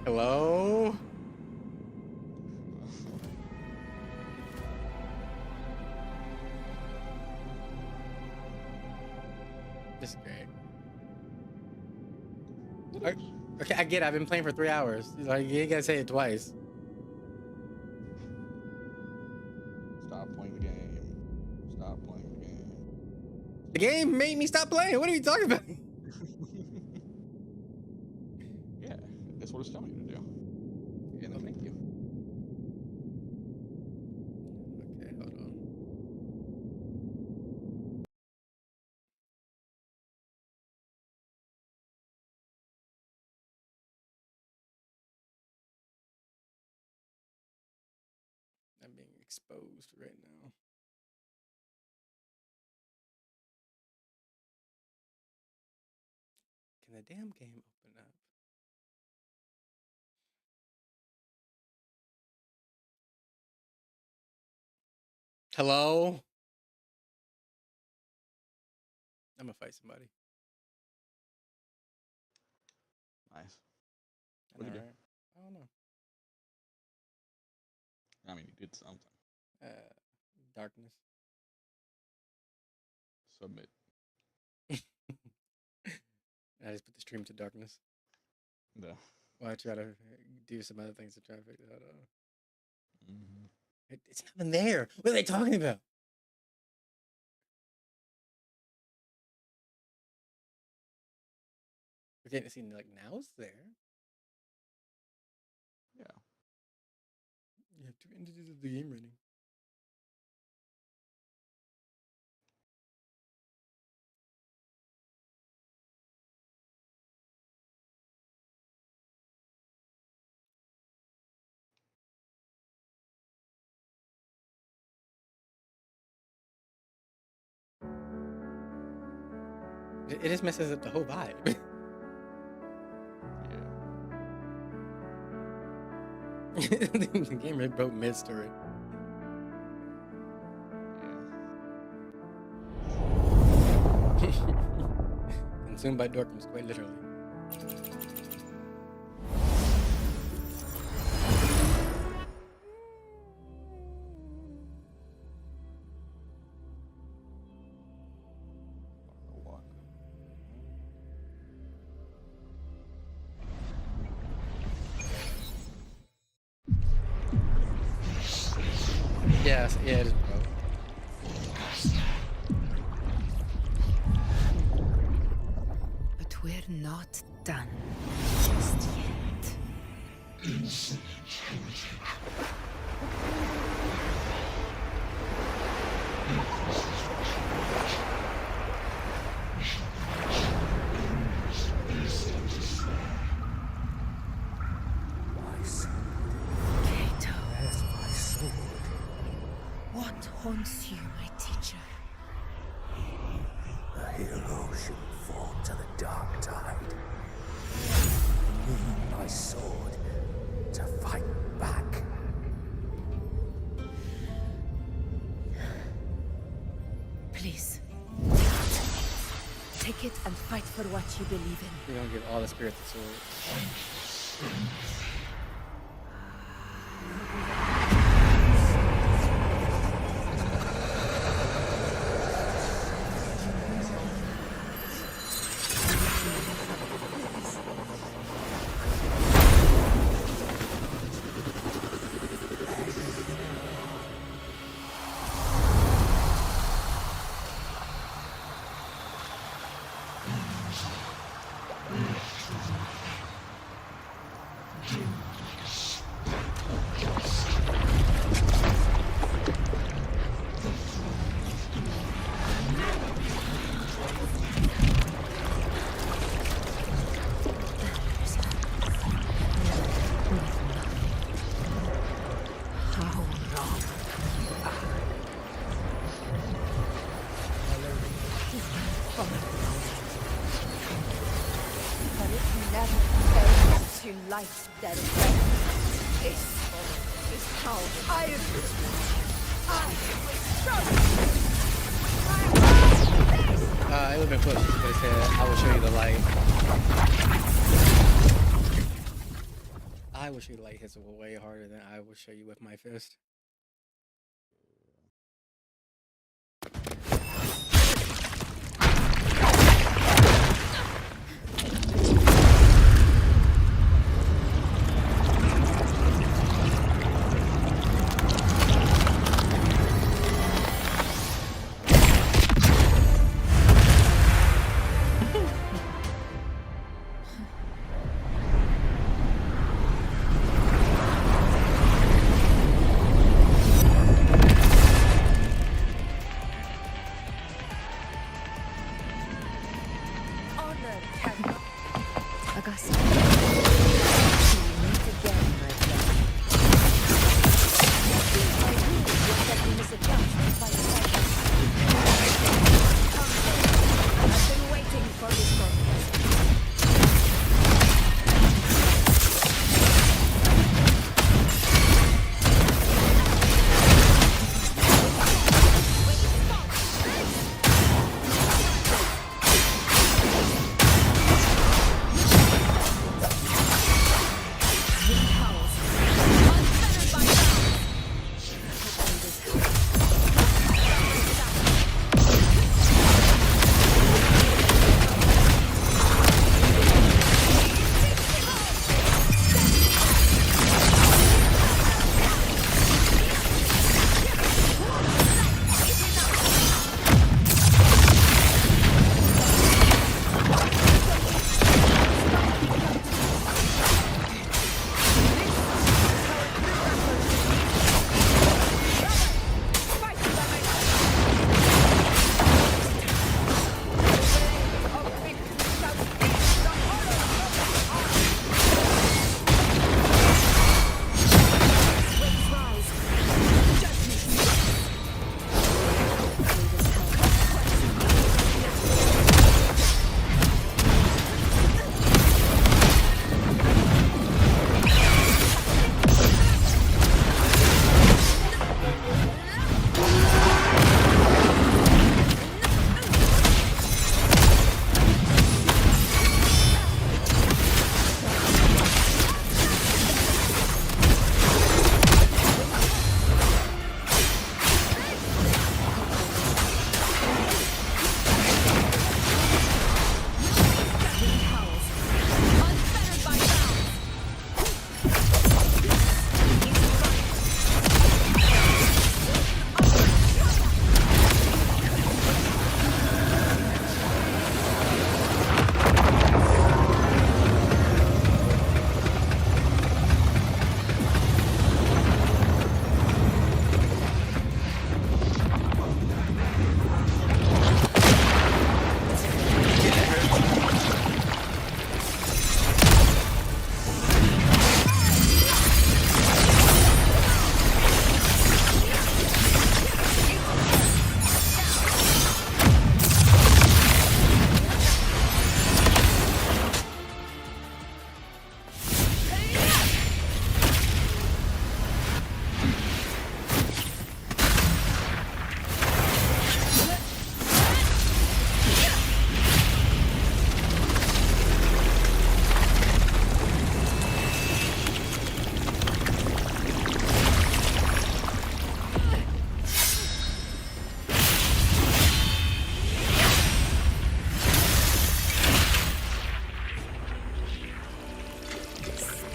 Hello? This is great. Okay, I get it. I've been playing for 3 hours. Like, you ain't gotta say it twice. Stop playing the game. Stop playing the game. The game made me stop playing. What are you talking about? Yeah, that's what it's telling you to do. And thank you. Okay, hold on. I'm being exposed right now. Can the damn game open up? Hello? I'm gonna fight somebody. Nice. I What know, did you do? right? I don't know. I mean, you did something. Darkness. Submit. I just put the stream to darkness. No. Well, I try to do some other things to try to figure that out. Mm-hmm. It's not even there. What are they talking about? Okay, see, like now it's there. Yeah. You have 2 entities of the game running. It just messes up the whole vibe. The game really broke mid-story. Consumed by darkness, quite literally. Yes, yeah, it is broke. But we're not done just yet. Insolent heretic. Increases maturity. We shall enemies based on despair. My sword. Kato. Where's my sword? What haunts you, my teacher? A hero shouldn't fall to the dark tide. I need my sword to fight back. Please. Take it and fight for what you believe in. We're gonna give all the spirit the sword. Light that this is how I will It would have been cool if you said, I will show you the light. I will show you the light hits way harder than I will show you with my fist.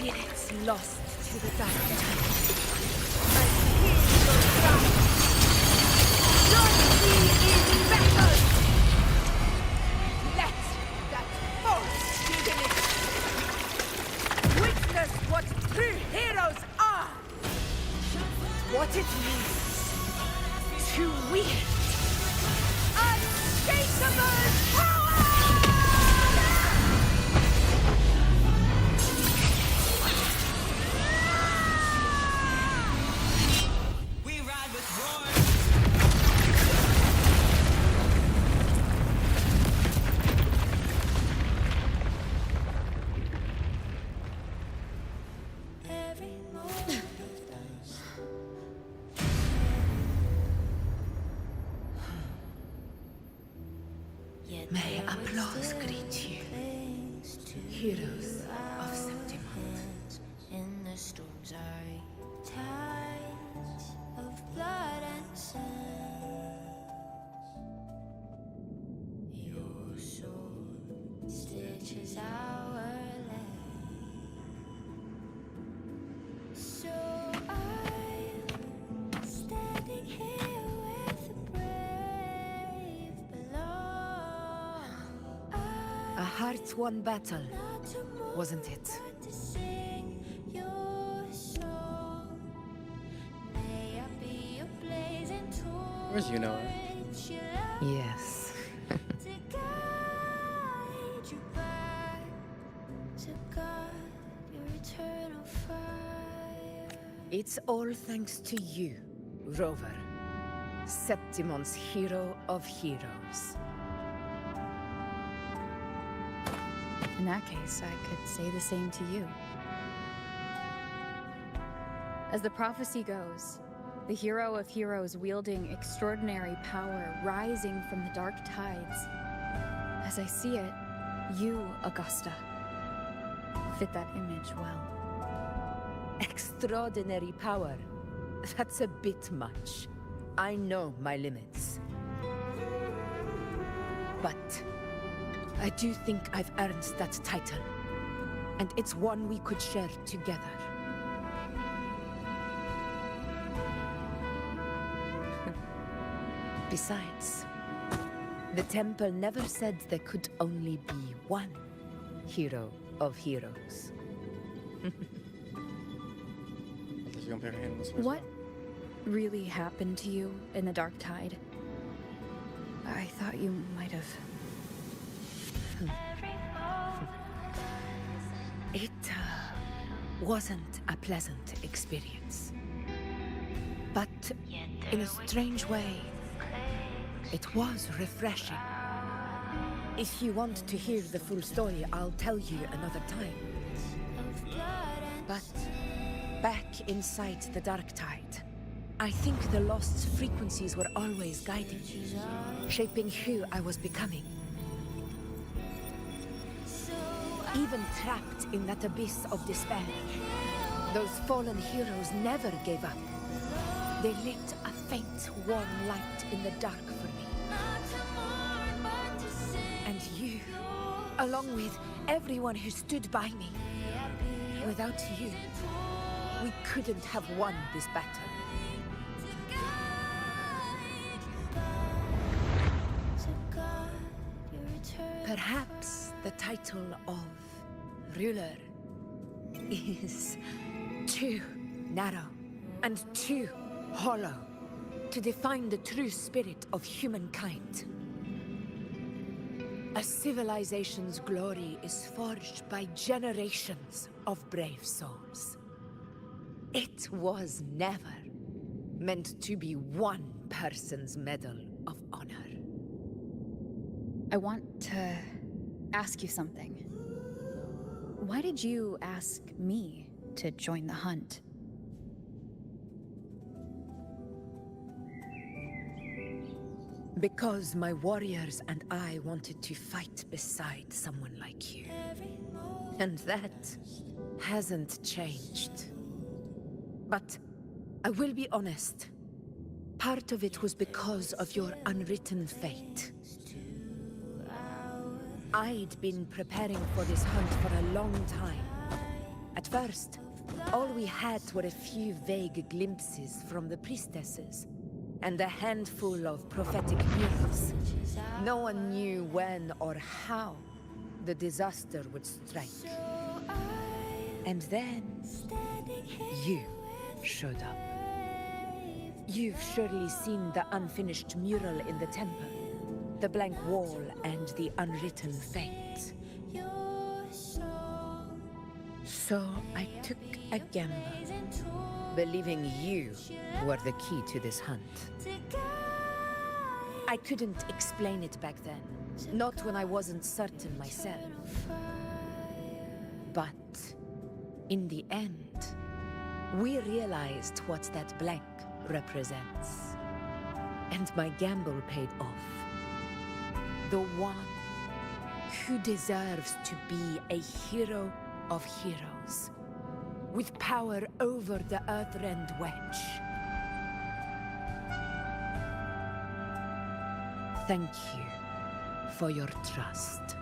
spirits lost to the dark tide. I hear your cry. Join me in battle! Let that force begin it! Witness what true heroes are! What it means to wield unshakable power! May applause greet you, heroes of Septimont. In the storms are tides of blood and sand. Your sword stitches our land. So I'm standing here with the brave below. A hard-won battle, wasn't it? To sing your song. May I be a blazing torch. Where's Yuno? Yes. To guide you back to God, your eternal fire. It's all thanks to you, Rover. Septimon's hero of heroes. In that case, I could say the same to you. As the prophecy goes, the hero of heroes wielding extraordinary power rising from the dark tides. As I see it, you, Augusta, fit that image well. Extraordinary power. That's a bit much. I know my limits. But I do think I've earned that title. And it's one we could share together. Besides, the temple never said there could only be one hero of heroes. What really happened to you in the dark tide? I thought you might have... It wasn't a pleasant experience. But in a strange way, it was refreshing. If you want to hear the full story, I'll tell you another time. But back inside the dark tide, I think the lost frequencies were always guiding me, shaping who I was becoming. Even trapped in that abyss of despair, those fallen heroes never gave up. They lit a faint, warm light in the dark for me. And you, along with everyone who stood by me. Without you, we couldn't have won this battle. Perhaps the title of ruler is too narrow and too hollow to define the true spirit of humankind. A civilization's glory is forged by generations of brave souls. It was never meant to be one person's medal of honor. I want to ask you something. Why did you ask me to join the hunt? Because my warriors and I wanted to fight beside someone like you. And that hasn't changed. But I will be honest. Part of it was because of your unwritten fate. I'd been preparing for this hunt for a long time. At At first, all we had were a few vague glimpses from the priestesses, and a handful of prophetic murals. No one knew when or how the disaster would strike. And then, you showed up. You've surely seen the unfinished mural in the temple, the blank wall and the unwritten fate. So I took a gamble, believing you were the key to this hunt. I couldn't explain it back then, not when I wasn't certain myself. But in the end, we realized what that blank represents. And my gamble paid off. The one who deserves to be a hero of heroes, with power over the Earthrend Wedge. Thank you for your trust.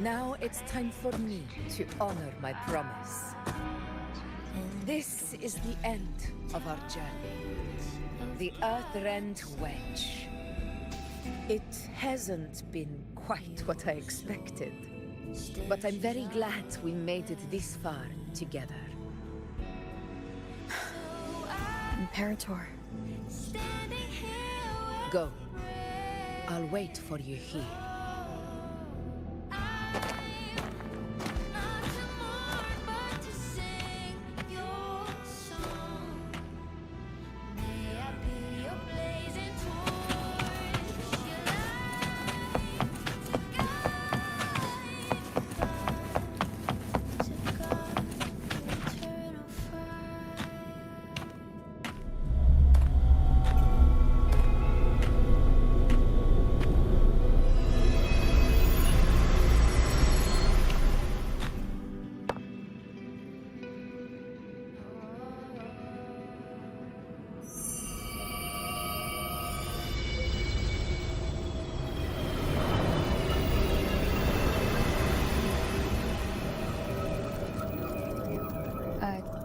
Now it's time for me to honor my promise. This is the end of our journey. The Earthrend Wedge. It hasn't been quite what I expected, but I'm very glad we made it this far together. Imperator. Go. I'll wait for you here.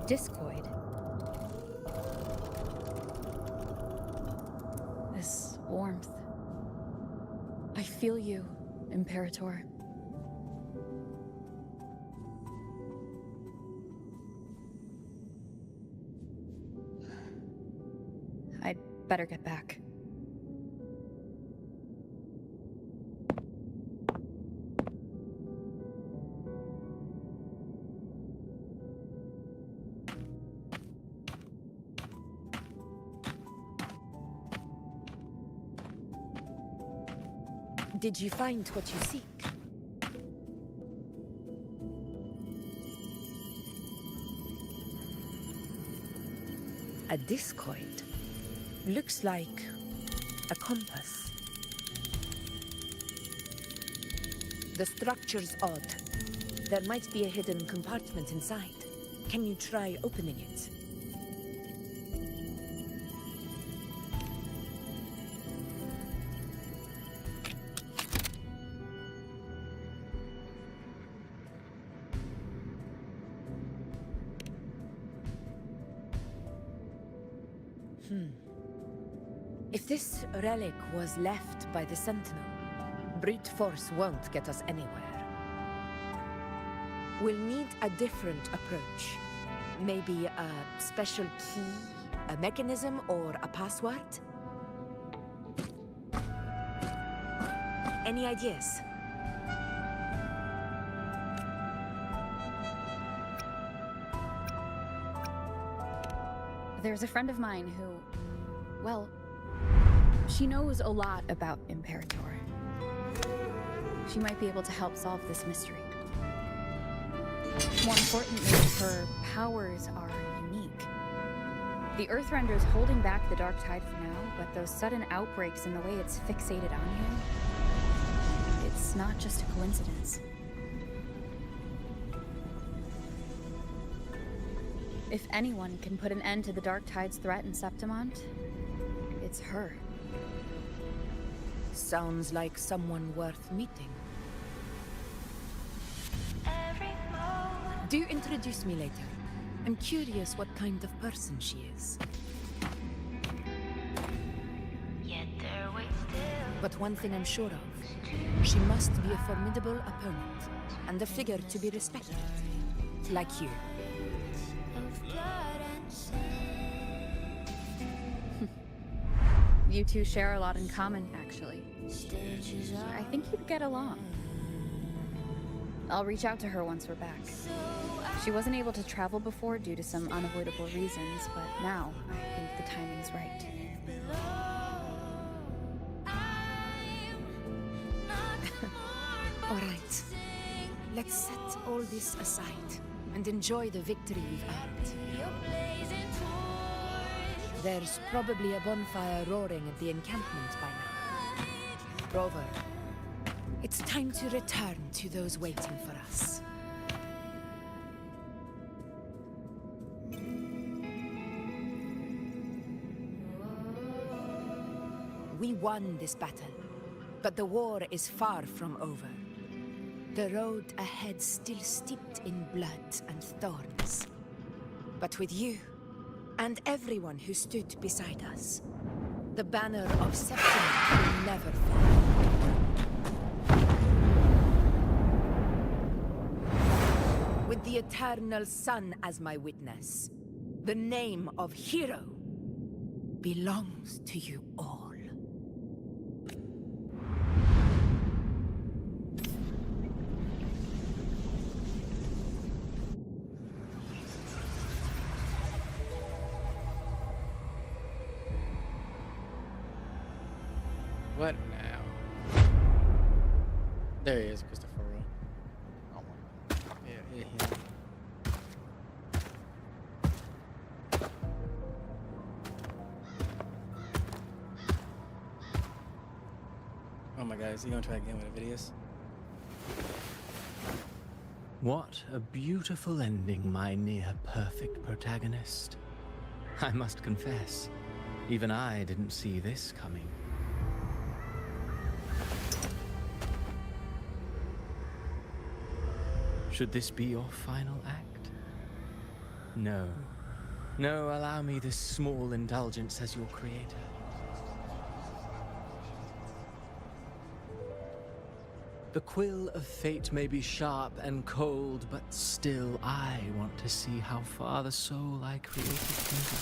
Discoid. This warmth. I feel you, Imperator. I'd better get back. Did you find what you seek? A discoid. Looks like a compass. The structure's odd. There might be a hidden compartment inside. Can you try opening it? If this relic was left by the Sentinel, brute force won't get us anywhere. We'll need a different approach. Maybe a special key, a mechanism, or a password? Any ideas? There's a friend of mine who, well, she knows a lot about Imperator. She might be able to help solve this mystery. More importantly, her powers are unique. The Earthrender's holding back the dark tide for now, but those sudden outbreaks and the way it's fixated on you, it's not just a coincidence. If anyone can put an end to the dark tide's threat in Septimont, it's her. Sounds like someone worth meeting. Do introduce me later. I'm curious what kind of person she is. But one thing I'm sure of, she must be a formidable opponent, and a figure to be respected. Like you. You two share a lot in common, actually. I think you'd get along. I'll reach out to her once we're back. She wasn't able to travel before due to some unavoidable reasons, but now I think the timing's right. All right. Let's set all this aside and enjoy the victory we've earned. There's probably a bonfire roaring at the encampment by now. Rover, it's time to return to those waiting for us. We won this battle, but the war is far from over. The road ahead still steeped in blood and thorns. But with you, and everyone who stood beside us, the banner of Septimont will never fall. With the eternal sun as my witness, the name of hero belongs to you all. What now? There he is, Christopher. Oh my. Yeah. Oh my God, is he gonna try again with the videos? What a beautiful ending, my near-perfect protagonist. I must confess, even I didn't see this coming. Should this be your final act? No. No, allow me this small indulgence as your creator. The quill of fate may be sharp and cold, but still I want to see how far the soul I created can go.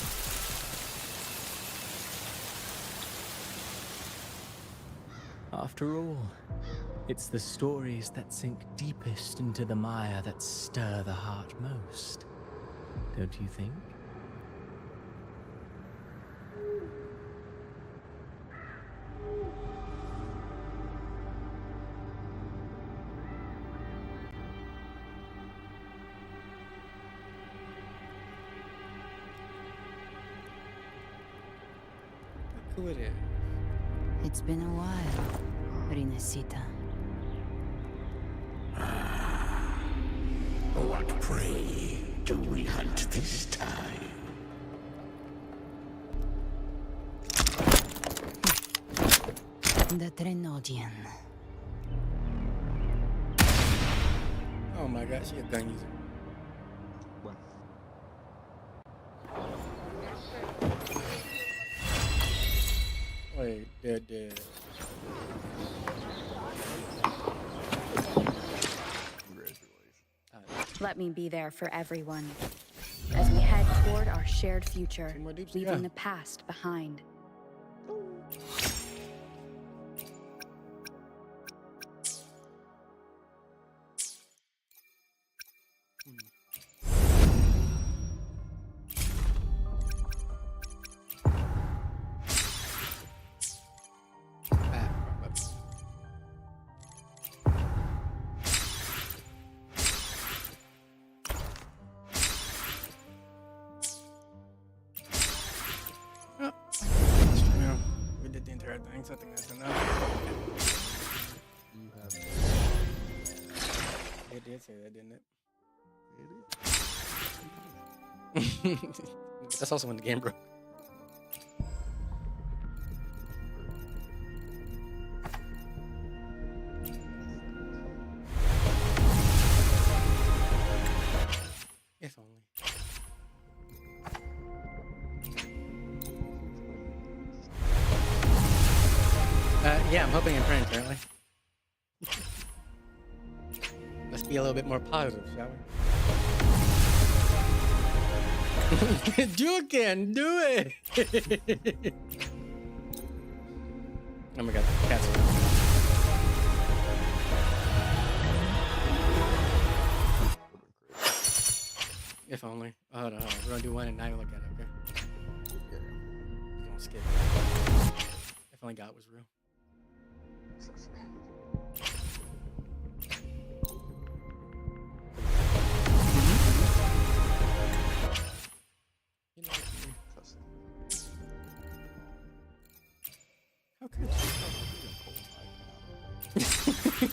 After all, it's the stories that sink deepest into the mire that stir the heart most, don't you think? Who it is? It's been a while, Rinesita. What prey do we hunt this time? The Trenodian. Oh my God, she a gun user. Wait, they're dead. Let me be there for everyone as we head toward our shared future, leaving the past behind. I think that's enough. You have. It did say that, didn't it? That's also when the game broke. If only. Yeah, I'm hoping and praying currently. Let's be a little bit more positive, shall we? You can do it! Oh my god, cats are around. If only. Oh, hold on. We're gonna do one and now you look at it, okay? We're gonna skip. If only God was real. You know how could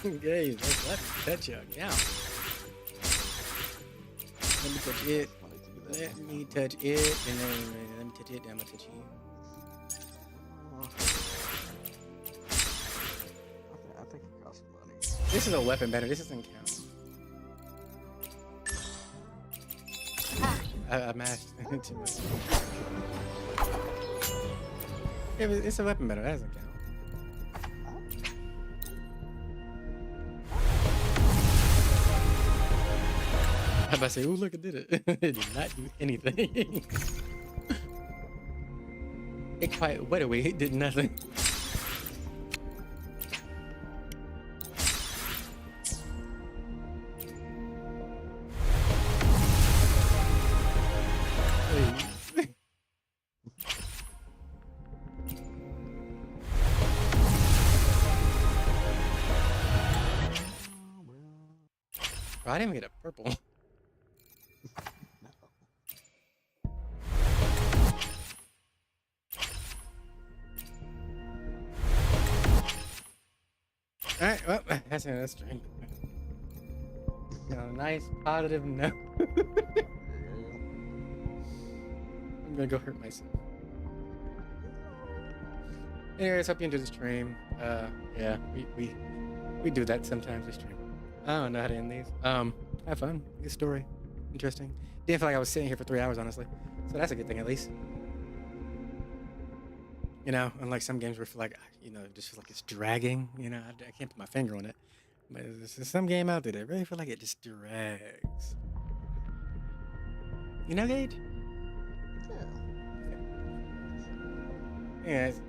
you? Guys, let me touch your account. Let me touch it. Let me touch it, and then let me touch it, then I'm gonna touch you. I think it costs money. This is a weapon banner. This doesn't count. I mashed too much. It's a weapon banner. That doesn't count. I'm about to say, oh look, it did it. It did not do anything. It quite, wait a way, it did nothing. Please. Bro, I didn't even get a purple. Alright, well, that's it. That's drink. You know, nice, positive note. I'm gonna go hurt myself. Anyways, hope you enjoyed the stream. Yeah, we do that sometimes. We stream. I don't know how to end these. Have fun. Good story. Interesting. Didn't feel like I was sitting here for 3 hours, honestly. So that's a good thing, at least. You know, unlike some games where I feel like, you know, just feel like it's dragging. You know, I can't put my finger on it. But there's some game out there that I really feel like it just drags. You know, Gage? Yeah. Anyways,